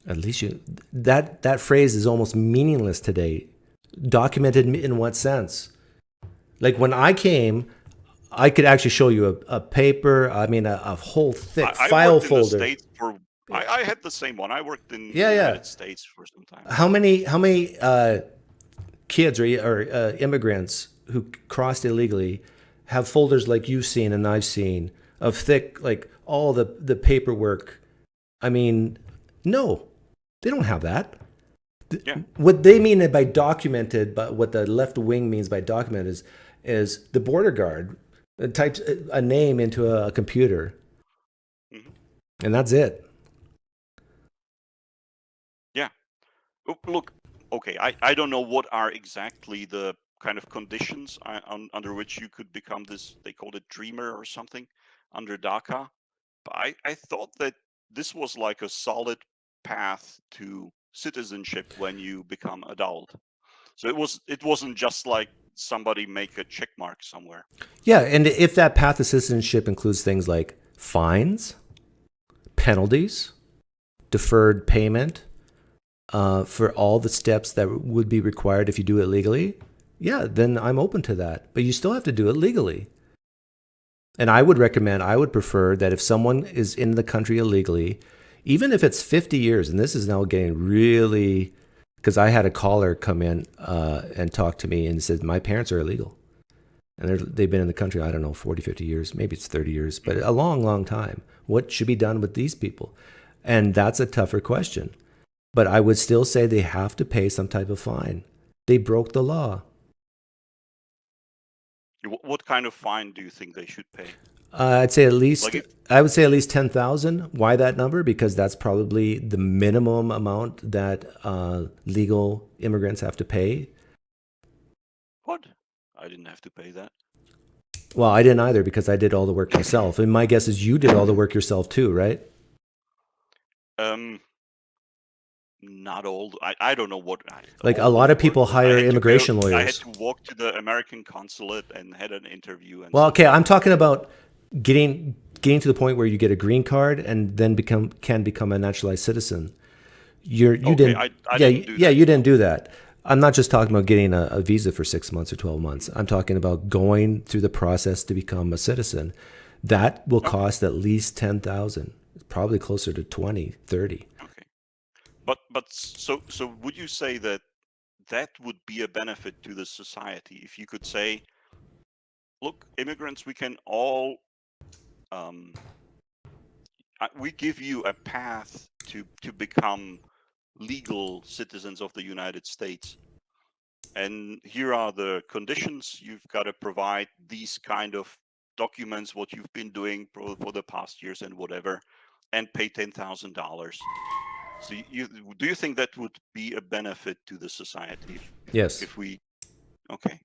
At least that phrase is almost meaningless today. Documented in what sense? Like when I came, I could actually show you a paper. I mean, a whole thick
I
file
worked in the
folder.
States I had the same one. I worked in the
Yeah.
United States for some time.
How many kids or immigrants who crossed illegally have folders like you've seen and I've seen of thick, like all the paperwork? I mean, no, they don't have that.
Yeah.
What they mean by documented, but what the left wing means by documented is the border guard types a name into a computer, and that's it.
Yeah. Look, okay, I don't know what are exactly the kind of conditions under which you could become this, they called it dreamer or something, under DACA. But I thought that this was like a solid path to citizenship when you become adult. So it wasn't just like somebody make a check mark somewhere.
Yeah, and if that path to citizenship includes things like fines, penalties, deferred payment for all the steps that would be required if you do it legally, yeah, then I'm open to that. But you still have to do it legally. And I would prefer that if someone is in the country illegally, even if it's 50 years, and this is now getting really, because I had a caller come in and talk to me and said, my parents are illegal. And they've been in the country, I don't know, 40, 50 years, maybe it's 30 years, but a long, long time. What should be done with these people? And that's a tougher question. But I would still say they have to pay some type of fine. They broke the law.
What kind of fine do you think they should pay?
I'd say at least, I would say at least 10,000. Why that number? Because that's probably the minimum amount that legal immigrants have to pay.
What? I didn't have to pay that.
Well, I didn't either because I did all the work myself. And my guess is you did all the work yourself too, right?
Not all. I don't know what.
Like a lot of people hire immigration lawyers.
I had to walk to the American consulate and had an interview. And
well, okay, I'm talking about getting to the point where you get a green card and then can become a naturalized citizen. You didn't do that. I'm not just talking about getting a visa for 6 months or 12 months. I'm talking about going through the process to become a citizen. That will cost at least 10,000, probably closer to 20, 30.
But so would you say that would be a benefit to the society if you could say, look, immigrants, we can all we give you a path to become legal citizens of the United States, and here are the conditions. You've got to provide these kind of documents, what you've been doing for the past years and whatever, and pay $10,000. So do you think that would be a benefit to the society?
Yes.
Okay.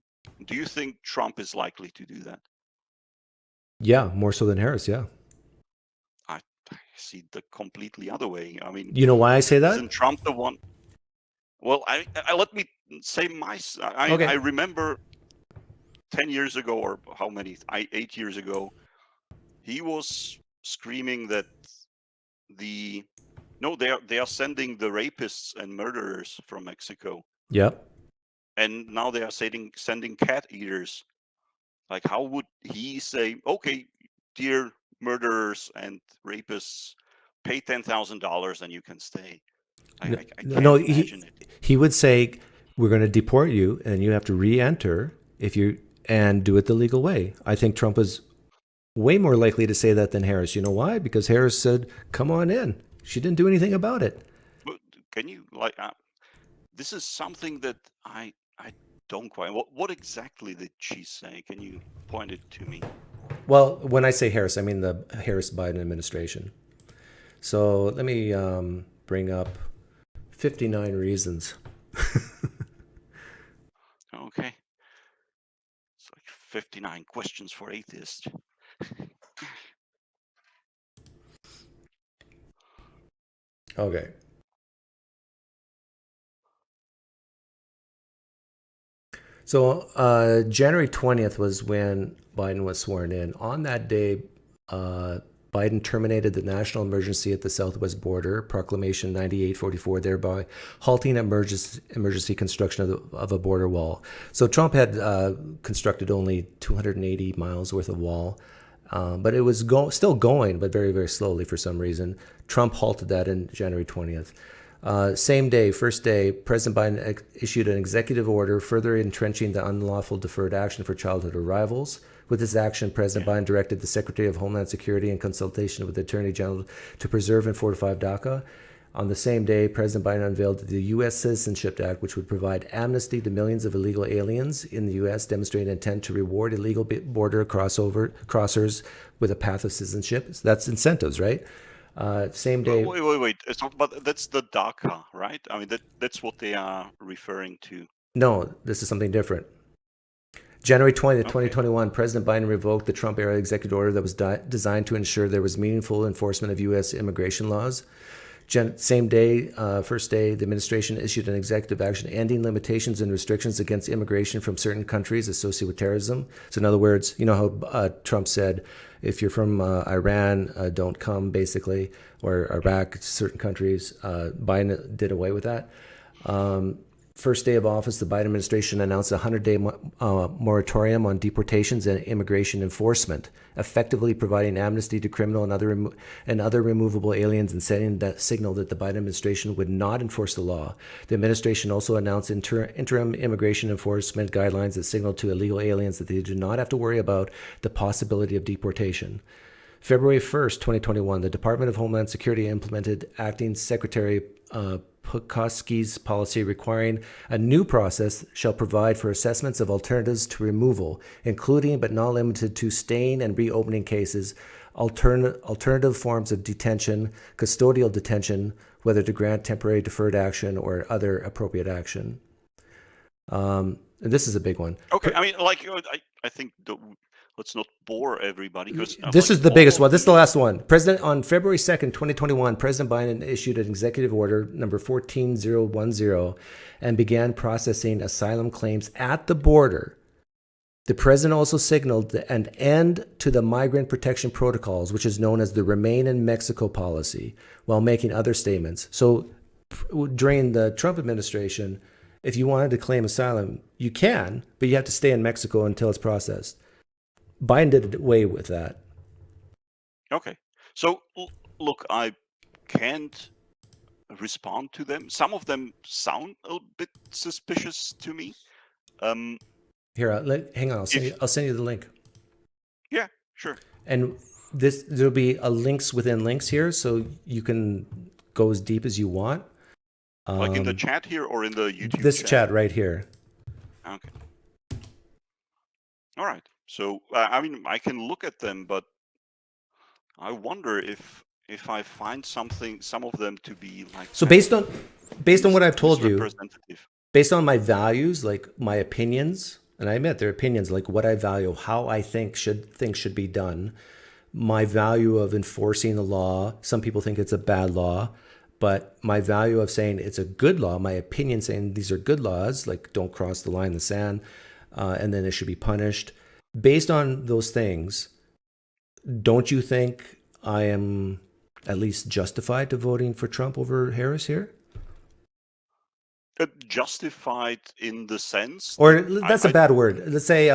Do you think Trump is likely to do that?
Yeah, more so than Harris, yeah.
I see the completely other way. I mean,
you know why I say that?
Isn't Trump the one? Well, I let me say I remember 10 years ago, or how many? 8 years ago, he was screaming that they are sending the rapists and murderers from Mexico.
Yep.
And now they are sending cat eaters. Like, how would he say, okay, dear murderers and rapists, pay $10,000 and you can stay? I can't imagine it.
He would say, we're going to deport you and you have to re-enter and do it the legal way. I think Trump is way more likely to say that than Harris. You know why? Because Harris said, come on in. She didn't do anything about it.
But can you this is something that I don't quite. What exactly did she say? Can you point it to me?
Well, when I say Harris, I mean the Harris-Biden administration. So let me bring up 59 reasons.
Okay. It's like 59 questions for atheists.
Okay. So January 20th was when Biden was sworn in. On that day, Biden terminated the national emergency at the southwest border, Proclamation 9844, thereby halting emergency construction of a border wall. So Trump had constructed only 280 miles worth of wall, but it was still going, but very, very slowly for some reason. Trump halted that in January 20th. Same day, first day, President Biden issued an executive order further entrenching the unlawful deferred action for childhood arrivals. With this action, President Biden directed the Secretary of Homeland Security in consultation with the Attorney General to preserve and fortify DACA. On the same day, President Biden unveiled the U.S. Citizenship Act, which would provide amnesty to millions of illegal aliens in the U.S., demonstrating intent to reward illegal border crossers with a path of citizenship. So that's incentives, right? Same day.
Wait. But that's the DACA, right? I mean, that's what they are referring to.
No, this is something different. January 20th, 2021, President Biden revoked the Trump-era executive order that was designed to ensure there was meaningful enforcement of U.S. immigration laws. Same day, first day, the administration issued an executive action ending limitations and restrictions against immigration from certain countries associated with terrorism. So in other words, you know how Trump said, if you're from Iran, don't come, basically, or Iraq, certain countries. Biden did away with that. first day of office, the Biden administration announced a 100-day moratorium on deportations and immigration enforcement, effectively providing amnesty to criminal and other removable aliens and sending that signal that the Biden administration would not enforce the law. The administration also announced interim immigration enforcement guidelines that signal to illegal aliens that they do not have to worry about the possibility of deportation. February 1st, 2021, the Department of Homeland Security implemented Acting Secretary Pukoski's policy requiring a new process shall provide for assessments of alternatives to removal, including but not limited to staying and reopening cases, alternative forms of detention, custodial detention, whether to grant temporary deferred action or other appropriate action. And this is a big one.
Okay, I mean, like, I think let's not bore everybody, because
this is the biggest one. This is the last one. On February 2nd, 2021, President Biden issued an executive order number 14010 and began processing asylum claims at the border. The president also signaled an end to the migrant protection protocols, which is known as the Remain in Mexico policy, while making other statements. So during the Trump administration, if you wanted to claim asylum, you can, but you have to stay in Mexico until it's processed. Biden did away with that.
Okay. So, look, I can't respond to them. Some of them sound a bit suspicious to me.
Here, hang on. I'll send you the link.
Yeah, sure.
And there'll be a links within links here, so you can go as deep as you want.
Like in the chat here or in the YouTube
This chat right here.
Okay. All right. So, I mean, I can look at them, but I wonder if I find some of them to be like.
So based on what I've told you, based on my values, like my opinions, and I admit they're opinions, like what I value, how I think things should be done, my value of enforcing the law. Some people think it's a bad law, but my value of saying it's a good law, my opinion saying these are good laws, like don't cross the line in the sand, and then it should be punished. Based on those things, don't you think I am at least justified to voting for Trump over Harris here?
Justified in the sense,
or that's a bad word. Let's say,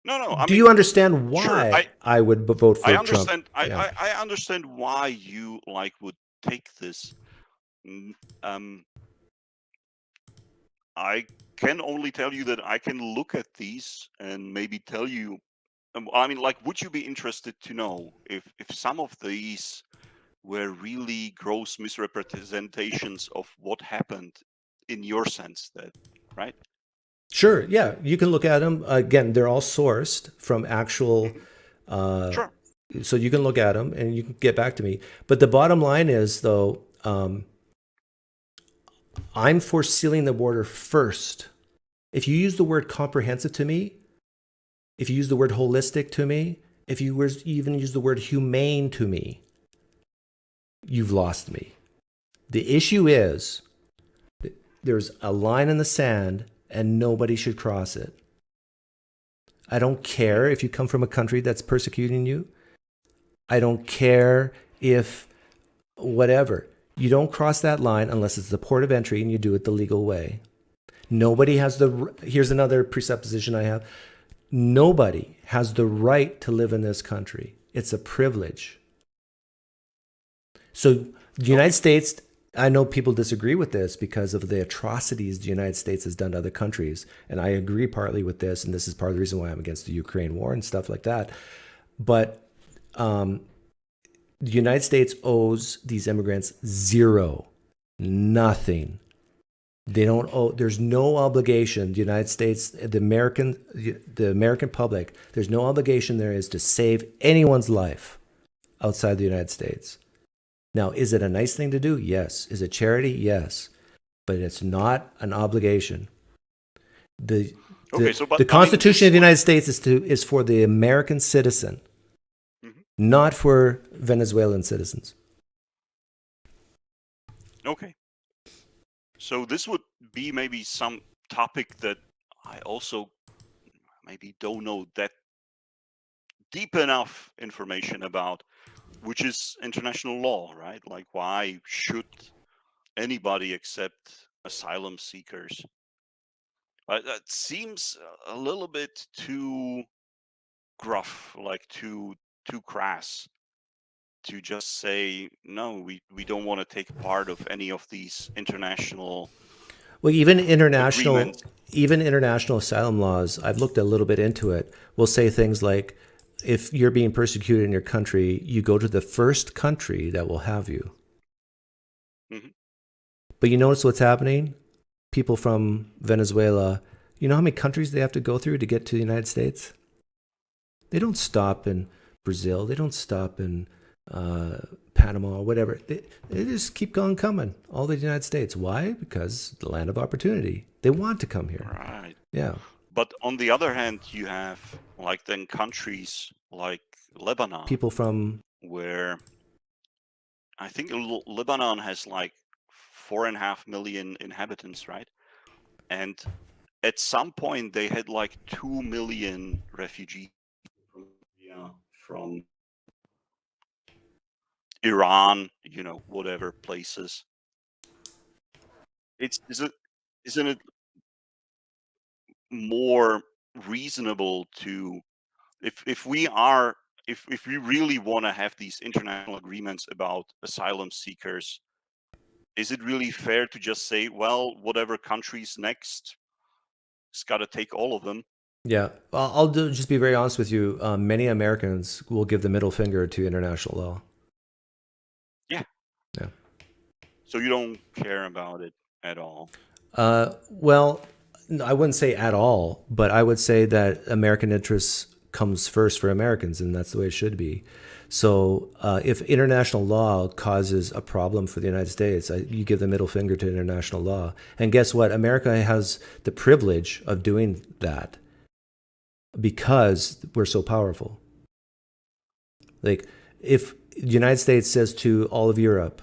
no.
Do you understand why I would vote for Trump?
I understand why you would take this. I can only tell you that I can look at these and maybe tell you. I mean, would you be interested to know if some of these were really gross misrepresentations of what happened in your sense, right?
Sure. Yeah, you can look at them. Again, they're all sourced from actual.
Sure.
So you can look at them and you can get back to me. But the bottom line is, though, I'm for sealing the border first. If you use the word comprehensive to me, if you use the word holistic to me, if you even use the word humane to me, you've lost me. The issue is there's a line in the sand and nobody should cross it. I don't care if you come from a country that's persecuting you. I don't care if whatever. You don't cross that line unless it's the port of entry and you do it the legal way. Nobody has here's another presupposition I have. Nobody has the right to live in this country. It's a privilege. So the United States, I know people disagree with this because of the atrocities the United States has done to other countries. And I agree partly with this. And this is part of the reason why I'm against the Ukraine war and stuff like that. But the United States owes these immigrants zero, nothing. They don't owe, there's no obligation. The United States, the American public, there's no obligation there is to save anyone's life outside the United States. Now, is it a nice thing to do? Yes. Is it charity? Yes. But it's not an obligation. The Constitution of the United States is for the American citizen, not for Venezuelan citizens.
Okay. So this would be maybe some topic that I also maybe don't know that deep enough information about, which is international law, right? Like, why should anybody accept asylum seekers. That seems a little bit too gruff, like too crass, to just say no. We don't want to take part of any of these international.
Well, even international
agreements.
asylum laws, I've looked a little bit into it, will say things like, if you're being persecuted in your country, you go to the first country that will have you.
Mhm.
But you notice what's happening? People from Venezuela, you know how many countries they have to go through to get to the United States? They don't stop in Brazil. They don't stop in Panama or whatever. They just keep on coming all the United States. Why? Because the land of opportunity. They want to come here.
Right.
Yeah.
But on the other hand, you have like then countries like Lebanon,
People from
where I think Lebanon has like 4.5 million inhabitants, right? And at some point they had like 2 million refugees from Iran, whatever places. Isn't it more reasonable to, if we really want to have these international agreements about asylum seekers, is it really fair to just say, well, whatever country's next, it's got to take all of them?
Yeah, just be very honest with you. Many Americans will give the middle finger to international law.
Yeah.
Yeah.
So you don't care about it at all?
Well, I wouldn't say at all, but I would say that American interests comes first for Americans, and that's the way it should be. So if international law causes a problem for the United States, you give the middle finger to international law. And guess what? America has the privilege of doing that because we're so powerful. Like, if the United States says to all of Europe,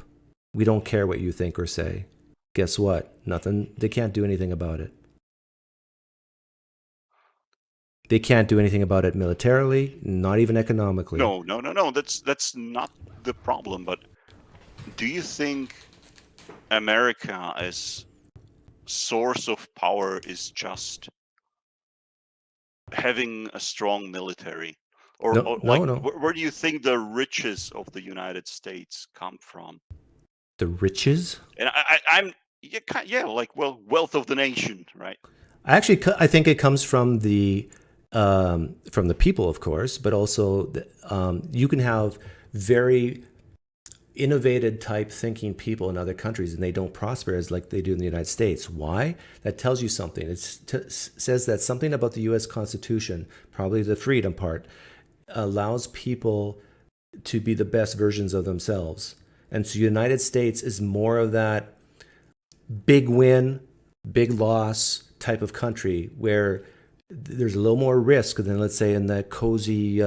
we don't care what you think or say, guess what? Nothing. They can't do anything about it. They can't do anything about it militarily, not even economically.
No. That's not the problem. But do you think America as source of power is just having a strong military? Or
No.
Where do you think the riches of the United States come from?
The riches?
And wealth of the nation, right?
I think it comes from the people, of course, but also you can have very innovative type thinking people in other countries, and they don't prosper as like they do in the United States. Why? That tells you something. It says that something about the U.S. Constitution, probably the freedom part, allows people to be the best versions of themselves. And so the United States is more of that big win, big loss type of country where there's a little more risk than, let's say, in that cozy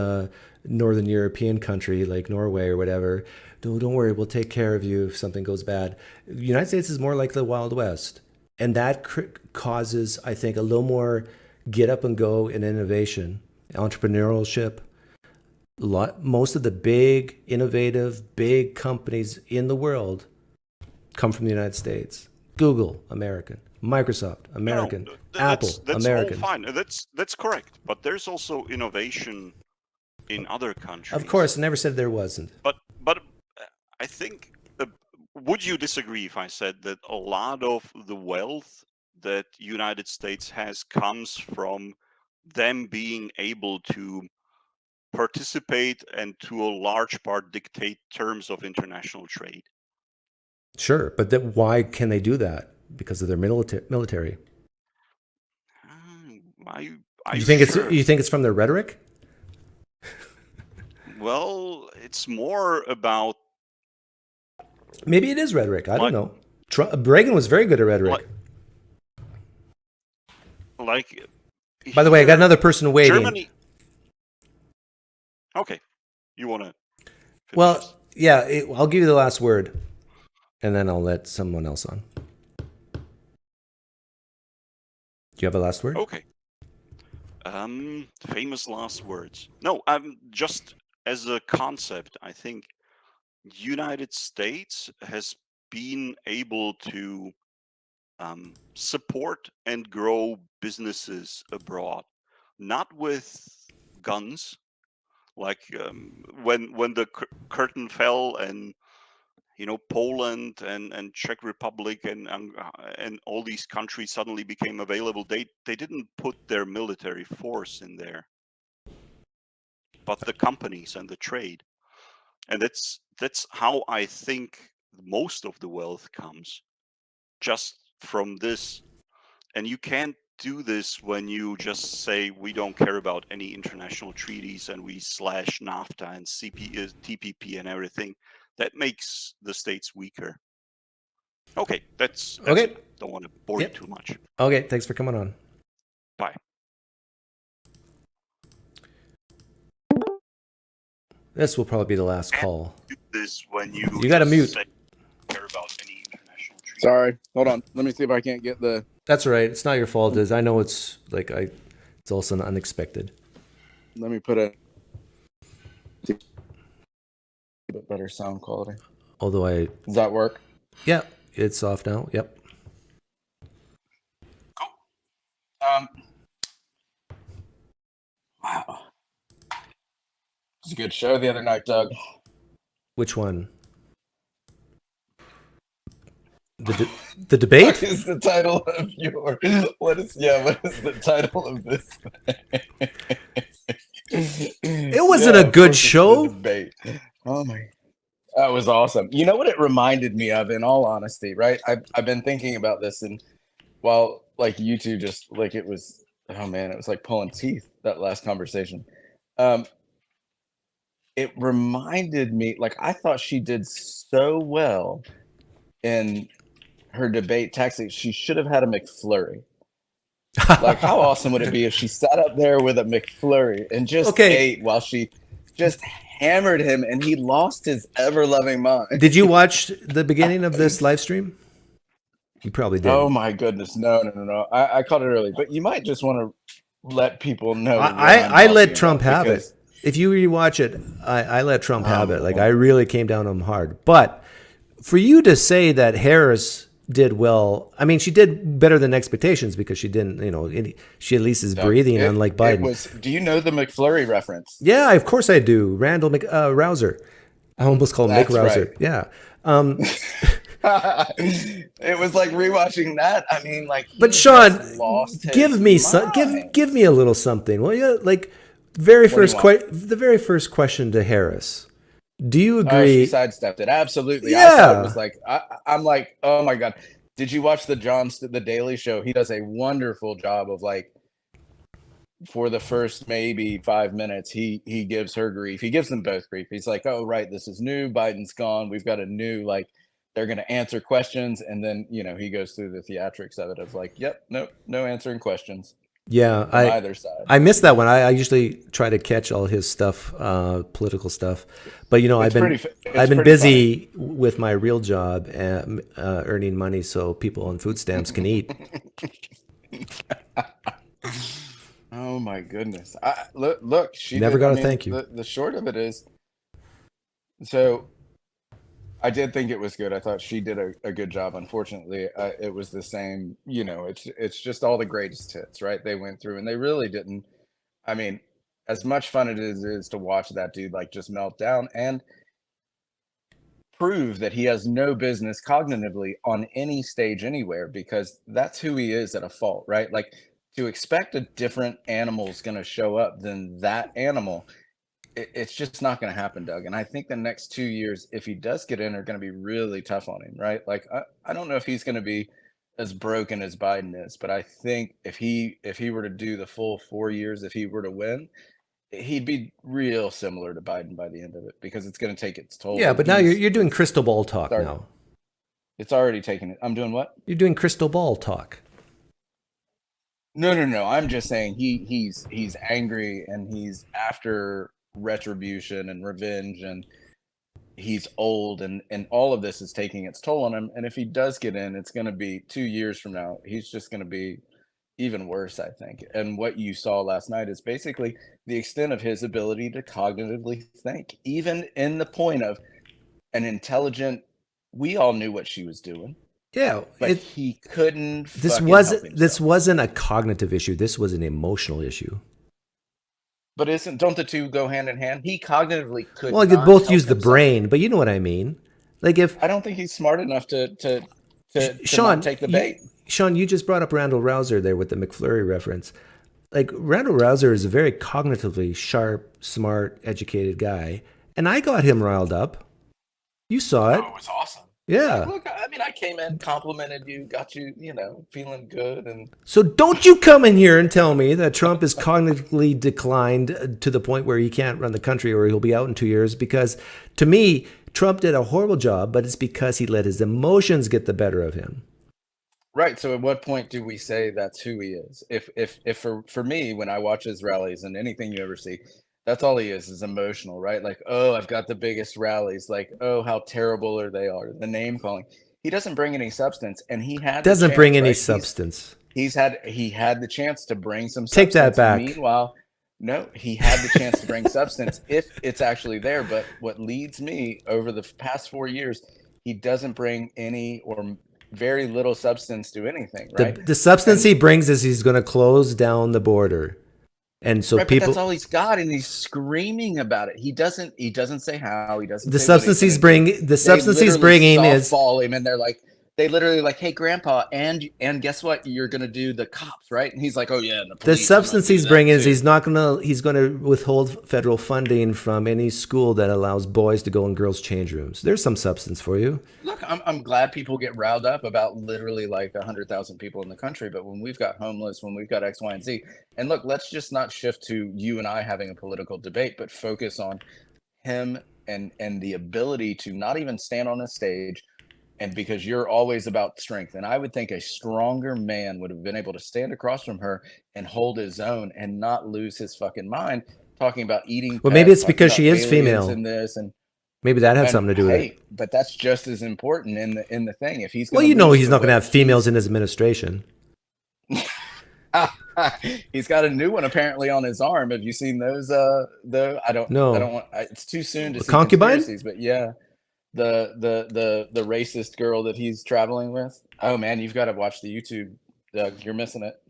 Northern European country like Norway or whatever. Don't worry, we'll take care of you if something goes bad. The United States is more like the Wild West. And that causes, I think, a little more get up and go in innovation, entrepreneurship. Most of the big, innovative, big companies in the world come from the United States. Google, American. Microsoft, American. Apple,
that's
American.
all fine. That's correct. But there's also innovation in other countries.
Of course, I never said there wasn't.
But I think, would you disagree if I said that a lot of the wealth that United States has comes from them being able to participate and to a large part dictate terms of international trade?
Sure, but why can they do that? Because of their military. You think it's from their rhetoric?
Well, it's more about.
Maybe it is rhetoric. I don't know. Reagan was very good at rhetoric. By the way, I got another person waiting.
Germany. Okay, you want to?
Well, yeah, I'll give you the last word, and then I'll let someone else on. Do you have a last word?
Okay. Famous last words. No, just as a concept, I think United States has been able to support and grow businesses abroad, not with guns. Like when the curtain fell, and Poland and Czech Republic and all these countries suddenly became available, they didn't put their military force in there, but the companies and the trade. And that's how I think most of the wealth comes, just from this. And you can't do this when you just say we don't care about any international treaties and we slash NAFTA and TPP and everything. That makes the states weaker. Okay, that's
Okay.
it. Don't want to bore you too much.
Okay, thanks for coming on.
Bye.
This will probably be the last call.
Do this when you
got to mute.
Care about any international treaties.
Sorry, hold on. Let me see if I can't get the.
That's all right. It's not your fault. I know it's like it's also unexpected.
Let me put a bit better sound quality.
Although
Does that work?
Yeah, it's off now. Yep.
Cool. Wow. It was a good show the other night, Doug.
Which one? The debate?
What is the title of your? What is the title of this?
It wasn't a good show.
Debate. Oh my. That was awesome. You know what it reminded me of, in all honesty, right? I've been thinking about this, and while like you two just like it was, oh man, it was like pulling teeth, that last conversation. It reminded me, like, I thought she did so well in her debate tactics. She should have had a McFlurry. Like, how awesome would it be if she sat up there with a McFlurry and just ate while she just hammered him and he lost his ever-loving mind?
Did you watch the beginning of this live stream? You probably did.
Oh my goodness, no. I caught it early, but you might just want to let people know.
I let Trump have it. If you rewatch it, I let Trump have it. Like, I really came down on him hard. But for you to say that Harris did well, I mean, she did better than expectations because she didn't, she at least is breathing, unlike Biden.
Do you know the McFlurry reference?
Yeah, of course I do. Randall Rouser. I almost called him Mick Rouser.
Right.
Yeah.
It was like rewatching that. I mean, like,
but Sean, give me a little something, will you? Like, the very first question to Harris. Do you agree?
She sidestepped it. Absolutely.
Yeah.
I thought it was like, I'm like, oh my God. Did you watch the Daily Show? He does a wonderful job of, like, for the first maybe 5 minutes, he gives her grief. He gives them both grief. He's like, oh, right, this is new. Biden's gone. We've got a new, like, they're going to answer questions. And then, he goes through the theatrics of it of like, yep, no answering questions.
Yeah,
either side.
I missed that one. I usually try to catch all his stuff, political stuff, but I've been busy with my real job and earning money so people on food stamps can eat.
Oh my goodness! Look, she
never got to thank you.
The short of it is, so I did think it was good. I thought she did a good job. Unfortunately, it was the same. It's just all the greatest hits, right? They went through and they really didn't. I mean, as much fun it is to watch that dude like just melt down and prove that he has no business cognitively on any stage anywhere, because that's who he is at a fault, right? Like, to expect a different animal is going to show up than that animal. It's just not going to happen, Doug. And I think the next 2 years, if he does get in, are going to be really tough on him, right? Like, I don't know if he's going to be as broken as Biden is, but I think if he were to do the full 4 years, if he were to win, he'd be real similar to Biden by the end of it, because it's going to take its toll.
Yeah, but now you're doing crystal ball talk now.
It's already taken it. I'm doing what?
You're doing crystal ball talk.
No. I'm just saying he's angry and he's after retribution and revenge, and he's old, and all of this is taking its toll on him. And if he does get in, it's going to be 2 years from now. He's just going to be even worse, I think. And what you saw last night is basically the extent of his ability to cognitively think, even in the point of an intelligent. We all knew what she was doing.
Yeah,
but he couldn't.
This
fucking help
this
himself.
wasn't a cognitive issue. This was an emotional issue.
But don't the two go hand in hand? He cognitively could
Well, you
not
both
help
use the
himself.
brain, but you know what I mean. Like if
I don't think he's smart enough to
Sean,
not take the bait.
Sean, you just brought up Randall Rouser there with the McFlurry reference. Like Randall Rouser is a very cognitively sharp, smart, educated guy, and I got him riled up. You saw it.
Oh, it was awesome.
Yeah.
Look, I mean, I came in, complimented you, got you, feeling good, and
So don't you come in here and tell me that Trump is cognitively declined to the point where he can't run the country or he'll be out in 2 years, because to me, Trump did a horrible job, but it's because he let his emotions get the better of him.
right. So, at what point do we say that's who he is? If for me, when I watch his rallies and anything you ever see, that's all he is emotional, right? Like, oh, I've got the biggest rallies. Like, oh, how terrible are they are. The name calling. He doesn't bring any substance, and he had the
Doesn't
chance,
bring any
right?
substance.
He had the chance to bring some
Take
substance.
that back.
Meanwhile, no, he had the chance to bring substance if it's actually there. But what leads me over the past 4 years, he doesn't bring any or very little substance to anything, right?
The substance he brings is he's going to close down the border. And so
right, but
people,
that's all he's got, and he's screaming about it. He doesn't say how. He doesn't.
the
say what
substance
gonna
he's
do.
bringing, the substance
They
he's
literally
bringing is
softball him, and they literally like, hey, Grandpa, and guess what? You're gonna do the cops, right? And he's like, oh yeah, and the
the
police.
substance he's bringing is he's going to withhold federal funding from any school that allows boys to go in girls' change rooms. There's some substance for you.
Look, I'm glad people get riled up about literally like 100,000 people in the country, but when we've got homeless, when we've got X, Y, and Z, and look, let's just not shift to you and I having a political debate, but focus on him and the ability to not even stand on a stage. And because you're always about strength, and I would think a stronger man would have been able to stand across from her and hold his own and not lose his fucking mind, talking about eating.
Well, maybe
pets,
it's because
talking
she
about
is
aliens
female.
and this, and
Maybe that had
and
something to do with
hey,
it.
but that's just as important in the thing. If he's
Well,
gonna
you know
lose
he's
the
not going to
way
have females in his administration.
he's got a new one apparently on his arm. Have you seen those? Though I don't
No.
want. It's too soon to
A
see
concubine?
conspiracies, but yeah, the racist girl that he's traveling with. Oh man, you've got to watch the YouTube. Doug, you're missing it.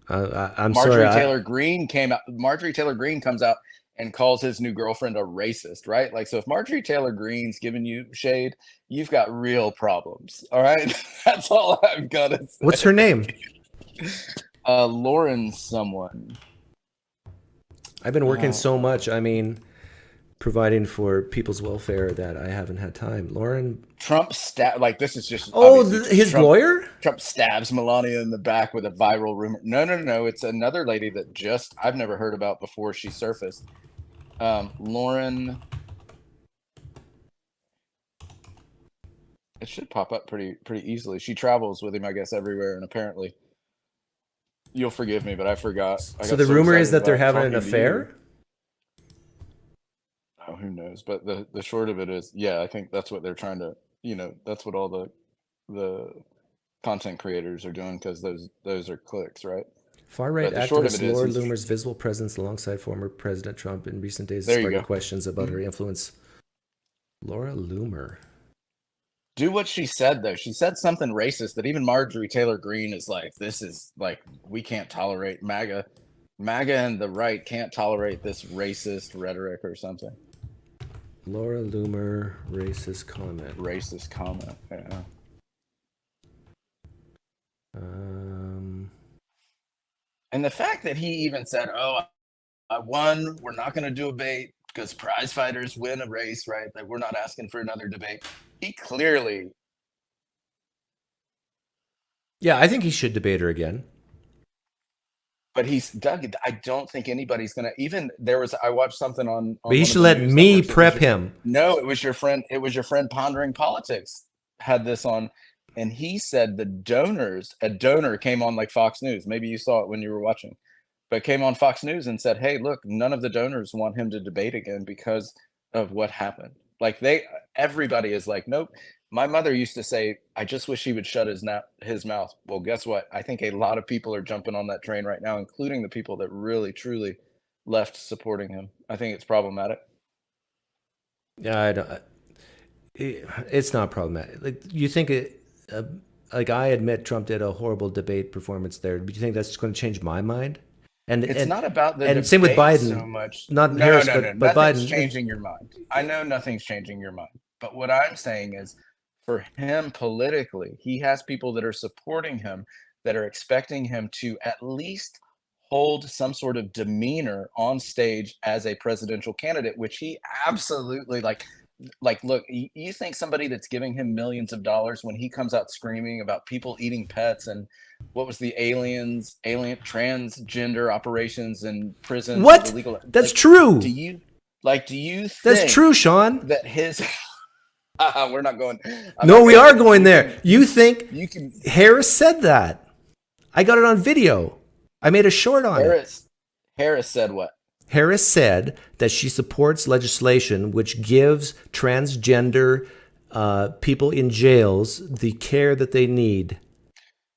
I'm
Marjorie
sorry.
Taylor Greene came out. Marjorie Taylor Greene comes out and calls his new girlfriend a racist, right? Like, so if Marjorie Taylor Greene's giving you shade, you've got real problems. All right, that's all I've got to say.
What's her name?
Lauren someone.
I've been working so much. I mean, providing for people's welfare that I haven't had time. Lauren.
Trump like this is just.
Oh, his
Trump,
lawyer?
Trump stabs Melania in the back with a viral rumor. No. It's another lady that I've never heard about before she surfaced. Lauren. It should pop up pretty easily. She travels with him, I guess, everywhere, and apparently. You'll forgive me, but I forgot.
So the rumor is that they're having an affair?
Oh, who knows? But the short of it is, yeah, I think that's what they're trying to, that's what all the content creators are doing, because those are clicks, right?
Far-right activist Laura Loomer's visible presence alongside former President Trump in recent days is sparking questions about her influence. Laura Loomer.
Do what she said, though. She said something racist that even Marjorie Taylor Greene is like, this is like, we can't tolerate MAGA and the right can't tolerate this racist rhetoric or something.
Laura Loomer, racist comment.
Racist comment, yeah. And the fact that he even said, oh, I won, we're not going to do a debate because prize fighters win a race, right? That we're not asking for another debate. He clearly.
Yeah, I think he should debate her again.
But Doug, I don't think anybody's going to even I watched something on
but he should let me prep him.
No, it was your friend Pondering Politics had this on. And he said a donor came on like Fox News. Maybe you saw it when you were watching, but came on Fox News and said, hey, look, none of the donors want him to debate again because of what happened. Like everybody is like, nope. My mother used to say, I just wish he would shut his mouth. Well, guess what? I think a lot of people are jumping on that train right now, including the people that really, truly left supporting him. I think it's problematic.
Yeah, it's not problematic. Like, you think like I admit Trump did a horrible debate performance there. Do you think that's going to change my mind? And
it's not about the
and same with
debate
Biden
so much.
Not
No,
Harris,
no, no.
but
Nothing's
Biden.
changing your mind. I know nothing's changing your mind. But what I'm saying is, for him politically, he has people that are supporting him that are expecting him to at least hold some sort of demeanor on stage as a presidential candidate, which he absolutely like look, you think somebody that's giving him millions of dollars when he comes out screaming about people eating pets and what was the alien transgender operations in prisons?
What?
Illegal,
that's true.
Do you think
that's true, Sean?
That his we're not going.
No, we are going there. You think Harris said that? I got it on video. I made a short on it.
Harris said what?
Harris said that she supports legislation which gives transgender people in jails the care that they need.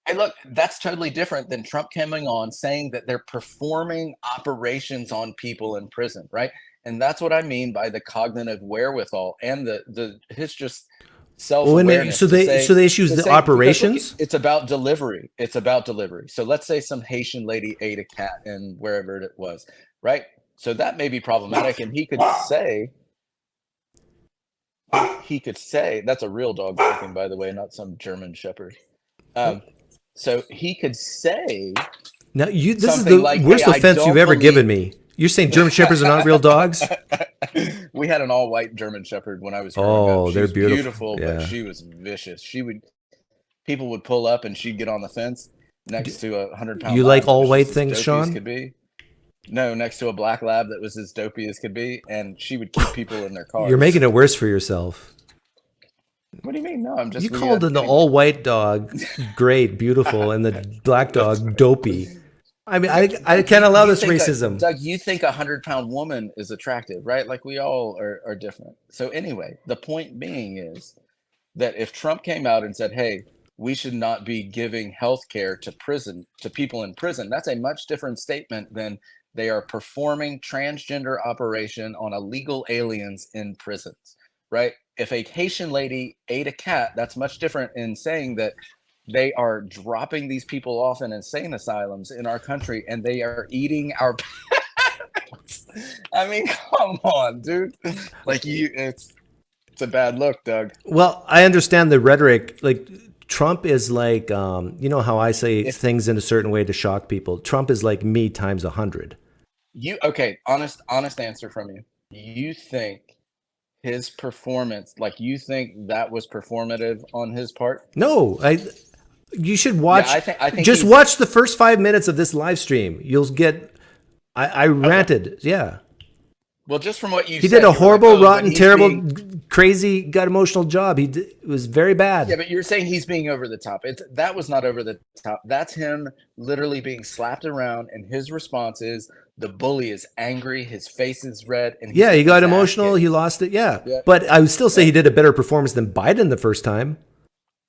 Hey, look, that's totally different than Trump coming on saying that they're performing operations on people in prison, right? And that's what I mean by the cognitive wherewithal and his just self-awareness.
So they issue the operations?
Look, it's about delivery. It's about delivery. So let's say some Haitian lady ate a cat in wherever it was, right? So that may be problematic, and he could say that's a real dog barking, by the way, not some German Shepherd. So he could say
now this is the worst offense you've ever given me. You're saying German Shepherds are not real dogs?
We had an all-white German Shepherd when I was growing
up.
She
They're
was
beautiful.
But she was vicious. People would pull up and she'd get on the fence next to a 100-pound.
You like all-white things, Sean?
Could be. No, next to a black lab that was as dopey as could be, and she would keep people in their cars.
You're making it worse for yourself.
What do you mean? No, I'm just.
You called the all-white dog great, beautiful, and the black dog dopey. I mean, I can't allow this racism.
Doug, you think a 100-pound woman is attractive, right? Like we all are different. So anyway, the point being is that if Trump came out and said, "Hey, we should not be giving health care to people in prison," that's a much different statement than they are performing transgender operation on illegal aliens in prisons, right? If a Haitian lady ate a cat, that's much different in saying that they are dropping these people off in insane asylums in our country and they are eating our pets. I mean, come on, dude. Like it's a bad look, Doug.
Well, I understand the rhetoric. Like Trump is like, you know how I say things in a certain way to shock people. Trump is like me times 100.
Honest answer from you. You think his performance, like you think that was performative on his part?
No, you should watch.
Yeah, I think
just watch the first 5 minutes of this live stream. You'll get. I ranted. Yeah.
Well, just from what you
said, he did a horrible, rotten, terrible, crazy, got emotional job. It was very bad.
Yeah, but you're saying he's being over the top. That was not over the top. That's him literally being slapped around, and his response is the bully is angry, his face is red, and
he got emotional. He lost it. Yeah, but I would still say he did a better performance than Biden the first time.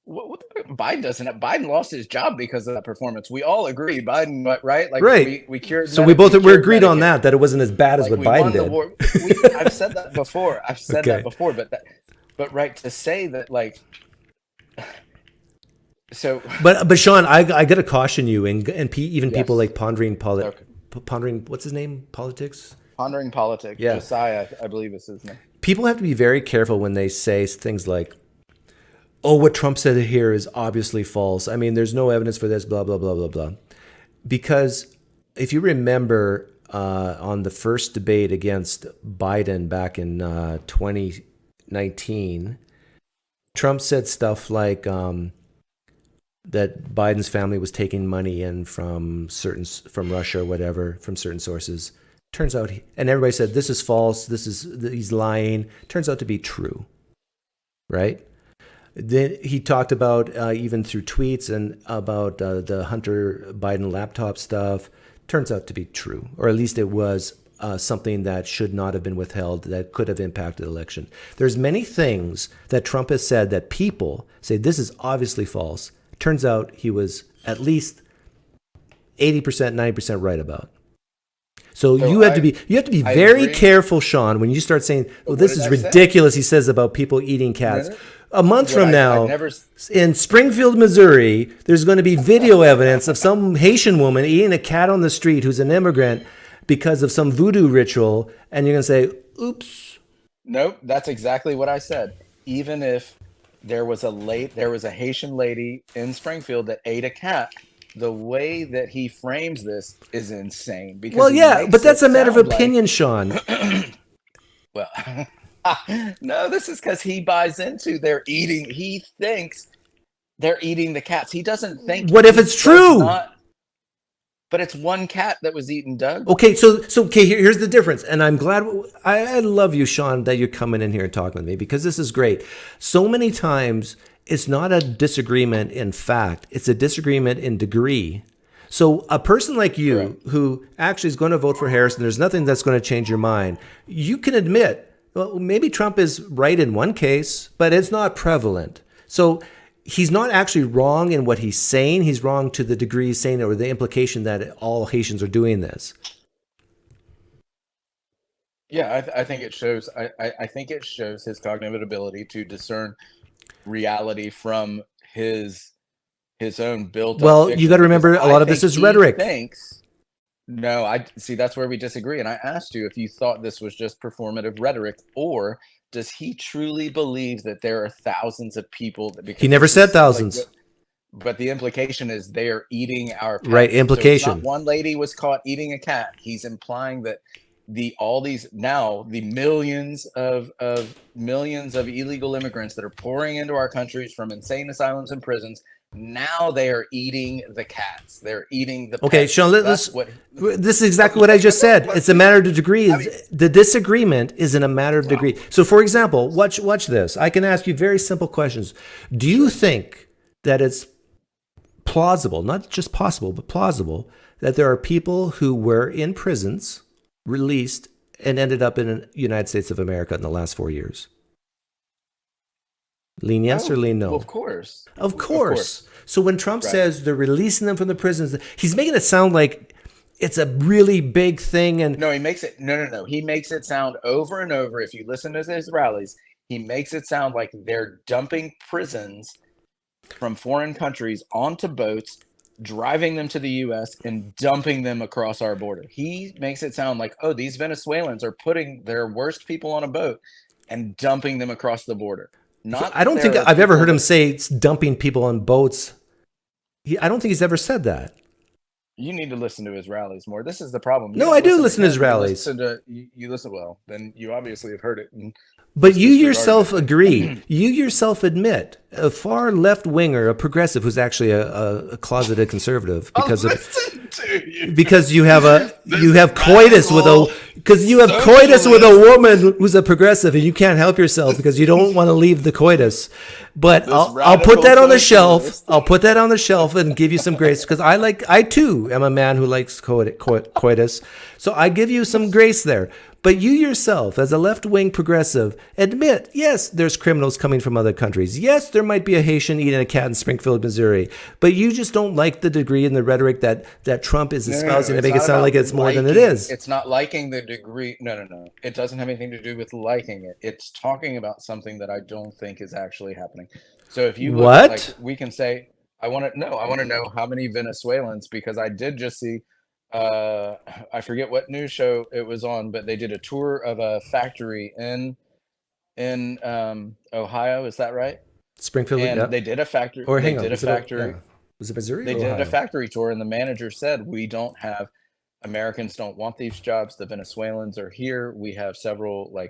What Biden doesn't. Biden lost his job because of that performance. We all agree. Biden, right? Like
right.
We cured.
So we agreed on that it wasn't as bad as what Biden did.
I've said that before. But right, to say that like. So.
But Sean, I got to caution you and even people like pondering what's his name? Politics.
Pondering politics.
Yeah.
Josiah, I believe is his name.
People have to be very careful when they say things like, "Oh, what Trump said here is obviously false. I mean, there's no evidence for this, blah, blah, blah, blah, blah." Because if you remember on the first debate against Biden back in 2019, Trump said stuff like that Biden's family was taking money in from Russia or whatever, from certain sources. Turns out, and everybody said, this is false, he's lying. Turns out to be true, right? Then he talked about, even through tweets and about the Hunter Biden laptop stuff, turns out to be true, or at least it was something that should not have been withheld, that could have impacted the election. There's many things that Trump has said that people say this is obviously false. Turns out he was at least 80%, 90% right about. So you have to be very careful, Sean, when you start saying, "Well, this is ridiculous." He says about people eating cats. a month from now,
I've never,
in Springfield, Missouri, there's going to be video evidence of some Haitian woman eating a cat on the street who's an immigrant because of some voodoo ritual, and you're going to say, oops.
nope, that's exactly what I said. Even if there was a Haitian lady in Springfield that ate a cat, the way that he frames this is insane. Because
Well, yeah, but that's a matter of opinion, Sean.
Well, no, this is because he buys into they're eating. He thinks they're eating the cats. He doesn't think.
What if it's true?
But it's one cat that was eaten, Doug.
Okay, so here's the difference, and I'm glad. I love you, Sean, that you're coming in here and talking with me because this is great. So many times it's not a disagreement in fact; it's a disagreement in degree. So a person like you, who actually is going to vote for Harris, and there's nothing that's going to change your mind, you can admit, well, maybe Trump is right in one case, but it's not prevalent. So he's not actually wrong in what he's saying. He's wrong to the degree he's saying it, or the implication that all Haitians are doing this.
Yeah, I think it shows. I think it shows his cognitive ability to discern reality from his own built-up.
Well,
fiction,
you got to remember, a lot of this
think
is
he
rhetoric.
No, I see. That's where we disagree. And I asked you if you thought this was just performative rhetoric, or does he truly believe that there are thousands of people that? Because
He never said thousands.
But the implication is they are eating our pets.
Right, implication.
So it's not one lady was caught eating a cat. He's implying that the millions of illegal immigrants that are pouring into our countries from insane asylums and prisons, now they are eating the cats. They're eating the pets.
Okay, Sean, this is exactly what I just said. It's a matter of degree. The disagreement is in a matter of degree. So, for example, watch this. I can ask you very simple questions. Do you think that it's plausible, not just possible, but plausible, that there are people who were in prisons, released, and ended up in the United States of America in the last 4 years? Lean yes or lean no?
Well, of course.
Of course. So when Trump says they're releasing them from the prisons, he's making it sound like it's a really big thing. And
no, he makes it no. He makes it sound over and over. If you listen to his rallies, he makes it sound like they're dumping prisons from foreign countries onto boats, driving them to the U.S. and dumping them across our border. He makes it sound like, oh, these Venezuelans are putting their worst people on a boat and dumping them across the border.
I don't think I've ever heard him say it's dumping people on boats. I don't think he's ever said that.
You need to listen to his rallies more. This is the problem.
No, I do listen to his rallies.
You listen well, then you obviously have heard it.
But you yourself agree. You yourself admit a far left winger, a progressive who's actually a closeted conservative because you have coitus with a woman who's a progressive, and you can't help yourself because you don't want to leave the coitus. But I'll put that on the shelf. I'll put that on the shelf and give you some grace because I too am a man who likes coitus. So I give you some grace there. But you yourself, as a left-wing progressive, admit, yes, there's criminals coming from other countries. Yes, there might be a Haitian eating a cat in Springfield, Missouri. But you just don't like the degree and the rhetoric that Trump is espousing to make it sound like it's more than it is.
It's not liking the degree. No. It doesn't have anything to do with liking it. It's talking about something that I don't think is actually happening. So if you look at, we can say, I want to know how many Venezuelans, because I did just see, I forget what news show it was on, but they did a tour of a factory in Ohio. Is that right?
Springfield.
And they did a factory.
Or
they did a factory.
Was it Missouri?
They
or
did
Ohio?
a factory tour, and the manager said, Americans don't want these jobs. The Venezuelans are here. We have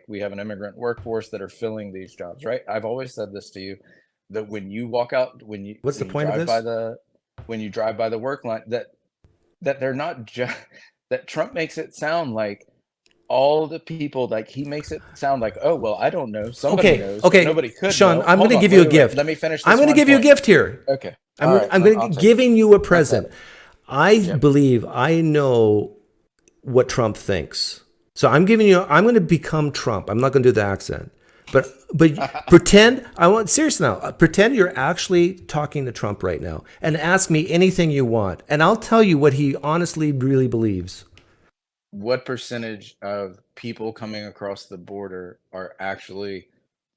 we have an immigrant workforce that are filling these jobs, right? I've always said this to you, that when you walk out,
what's the point of this?
When you drive by the work line, that they're not just, that Trump makes it sound like all the people, like he makes it sound like, oh, well, I don't know. Somebody knows.
Okay.
Nobody could
Sean,
know.
I'm going to give you a gift.
Let me finish this.
I'm going to give you a gift here.
Okay.
I'm giving you a present. I believe I know what Trump thinks. So I'm going to become Trump. I'm not going to do the accent. But pretend pretend you're actually talking to Trump right now and ask me anything you want, and I'll tell you what he honestly really believes.
What percentage of people coming across the border are actually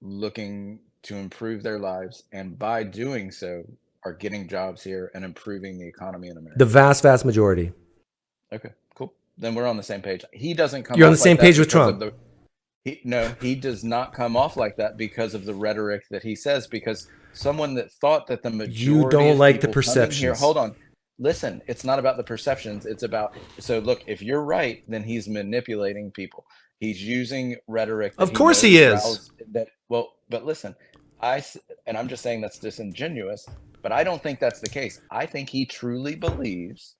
looking to improve their lives, and by doing so, are getting jobs here and improving the economy in America.
The vast majority.
Okay, cool. Then we're on the same page. He doesn't come.
You're on
off
the same
like that
page with
because of
Trump.
he does not come off like that because of the rhetoric that he says. Because someone that thought that the majority
You don't
of
like the
people coming here,
perceptions.
hold on, listen. It's not about the perceptions. It's about, so look. If you're right, then he's manipulating people. He's using rhetoric.
Of course he is.
But listen, and I'm just saying that's disingenuous. But I don't think that's the case. I think he truly believes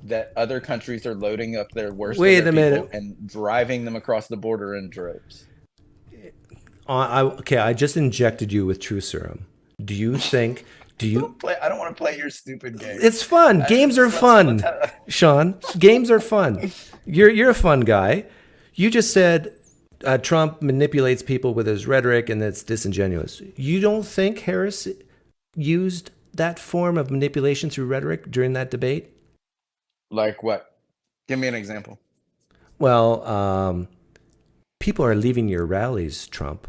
that other countries are loading up their worst people and driving them across the border in droves.
Okay, I just injected you with truth serum. Do you think? I
don't want to play your stupid game.
It's fun. Games are fun, Sean. Games are fun. You're a fun guy. You just said Trump manipulates people with his rhetoric, and that's disingenuous. You don't think Harris used that form of manipulation through rhetoric during that debate?
Like what? Give me an example.
Well, people are leaving your rallies, Trump.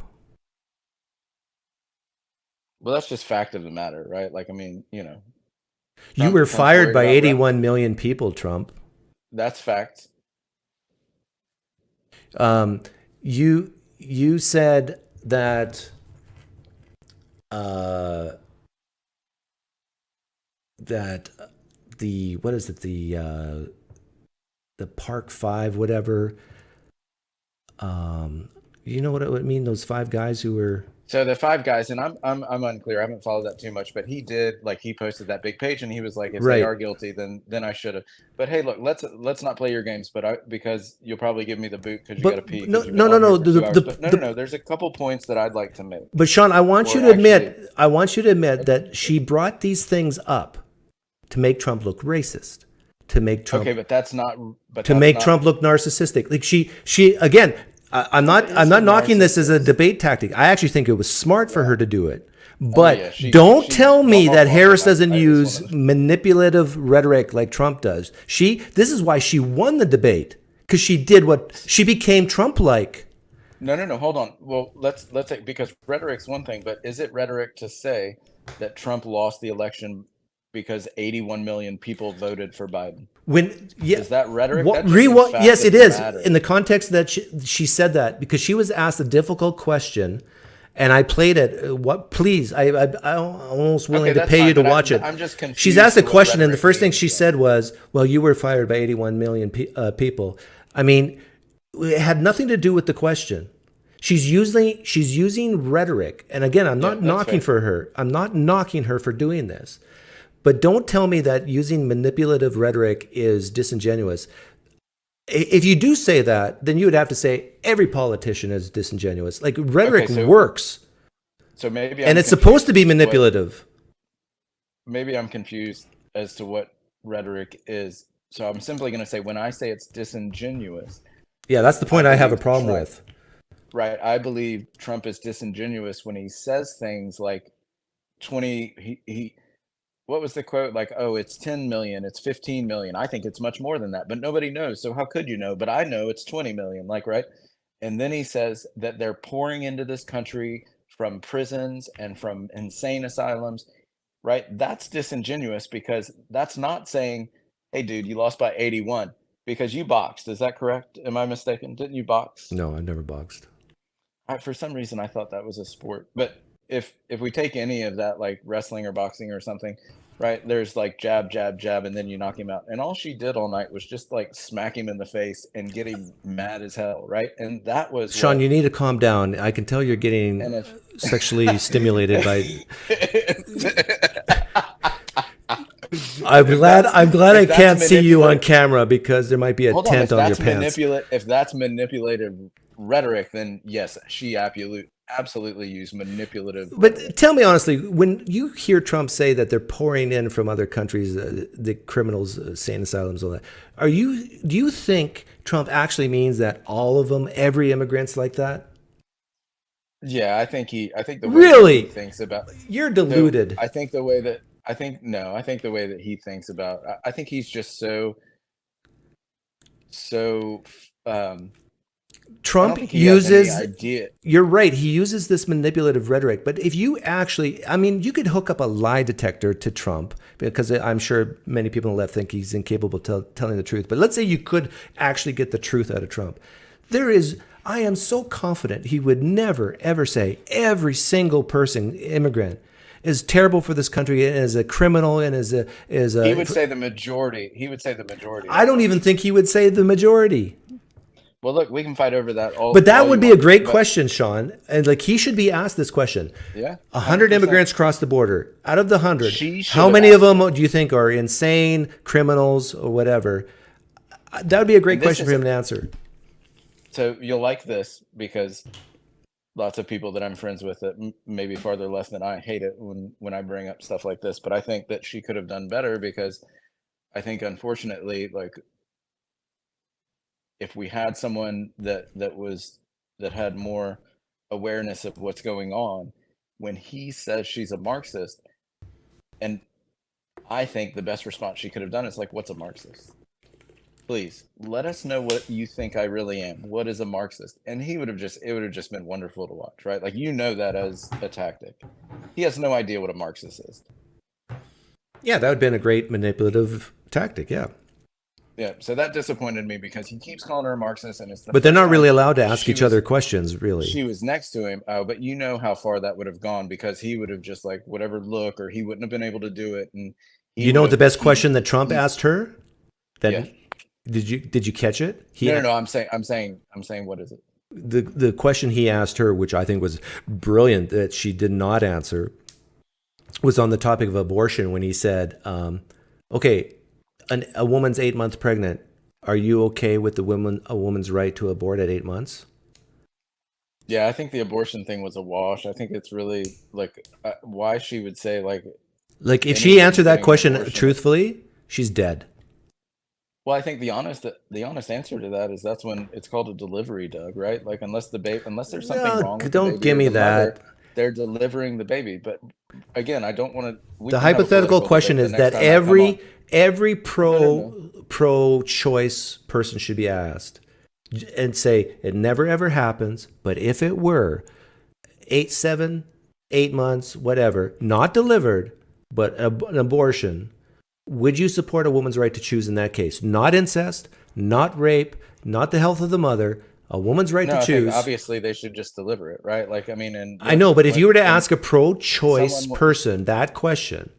Well, that's just fact of the matter, right? Like, I mean,
You were fired by 81 million people, Trump.
That's fact.
You said that the Park Five, whatever. You know what it would mean? Those 5 guys who were.
So the 5 guys, and I'm unclear. I haven't followed that too much, but he did, like, he posted that big page, and he was like, if they are guilty, then I should have. But hey, look, let's not play your games, because you'll probably give me the boot because you got to pee. No. There's a couple points that I'd like to make.
But Sean, I want you to admit that she brought these things up to make Trump look racist, to make Trump.
Okay, but that's not. But
to make Trump look narcissistic. Like she again. I'm not knocking this as a debate tactic. I actually think it was smart for her to do it. But don't tell me that Harris doesn't use manipulative rhetoric like Trump does. This is why she won the debate, because she became Trump-like.
No. Hold on. Well, let's take, because rhetoric's one thing, but is it rhetoric to say that Trump lost the election because 81 million people voted for Biden? Is that rhetoric?
Yes, it is. In the context that she said that, because she was asked a difficult question, and I played it. Please, I'm almost willing to pay you to watch it.
I'm just confused.
She's asked a question, and the first thing she said was, "Well, you were fired by 81 million people." I mean, it had nothing to do with the question. She's using rhetoric, and again, I'm not knocking her. I'm not knocking her for doing this. But don't tell me that using manipulative rhetoric is disingenuous. If you do say that, then you would have to say every politician is disingenuous. Like, rhetoric works.
So maybe
and it's supposed to be manipulative.
Maybe I'm confused as to what rhetoric is. So I'm simply going to say, when I say it's disingenuous.
Yeah, that's the point I have a problem with.
Right. I believe Trump is disingenuous when he says things like what was the quote? Like, oh, it's 10 million, it's 15 million. I think it's much more than that, but nobody knows. So how could you know? But I know it's 20 million, like, right? And then he says that they're pouring into this country from prisons and from insane asylums, right? That's disingenuous, because that's not saying, hey, dude, you lost by 81 because you boxed. Is that correct? Am I mistaken? Didn't you box?
No, I never boxed.
For some reason, I thought that was a sport. But if we take any of that, like wrestling or boxing or something, right, there's like jab, jab, jab, and then you knock him out. And all she did all night was just like smack him in the face and get him mad as hell, right? And that was
Sean, you need to calm down. I can tell you're getting sexually stimulated by. I'm glad I can't see you on camera, because there might be a tent on your pants.
If that's manipulative rhetoric, then yes, she absolutely used manipulative.
But tell me honestly, when you hear Trump say that they're pouring in from other countries, the criminals, insane asylums, all that, do you think Trump actually means that all of them, every immigrant's like that?
Yeah, I think the way
really
that he thinks about.
You're deluded.
I think the way that he thinks about. I think he's just so
Trump
think he has any
uses,
idea.
you're right, he uses this manipulative rhetoric. But if you actually, I mean, you could hook up a lie detector to Trump, because I'm sure many people on the left think he's incapable of telling the truth. But let's say you could actually get the truth out of Trump. I am so confident he would never, ever say every single person, immigrant, is terrible for this country and is a criminal and is a.
He would say the majority. He would say the majority.
I don't even think he would say the majority.
Well, look, we can fight over that.
But that would be a great question, Sean. And like, he should be asked this question.
Yeah.
100 immigrants cross the border. Out of the 100,
She should
how
have
many of
asked
them do you think are insane, criminals, or whatever? That would be a great question for him to answer.
So you'll like this, because lots of people that I'm friends with that maybe farther less than I hate it when I bring up stuff like this. But I think that she could have done better, because I think, unfortunately, like, if we had someone that had more awareness of what's going on, when he says she's a Marxist, and I think the best response she could have done is like, what's a Marxist? Please let us know what you think I really am. What is a Marxist? And it would have just been wonderful to watch, right? Like, that as a tactic. He has no idea what a Marxist is.
Yeah, that would have been a great manipulative tactic. Yeah.
Yeah, so that disappointed me, because he keeps calling her a Marxist, and
But they're not really allowed to ask each other questions, really.
She was next to him, but you know how far that would have gone, because he would have just like whatever look, or he wouldn't have been able to do it. And
you know what the best question that Trump asked her?
Yeah.
Did you catch it?
No, I'm saying, what is it?
The question he asked her, which I think was brilliant that she did not answer, was on the topic of abortion, when he said, okay, a woman's 8 months pregnant. Are you okay with a woman's right to abort at 8 months?
Yeah, I think the abortion thing was a wash. I think it's really like why she would say
like if she answered that question truthfully, she's dead.
Well, I think the honest answer to that is that's when it's called a delivery, Doug, right? Like, unless there's something wrong with
don't
the baby
give me
or the
that.
mother, they're delivering the baby. But again, I don't want to.
The hypothetical question is that every pro-choice person should be asked and say, it never ever happens, but if it were 8 months, whatever, not delivered, but an abortion, would you support a woman's right to choose in that case? Not incest, not rape, not the health of the mother, a woman's right to choose.
I think obviously they should just deliver it, right? Like, I mean, and
I know, but if you were to ask a pro-choice person that question,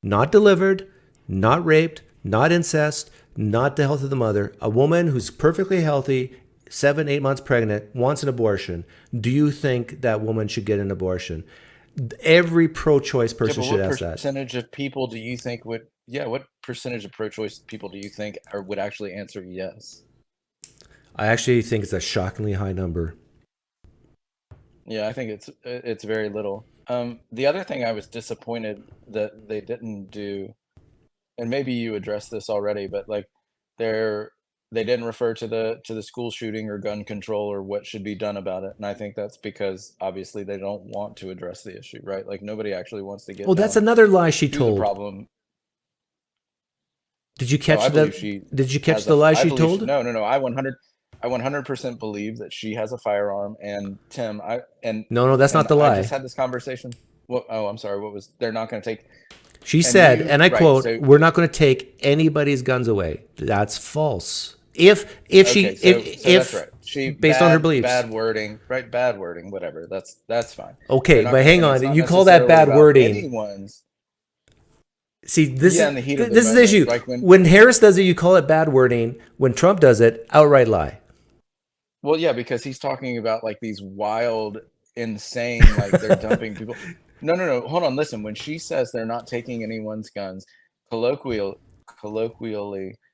not delivered, not raped, not incest, not the health of the mother, a woman who's perfectly healthy, 7-8 months pregnant, wants an abortion, do you think that woman should get an abortion? Every pro-choice person should ask that.
What percentage of people do you think would? Yeah, what percentage of pro-choice people do you think would actually answer yes?
I actually think it's a shockingly high number.
Yeah, I think it's very little. The other thing I was disappointed that they didn't do, and maybe you addressed this already, but like they didn't refer to the school shooting or gun control or what should be done about it. And I think that's because obviously they don't want to address the issue, right? Like, nobody actually wants to get.
Well, that's another lie she told.
The problem.
Did you catch that? Did you catch the lie she told?
No. I 100% believe that she has a firearm. And Tim,
No, that's not the lie.
I just had this conversation. Well, I'm sorry. They're not going to take.
She said, and I quote, "We're not going to take anybody's guns away." That's false. If
that's right. She
based on her beliefs,
bad wording, right? Bad wording, whatever. That's fine.
Okay, but hang on. You call that bad wording?
Anyone's.
See, this is the issue. Like when Harris does it, you call it bad wording. When Trump does it, outright lie.
Well, yeah, because he's talking about like these wild, insane, like they're dumping people. No. Hold on. Listen. When she says they're not taking anyone's guns, colloquially,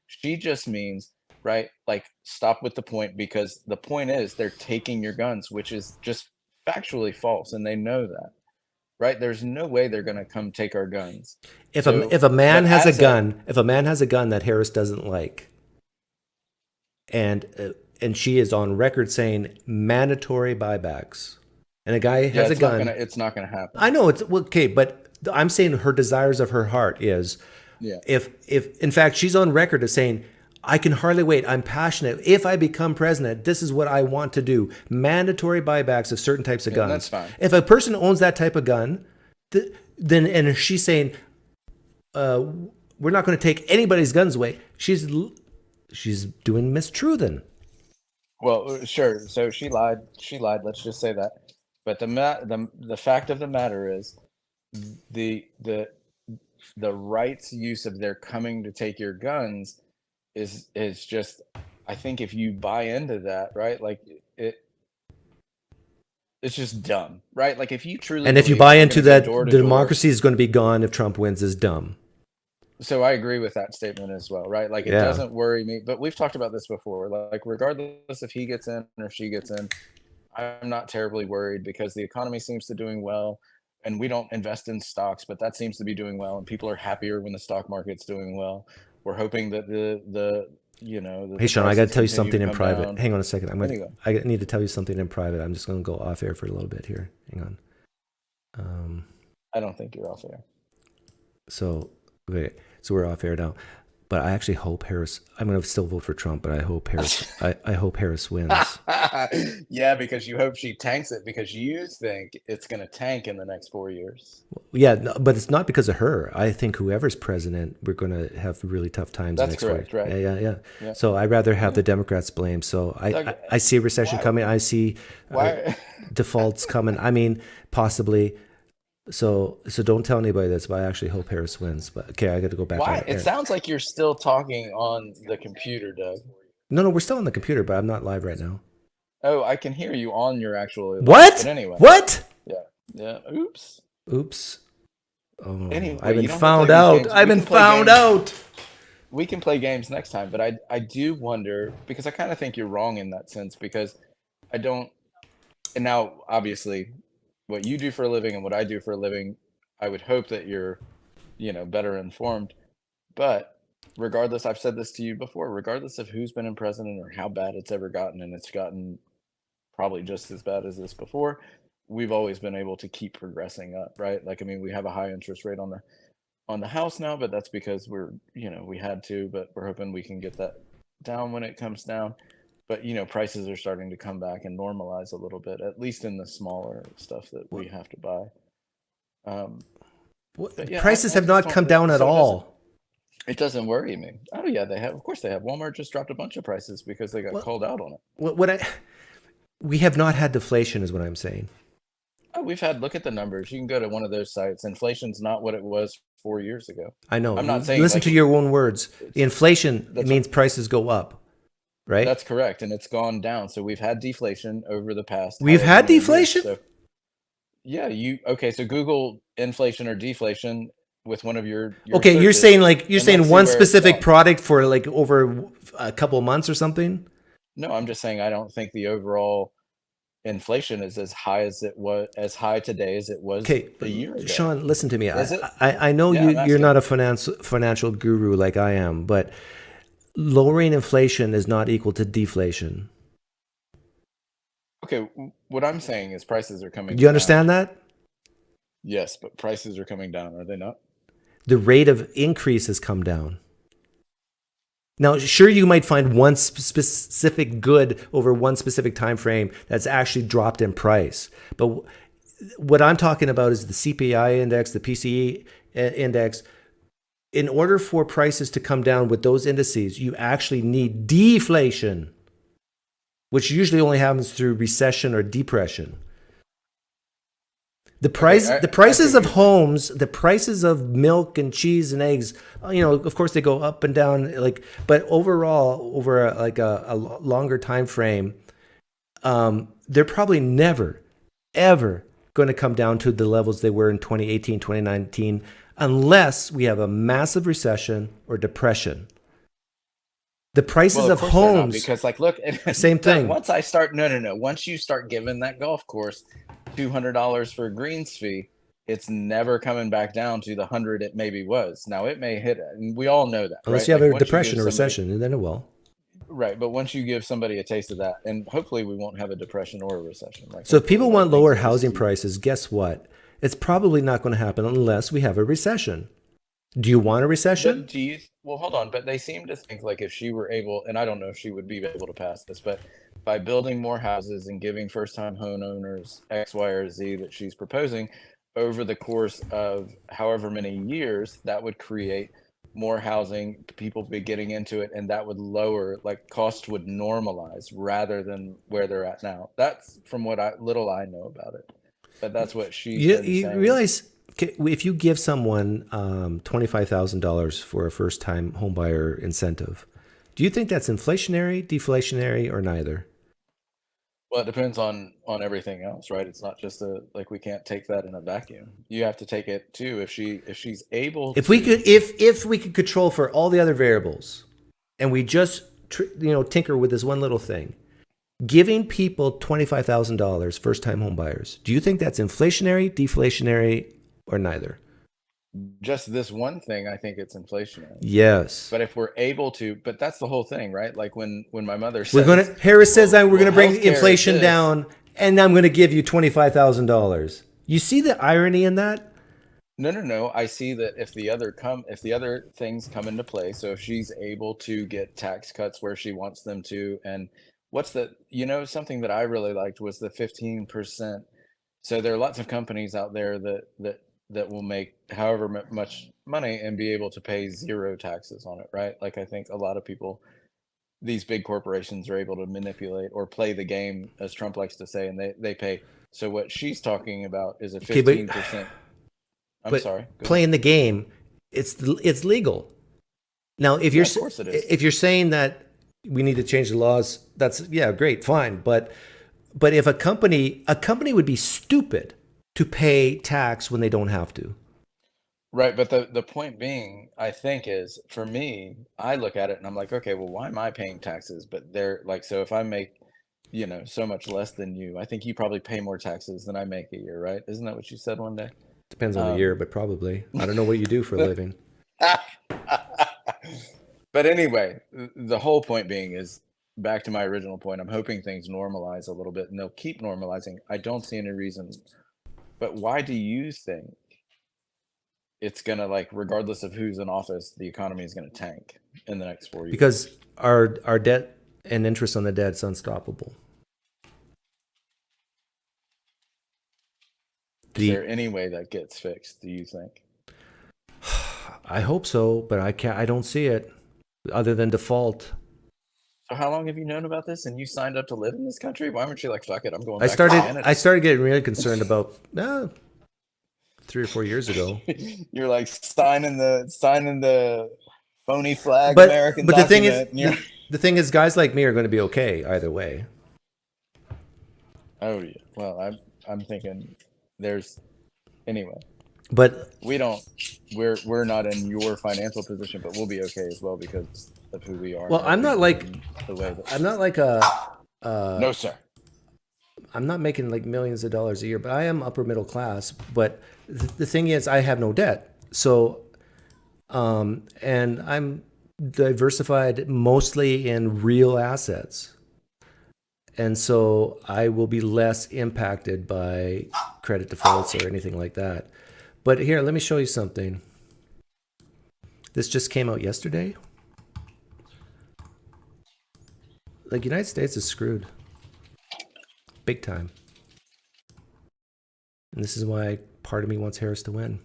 she just means, right, like, stop with the point, because the point is they're taking your guns, which is just factually false, and they know that, right? There's no way they're going to come take our guns.
If a man has a gun that Harris doesn't like, and she is on record saying mandatory buybacks, and a guy has a gun,
it's not going to happen.
I know it's okay, but I'm saying her desires of her heart is, if in fact she's on record as saying, I can hardly wait. I'm passionate. If I become president, this is what I want to do. Mandatory buybacks of certain types of guns.
That's fine.
If a person owns that type of gun, then and she's saying, we're not going to take anybody's guns away. She's doing mistrue then.
Well, sure. So she lied. She lied. Let's just say that. But the fact of the matter is, the rights use of their coming to take your guns is just, I think if you buy into that, right? Like it's just dumb, right? Like if you truly
and if you
believe
buy
it's
into
gonna
that,
go door to
the
door-
democracy is going to be gone if Trump wins is dumb.
So I agree with that statement as well, right? Like it
Yeah.
doesn't worry me, but we've talked about this before. Like regardless if he gets in or she gets in, I'm not terribly worried because the economy seems to doing well, and we don't invest in stocks, but that seems to be doing well, and people are happier when the stock market's doing well. We're hoping that the
Hey, Sean, I got to tell you
prices
something
continue
in
to come
private.
down.
Hang on a second.
Anyway.
I need to tell you something in private. I'm just going to go off air for a little bit here. Hang on.
I don't think you're off air.
So we're off air now. But I actually hope Harris. I'm going to still vote for Trump, but I hope Harris. I hope Harris wins.
Yeah, because you hope she tanks it because you think it's going to tank in the next 4 years.
Yeah, no, but it's not because of her. I think whoever's president, we're going to have really tough times.
That's
next
correct,
4
right?
Yeah. So I'd rather have the Democrats blame. So I see a recession coming. I see defaults coming. I mean, possibly. So don't tell anybody this, but I actually hope Harris wins. But okay, I got to go back.
Why?
on air.
It sounds like you're still talking on the computer, Doug.
No, we're still on the computer, but I'm not live right now.
Oh, I can hear you on your actual.
What?
But anyway.
What?
Yeah. Oops.
Oh,
Anyway,
I've
you
been
don't have to
found
play
out.
these games.
I've
We
been
can play
found
games.
out.
We can play games next time, but I do wonder because I kind of think you're wrong in that sense because I don't. And now, obviously, what you do for a living and what I do for a living, I would hope that you're, better informed. But regardless, I've said this to you before, regardless of who's been in president or how bad it's ever gotten, and it's gotten probably just as bad as this before, we've always been able to keep progressing up, right? Like, I mean, we have a high interest rate on the house now, but that's because we had to, but we're hoping we can get that down when it comes down. But, prices are starting to come back and normalize a little bit, at least in the smaller stuff that we have to buy.
Prices have not come down at all.
It doesn't worry me. Oh yeah, they have. Of course they have. Walmart just dropped a bunch of prices because they got called out on it.
We have not had deflation, is what I'm saying.
Oh, we've had. Look at the numbers. You can go to one of those sites. Inflation's not what it was 4 years ago.
I know.
I'm not saying.
Listen to your own words. Inflation means prices go up, right?
That's correct, and it's gone down. So we've had deflation over the past.
We've had deflation.
So, yeah. So Google inflation or deflation with one of your
okay, you're
searches,
saying
and
one
let's see where it's
specific
gone.
product for like over a couple of months or something.
No, I'm just saying I don't think the overall inflation is as high today as it was a year ago.
Sean, listen to me.
Is it?
I know
Yeah, I'm
you're
asking.
not a financial guru like I am, but lowering inflation is not equal to deflation.
Okay, what I'm saying is prices are coming
Do you understand that?
Yes, but prices are coming down, are they not?
The rate of increase has come down. Now, sure, you might find one specific good over one specific time frame that's actually dropped in price. But what I'm talking about is the CPI index, the PCE index. In order for prices to come down with those indices, you actually need deflation, which usually only happens through recession or depression. The prices of homes, the prices of milk and cheese and eggs, of course they go up and down, but overall, over a longer time frame, they're probably never, ever going to come down to the levels they were in 2018, 2019, unless we have a massive recession or depression. The prices of homes,
because look,
same thing.
Once you start giving that golf course $200 for a greens fee, it's never coming back down to the 100 it maybe was. Now it may hit it, and we all know that.
Unless
right?
you have a
Once
depression
give
or recession, and then it will.
Right, but once you give somebody a taste of that, and hopefully we won't have a depression or a recession.
So if people want lower housing prices, guess what? It's probably not going to happen unless we have a recession. Do you want a recession?
But do you, well, hold on, but they seem to think like if she were able, and I don't know if she would be able to pass this, but by building more houses and giving first-time homeowners X, Y, or Z that she's proposing over the course of however many years, that would create more housing, people be getting into it, and that would lower, like costs would normalize rather than where they're at now. That's from what little I know about it, but that's what she's
You realize if you give someone $25,000 for a first-time homebuyer incentive, do you think that's inflationary, deflationary, or neither?
Well, it depends on everything else, right? It's not just like we can't take that in a vacuum. You have to take it too. If she's able,
if we could control for all the other variables, and we just tinker with this one little thing, giving people $25,000 first-time home buyers, do you think that's inflationary, deflationary, or neither?
just this one thing, I think it's inflationary.
Yes.
But if we're able to, but that's the whole thing, right? Like when my mother says,
Harris says we're going to bring
healthcare
inflation
is
down, and I'm going to give you $25,000. You see the irony in that?
No. I see that if the other things come into play, so if she's able to get tax cuts where she wants them to, and something that I really liked was the 15%. So there are lots of companies out there that will make however much money and be able to pay zero taxes on it, right? Like I think a lot of people, these big corporations are able to manipulate or play the game, as Trump likes to say, and they pay. So what she's talking about is a 15%. I'm sorry.
Playing the game, it's legal. Now, if you're
of course it is.
if you're saying that we need to change the laws, that's great, fine. But if a company would be stupid to pay tax when they don't have to.
Right, but the point being, I think, is for me, I look at it and I'm like, okay, well, why am I paying taxes? But they're like, so if I make, so much less than you, I think you probably pay more taxes than I make a year, right? Isn't that what you said one day?
Depends on the year, but probably. I don't know what you do for a living.
But anyway, the whole point being is, back to my original point, I'm hoping things normalize a little bit, and they'll keep normalizing. I don't see any reason. But why do you think it's going to, regardless of who's in office, the economy is going to tank in the next 4 years?
Because our debt and interest on the debt is unstoppable.
Is there any way that gets fixed, do you think?
I hope so, but I don't see it other than default.
So how long have you known about this, and you signed up to live in this country? Why weren't you like, fuck it, I'm going
I
back to Canada?
I started getting really concerned about 3 or 4 years ago.
You're like signing the phony flag American
but
document.
the thing is, guys like me are going to be okay either way.
Oh yeah. Well, I'm thinking anyway.
But
we're not in your financial position, but we'll be okay as well because of who we are.
Well, I'm not like
no, sir.
I'm not making like millions of dollars a year, but I am upper middle class. But the thing is, I have no debt. So, and I'm diversified mostly in real assets. And so I will be less impacted by credit defaults or anything like that. But here, let me show you something. This just came out yesterday. Like, United States is screwed. Big time. And this is why part of me wants Harris to win.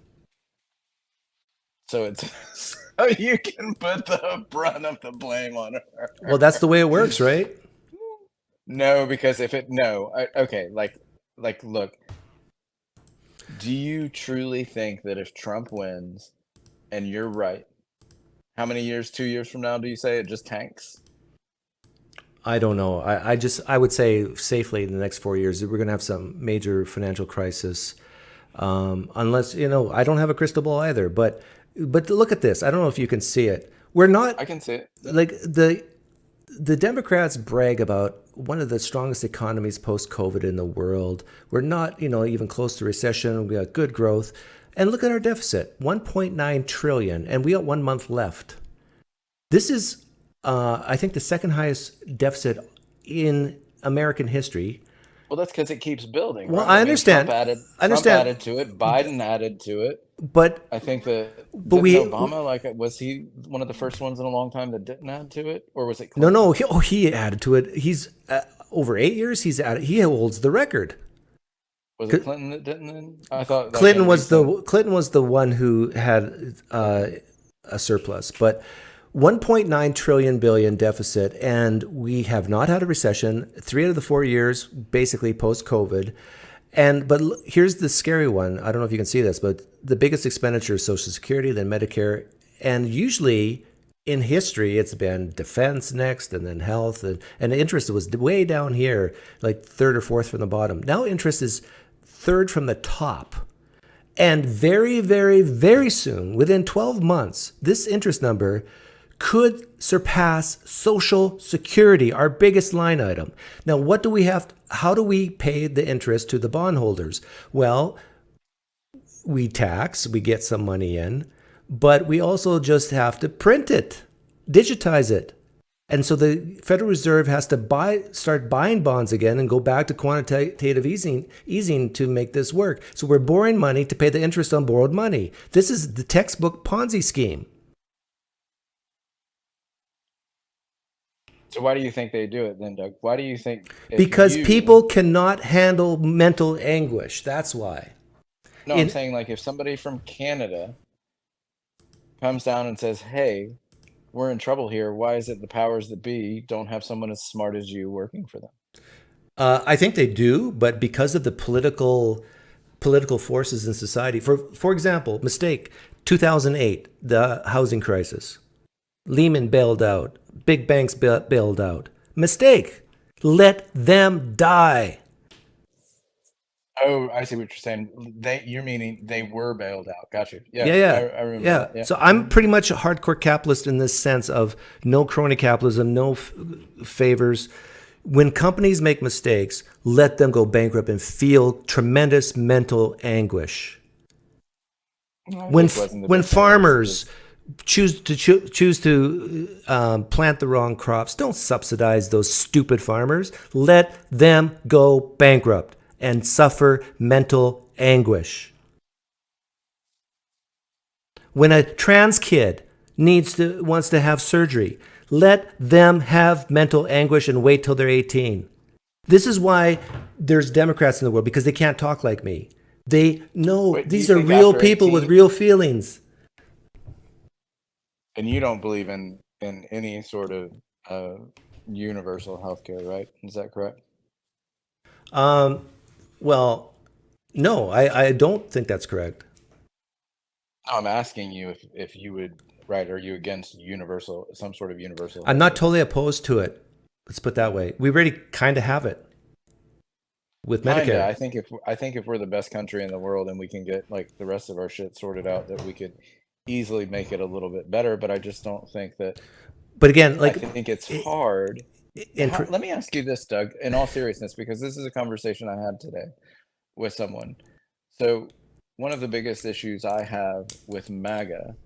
So so you can put the brunt of the blame on her.
Well, that's the way it works, right?
No, because okay, look, do you truly think that if Trump wins and you're right, how many years, 2 years from now, do you say it just tanks?
I don't know. I would say safely in the next 4 years, we're going to have some major financial crisis. Unless, I don't have a crystal ball either, but look at this. I don't know if you can see it. I can see it.
Like
the Democrats brag about one of the strongest economies post-COVID in the world. We're not, even close to recession. We got good growth. And look at our deficit, 1.9 trillion, and we got 1 month left. This is, I think, the second highest deficit in American history.
Well, that's because it keeps building.
Well,
right?
I understand.
Trump
I
Trump
understand.
added to it. Biden added to it.
But
I think that
but
didn't
we
Obama, like, was he one of the first ones in a long time that didn't add to it, or was it
no,
Clinton?
no. He added to it. He's over 8 years. He's added. He holds the record.
Was it Clinton that didn't? Then? I thought like,
Clinton was the one who had a surplus, but 1.9 trillion billion deficit, and we have not had a recession 3 out of the 4 years, basically post COVID. But here's the scary one. I don't know if you can see this, but the biggest expenditure is Social Security, then Medicare, and usually in history it's been defense next, and then health, and interest was way down here, like third or fourth from the bottom. Now interest is third from the top. And very, very, very soon, within 12 months, this interest number could surpass Social Security, our biggest line item. Now, what do we have? How do we pay the interest to the bondholders? Well, we tax, we get some money in, but we also just have to print it, digitize it. And so the Federal Reserve has to start buying bonds again and go back to quantitative easing to make this work. So we're borrowing money to pay the interest on borrowed money. This is the textbook Ponzi scheme.
So why do you think they do it then, Doug? Why do you think?
Because people cannot handle mental anguish. That's why.
No, I'm saying like if somebody from Canada comes down and says, "Hey, we're in trouble here. Why is it the powers that be don't have someone as smart as you working for them?"
I think they do, but because of the political forces in society. For example, mistake, 2008, the housing crisis. Lehman bailed out. Big banks bailed out. Mistake. Let them die.
Oh, I see what you're saying. You're meaning they were bailed out. Got you. Yeah. I remember that. Yeah.
So I'm pretty much a hardcore capitalist in this sense of no crony capitalism, no favors. When companies make mistakes, let them go bankrupt and feel tremendous mental anguish. When farmers choose to plant the wrong crops, don't subsidize those stupid farmers. Let them go bankrupt and suffer mental anguish. When a trans kid wants to have surgery, let them have mental anguish and wait till they're 18. This is why there's Democrats in the world, because they can't talk like me. They know these are real people with real feelings.
And you don't believe in any sort of universal healthcare, right? Is that correct?
Well, no, I don't think that's correct.
No, I'm asking you if you would, right? Are you against some sort of universal?
I'm not totally opposed to it. Let's put it that way. We already kind of have it with Medicare.
I think if we're the best country in the world and we can get like the rest of our shit sorted out, that we could easily make it a little bit better. But I just don't think that.
But again, like
I think it's hard. Let me ask you this, Doug, in all seriousness, because this is a conversation I had today with someone. So one of the biggest issues I have with MAGA,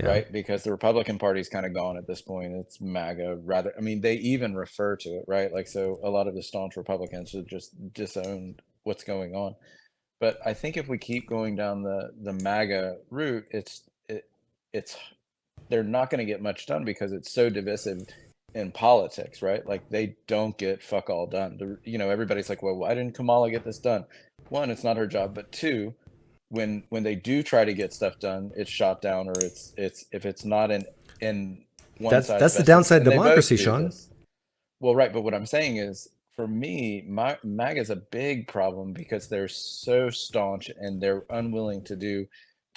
right? Because the Republican Party's kind of gone at this point. It's MAGA rather. I mean, they even refer to it, right? Like, so a lot of the staunch Republicans have just disowned what's going on. But I think if we keep going down the MAGA route, they're not going to get much done because it's so divisive in politics, right? Like they don't get fuck all done. Everybody's like, well, why didn't Kamala get this done? One, it's not her job, but two, when they do try to get stuff done, it's shot down, or it's if it's not in one side.
That's the downside of democracy, Sean.
Well, right, but what I'm saying is, for me, MAGA is a big problem because they're so staunch and they're unwilling to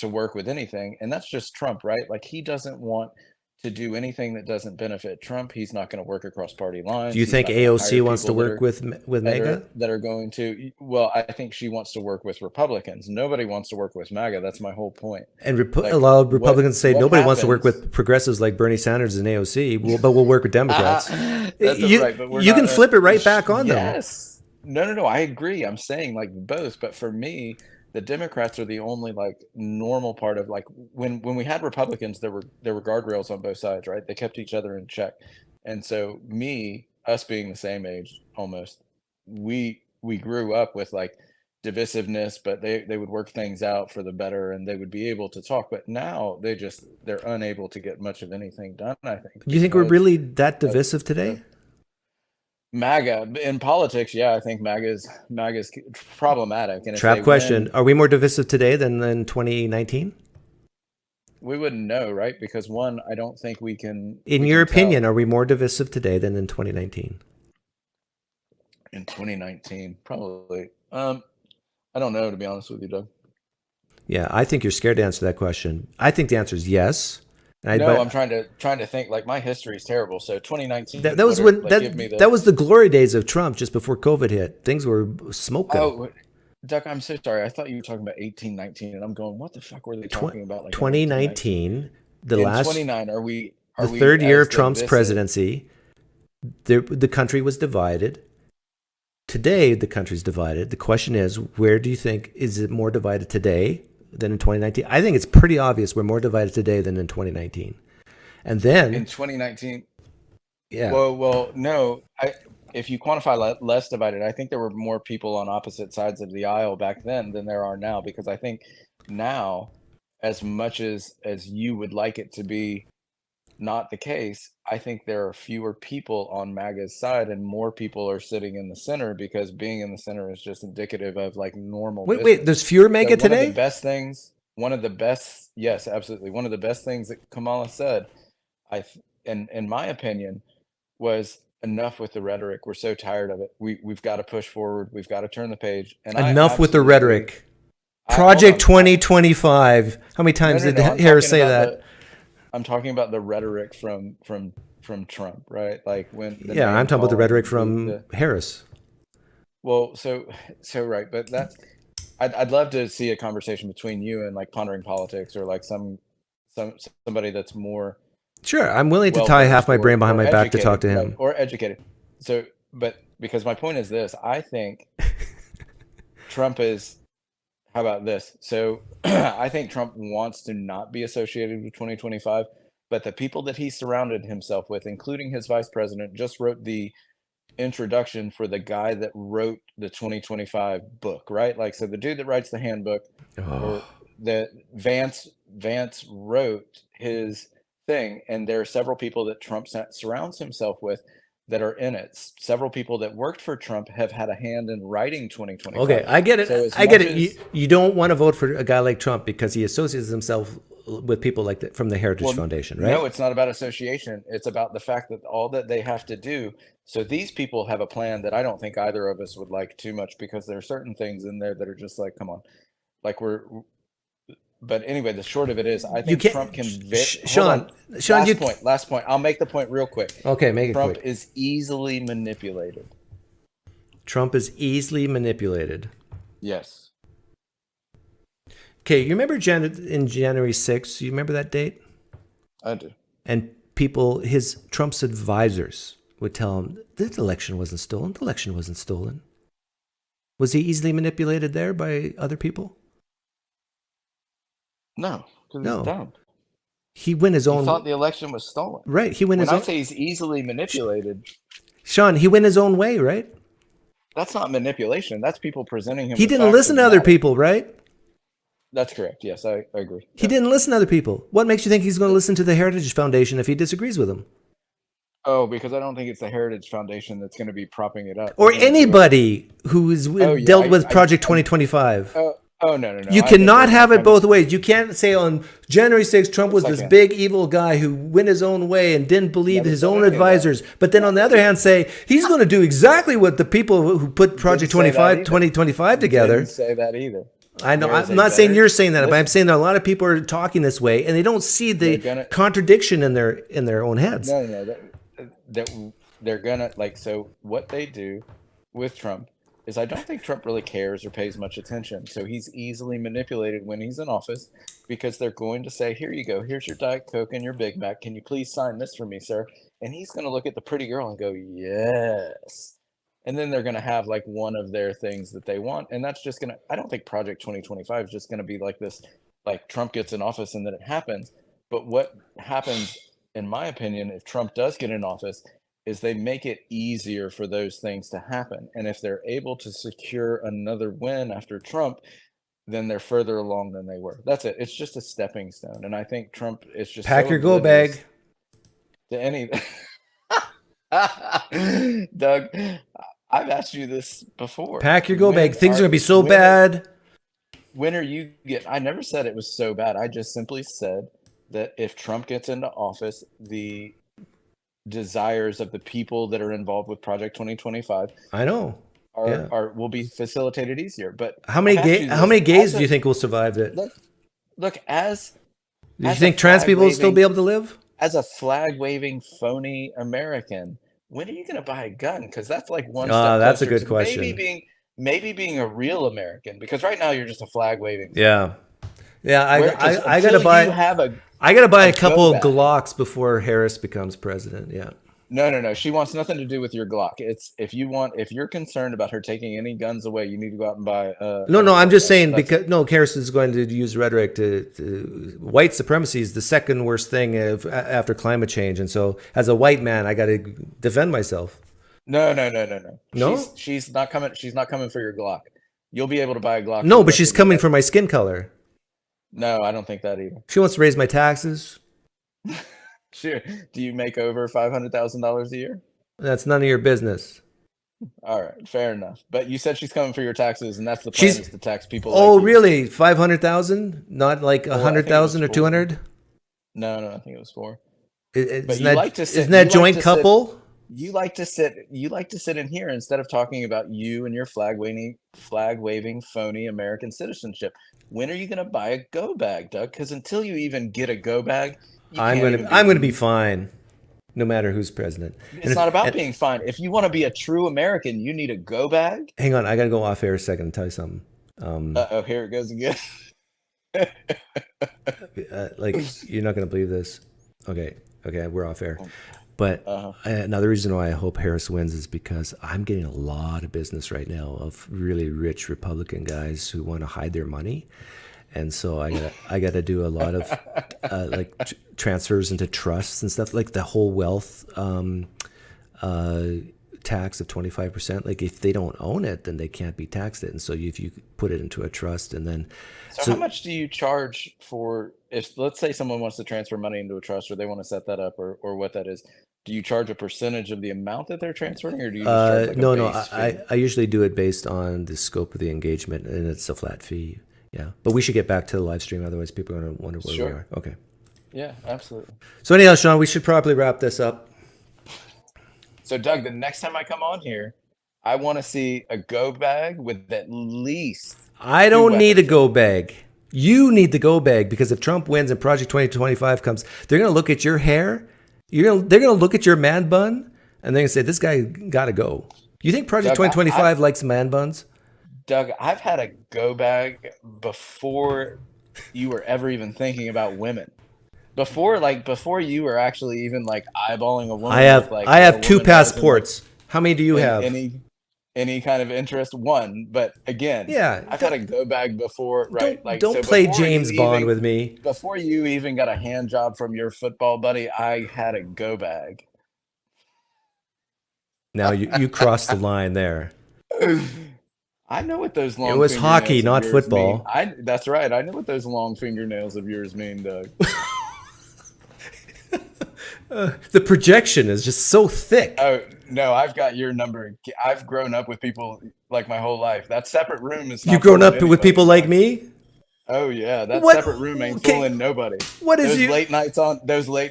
work with anything, and that's just Trump, right? Like he doesn't want to do anything that doesn't benefit Trump. He's not going to work across party lines.
Do you think AOC wants to work with MAGA?
That are going to, well, I think she wants to work with Republicans. Nobody wants to work with MAGA. That's my whole point.
And a lot of Republicans say nobody wants to work with progressives like Bernie Sanders and AOC, but we'll work with Democrats. You can flip it right back on them.
Yes. No. I agree. I'm saying like both, but for me, the Democrats are the only like normal part of like when we had Republicans, there were guardrails on both sides, right? They kept each other in check. And so us being the same age almost, we we grew up with like divisiveness, but they would work things out for the better and they would be able to talk. But now they're unable to get much of anything done, I think.
You think we're really that divisive today?
MAGA in politics, yeah, I think MAGA's problematic. And
Trap question: are we more divisive today than in 2019?
We wouldn't know, right? Because one, I don't think we can.
In your opinion, are we more divisive today than in 2019?
In 2019, probably. I don't know, to be honest with you, Doug.
Yeah, I think you're scared to answer that question. I think the answer is yes.
No, I'm trying to think. Like my history is terrible. So 2019.
That was when that was the glory days of Trump, just before COVID hit. Things were smoking.
Oh, Doug, I'm so sorry. I thought you were talking about 1819, and I'm going, what the fuck were they talking about? Like
2019, the last
29. Are we
the third year of Trump's presidency? The country was divided. Today, the country's divided. The question is, where do you think, is it more divided today than in 2019? I think it's pretty obvious we're more divided today than in 2019. And then
in 2019,
yeah.
Well, no. If you quantify less divided, I think there were more people on opposite sides of the aisle back then than there are now. Because I think now, as much as you would like it to be not the case, I think there are fewer people on MAGA's side and more people are sitting in the center, because being in the center is just indicative of like normal business.
Wait, there's fewer MAGA today?
One of the best, yes, absolutely. One of the best things that Kamala said, in my opinion, was enough with the rhetoric. We're so tired of it. We've got to push forward. We've got to turn the page. And
enough with the rhetoric. Project 2025. How many times did Harris say that?
I'm talking about the rhetoric from Trump, right? Like when
I'm talking about the rhetoric from Harris.
Well, so right, but that's I'd love to see a conversation between you and like Pondering Politics, or like somebody that's more.
Sure, I'm willing to tie half my brain behind my back to talk to him.
Right? Or educated. So, but because my point is this, I think Trump is. How about this? So I think Trump wants to not be associated with 2025, but the people that he surrounded himself with, including his vice president, just wrote the introduction for the guy that wrote the 2025 book, right? Like, so the dude that writes the handbook, or the Vance wrote his thing, and there are several people that Trump surrounds himself with that are in it. Several people that worked for Trump have had a hand in writing 2025.
Okay, I get it.
So
I get it. You don't want to vote for a guy like Trump because he associates himself with people like that from the Heritage Foundation, right?
No, it's not about association. It's about the fact that all that they have to do. So these people have a plan that I don't think either of us would like too much, because there are certain things in there that are just like, come on, like But anyway, the short of it is, I think Trump can.
Sean,
last point. I'll make the point real quick.
Okay, make it
Trump
quick.
is easily manipulated.
Trump is easily manipulated.
Yes.
Okay, you remember in January 6th? You remember that date?
I do.
And Trump's advisors would tell him the election wasn't stolen. The election wasn't stolen. Was he easily manipulated there by other people?
No, because he's dumb.
He went his own.
He thought the election was stolen.
Right. He went his own.
When I say he's easily manipulated,
Sean, he went his own way, right?
That's not manipulation. That's people presenting him.
He didn't listen to other people, right?
That's correct. Yes, I agree.
He didn't listen to other people. What makes you think he's going to listen to the Heritage Foundation if he disagrees with them?
Oh, because I don't think it's the Heritage Foundation that's going to be propping it up.
Or anybody who's dealt with Project 2025.
Oh, no.
You cannot have it both ways. You can't say on January 6th, Trump was this big evil guy who went his own way and didn't believe his own advisors. But then on the other hand, say he's going to do exactly what the people who put Project 2025 together.
Didn't say that either.
I know. I'm not saying you're saying that, but I'm saying that a lot of people are talking this way and they don't see the contradiction in their own heads.
No. They're gonna so what they do with Trump is, I don't think Trump really cares or pays much attention. So he's easily manipulated when he's in office, because they're going to say, here you go. Here's your Diet Coke and your Big Mac. Can you please sign this for me, sir? And he's going to look at the pretty girl and go, yes. And then they're going to have like one of their things that they want. And that's just going to, I don't think Project 2025 is just going to be like this, like Trump gets in office and then it happens. But what happens, in my opinion, if Trump does get in office, is they make it easier for those things to happen. And if they're able to secure another win after Trump, then they're further along than they were. That's it. It's just a stepping stone. And I think Trump is just
Pack
so
your go bag
to any. Doug, I've asked you this before.
Pack your go bag. Things are gonna be so bad.
When are you get? I never said it was so bad. I just simply said that if Trump gets into office, the desires of the people that are involved with Project 2025,
I know,
will be facilitated easier. But
how many gays do you think will survive it?
Look,
do you think trans people will still be able to live?
As a flag waving phony American, when are you going to buy a gun? Because that's like one step
that's a
closer
good
to
question.
Maybe being a real American, because right now you're just a flag waving.
Yeah. I gotta buy a couple of Glocks before Harris becomes president. Yeah.
No. She wants nothing to do with your Glock. It's if you're concerned about her taking any guns away, you need to go out and buy.
No. I'm just saying because Harris is going to use rhetoric to white supremacy is the second worst thing after climate change, and so as a white man, I got to defend myself.
No.
No,
she's not coming. She's not coming for your Glock. You'll be able to buy a Glock.
No, but she's coming for my skin color.
No, I don't think that either.
She wants to raise my taxes.
Sure. Do you make over $500,000 a year?
That's none of your business.
All right, fair enough. But you said she's coming for your taxes, and that's the plan is to tax people.
Oh, like really? 500,000? Not like 100,000 or 200?
No, I think it was 4.
Isn't that joint couple?
You like to sit in here instead of talking about you and your flag waving phony American citizenship. When are you going to buy a go bag, Doug? Because until you even get a go bag, I'm going to be fine, no matter who's president. It's not about being fine. If you want to be a true American, you need a go bag.
Hang on, I got to go off air a second and tell you something.
Here it goes again.
You're not going to believe this. Okay, we're off air. But another reason why I hope Harris wins is because I'm getting a lot of business right now of really rich Republican guys who want to hide their money, and so I got to do a lot of transfers into trusts and stuff, like the whole wealth tax of 25%. Like if they don't own it, then they can't be taxed it, and so if you put it into a trust and then.
So how much do you charge for if, let's say, someone wants to transfer money into a trust, or they want to set that up, or what that is? Do you charge a percentage of the amount that they're transferring, or do you just charge
no? I usually do it based on the scope of the engagement, and it's a flat fee. Yeah, but we should get back to the live stream, otherwise people are going to wonder where we are. Okay.
Yeah, absolutely.
So anyhow, Sean, we should probably wrap this up.
So Doug, the next time I come on here, I want to see a go bag with at least.
I don't need a go bag. You need the go bag, because if Trump wins and Project 2025 comes, they're going to look at your hair. They're going to look at your man bun, and they're going to say, this guy got to go. You think Project 2025 likes man buns?
Doug, I've had a go bag before you were ever even thinking about women. Before you were actually even eyeballing a woman.
I have 2 passports. How many do you have?
Any kind of interest? 1, but again, I've had a go bag before, right?
Don't play James Bond with me.
Before you even got a hand job from your football buddy, I had a go bag.
Now you crossed the line there.
I know what those long.
It was hockey, not football.
That's right. I know what those long fingernails of yours mean, Doug.
The projection is just so thick.
Oh no, I've got your number. I've grown up with people like my whole life. That separate room is.
You've grown up with people like me?
Oh yeah, that separate room ain't fooling nobody.
What is
those late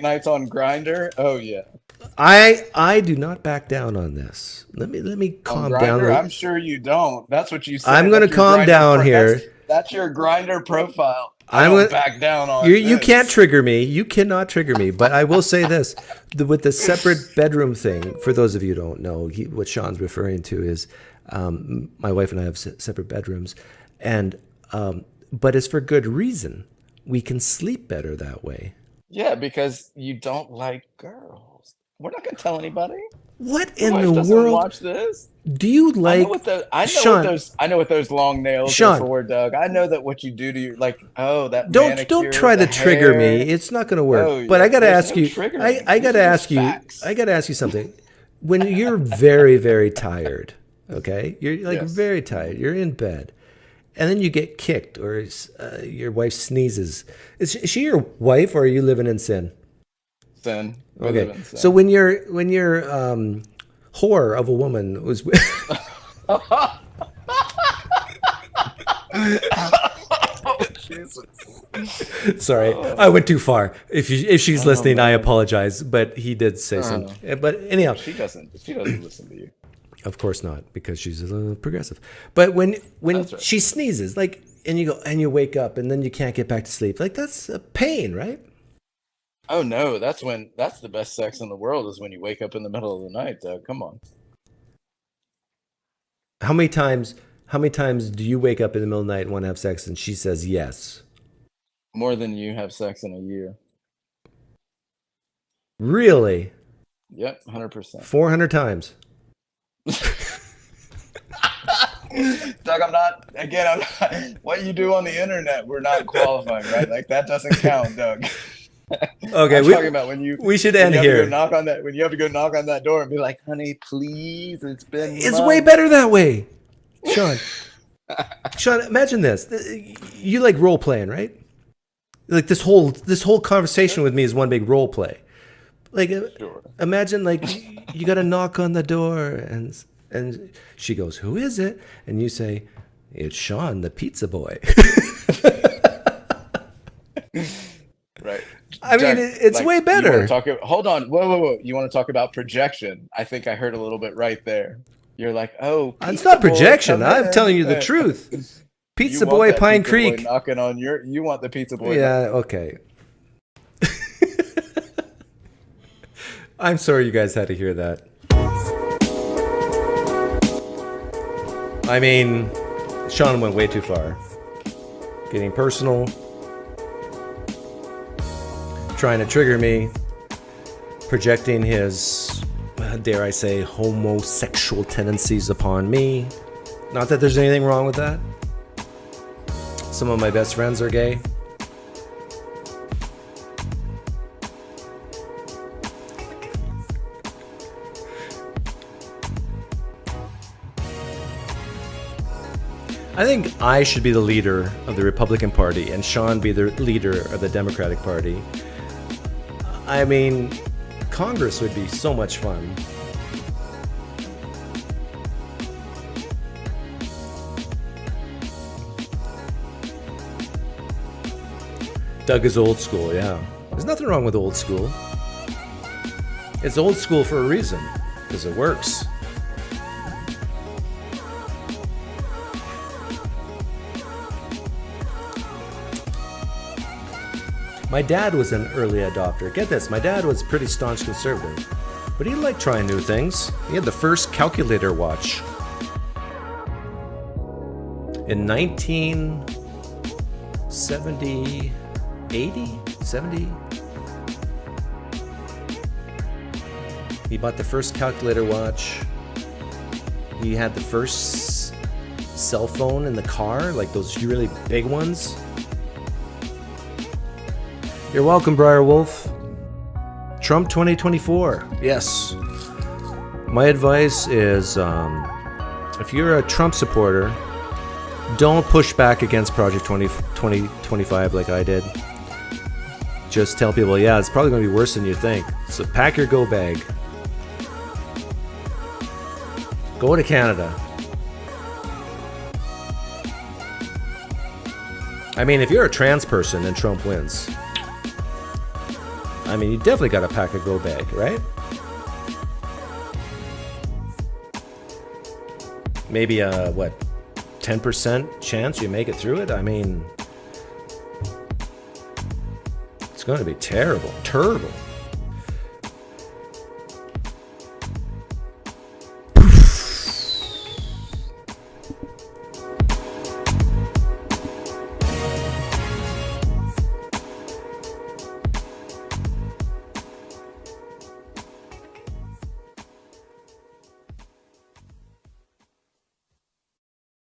nights on Grindr? Oh yeah.
I do not back down on this. Let me calm down.
I'm sure you don't. That's what you said.
I'm going to calm down here.
That's your Grindr profile. I don't back down on
you can't trigger me. You cannot trigger me. But I will say this. With the separate bedroom thing, for those of you who don't know, what Sean's referring to is my wife and I have separate bedrooms. And but it's for good reason. We can sleep better that way.
Yeah, because you don't like girls. We're not going to tell anybody.
What in the world?
Watch this.
Do you like?
I know what those long nails are for, Doug. I know that what you do to you,
Don't try to trigger me. It's not going to work. But I got to ask you. I got to ask you. I got to ask you something. when you're very, very tired, okay? You're like
Yes.
very tired. You're in bed. And then you get kicked or your wife sneezes. Is she your wife or are you living in sin?
Sin. We
Okay.
live in sin.
So when your whore of a woman was
Jesus.
Sorry, I went too far. If she's listening, I apologize. But he did say something. But anyhow,
She doesn't listen to you.
of course not, because she's a little progressive. But when
That's right.
she sneezes, like, and you wake up, and then you can't get back to sleep, like that's a pain, right?
Oh no, that's the best sex in the world is when you wake up in the middle of the night, Doug. Come on.
How many times do you wake up in the middle of the night and want to have sex, and she says yes?
More than you have sex in a year.
Really?
Yep, 100%.
400 times.
Doug, I'm not. What you do on the internet, we're not qualifying, right? Like that doesn't count, Doug.
Okay,
I'm talking about
we should end here.
When you have to go knock on that door and be like, "Honey, please, it's been."
It's way better that way, Sean. Sean, imagine this. You like role playing, right? Like this whole conversation with me is one big role play. Like,
Sure.
imagine like you got to knock on the door and she goes, "Who is it?" And you say, "It's Sean, the pizza boy."
Right.
I mean, it's way better.
Hold on. Whoa. You want to talk about projection? I think I heard a little bit right there. You're like, oh,
It's not
pizza boy,
projection.
come
I'm
in.
telling you the truth. Pizza
You
boy,
want that
Pine
pizza boy
Creek.
knocking on you want the pizza boy.
Yeah, okay. I'm sorry you guys had to hear that. I mean, Sean went way too far. Getting personal. Trying to trigger me. Projecting his, dare I say, homosexual tendencies upon me. Not that there's anything wrong with that. Some of my best friends are gay. I think I should be the leader of the Republican Party and Sean be the leader of the Democratic Party. I mean, Congress would be so much fun. Doug is old school, yeah. There's nothing wrong with old school. It's old school for a reason, because it works. My dad was an early adopter. Get this, my dad was pretty staunch conservative, but he liked trying new things. He had the first calculator watch. In 1970, 80, 70, he bought the first calculator watch. He had the first cell phone in the car, like those really big ones. You're welcome, Briar Wolf. Trump 2024. Yes. My advice is, if you're a Trump supporter, don't push back against Project 2025 like I did. Just tell people, yeah, it's probably going to be worse than you think. So pack your go bag. Go to Canada. I mean, if you're a trans person and Trump wins, I mean, you definitely got to pack a go bag, right? Maybe a, 10% chance you make it through it? I mean, it's going to be terrible. Terrible.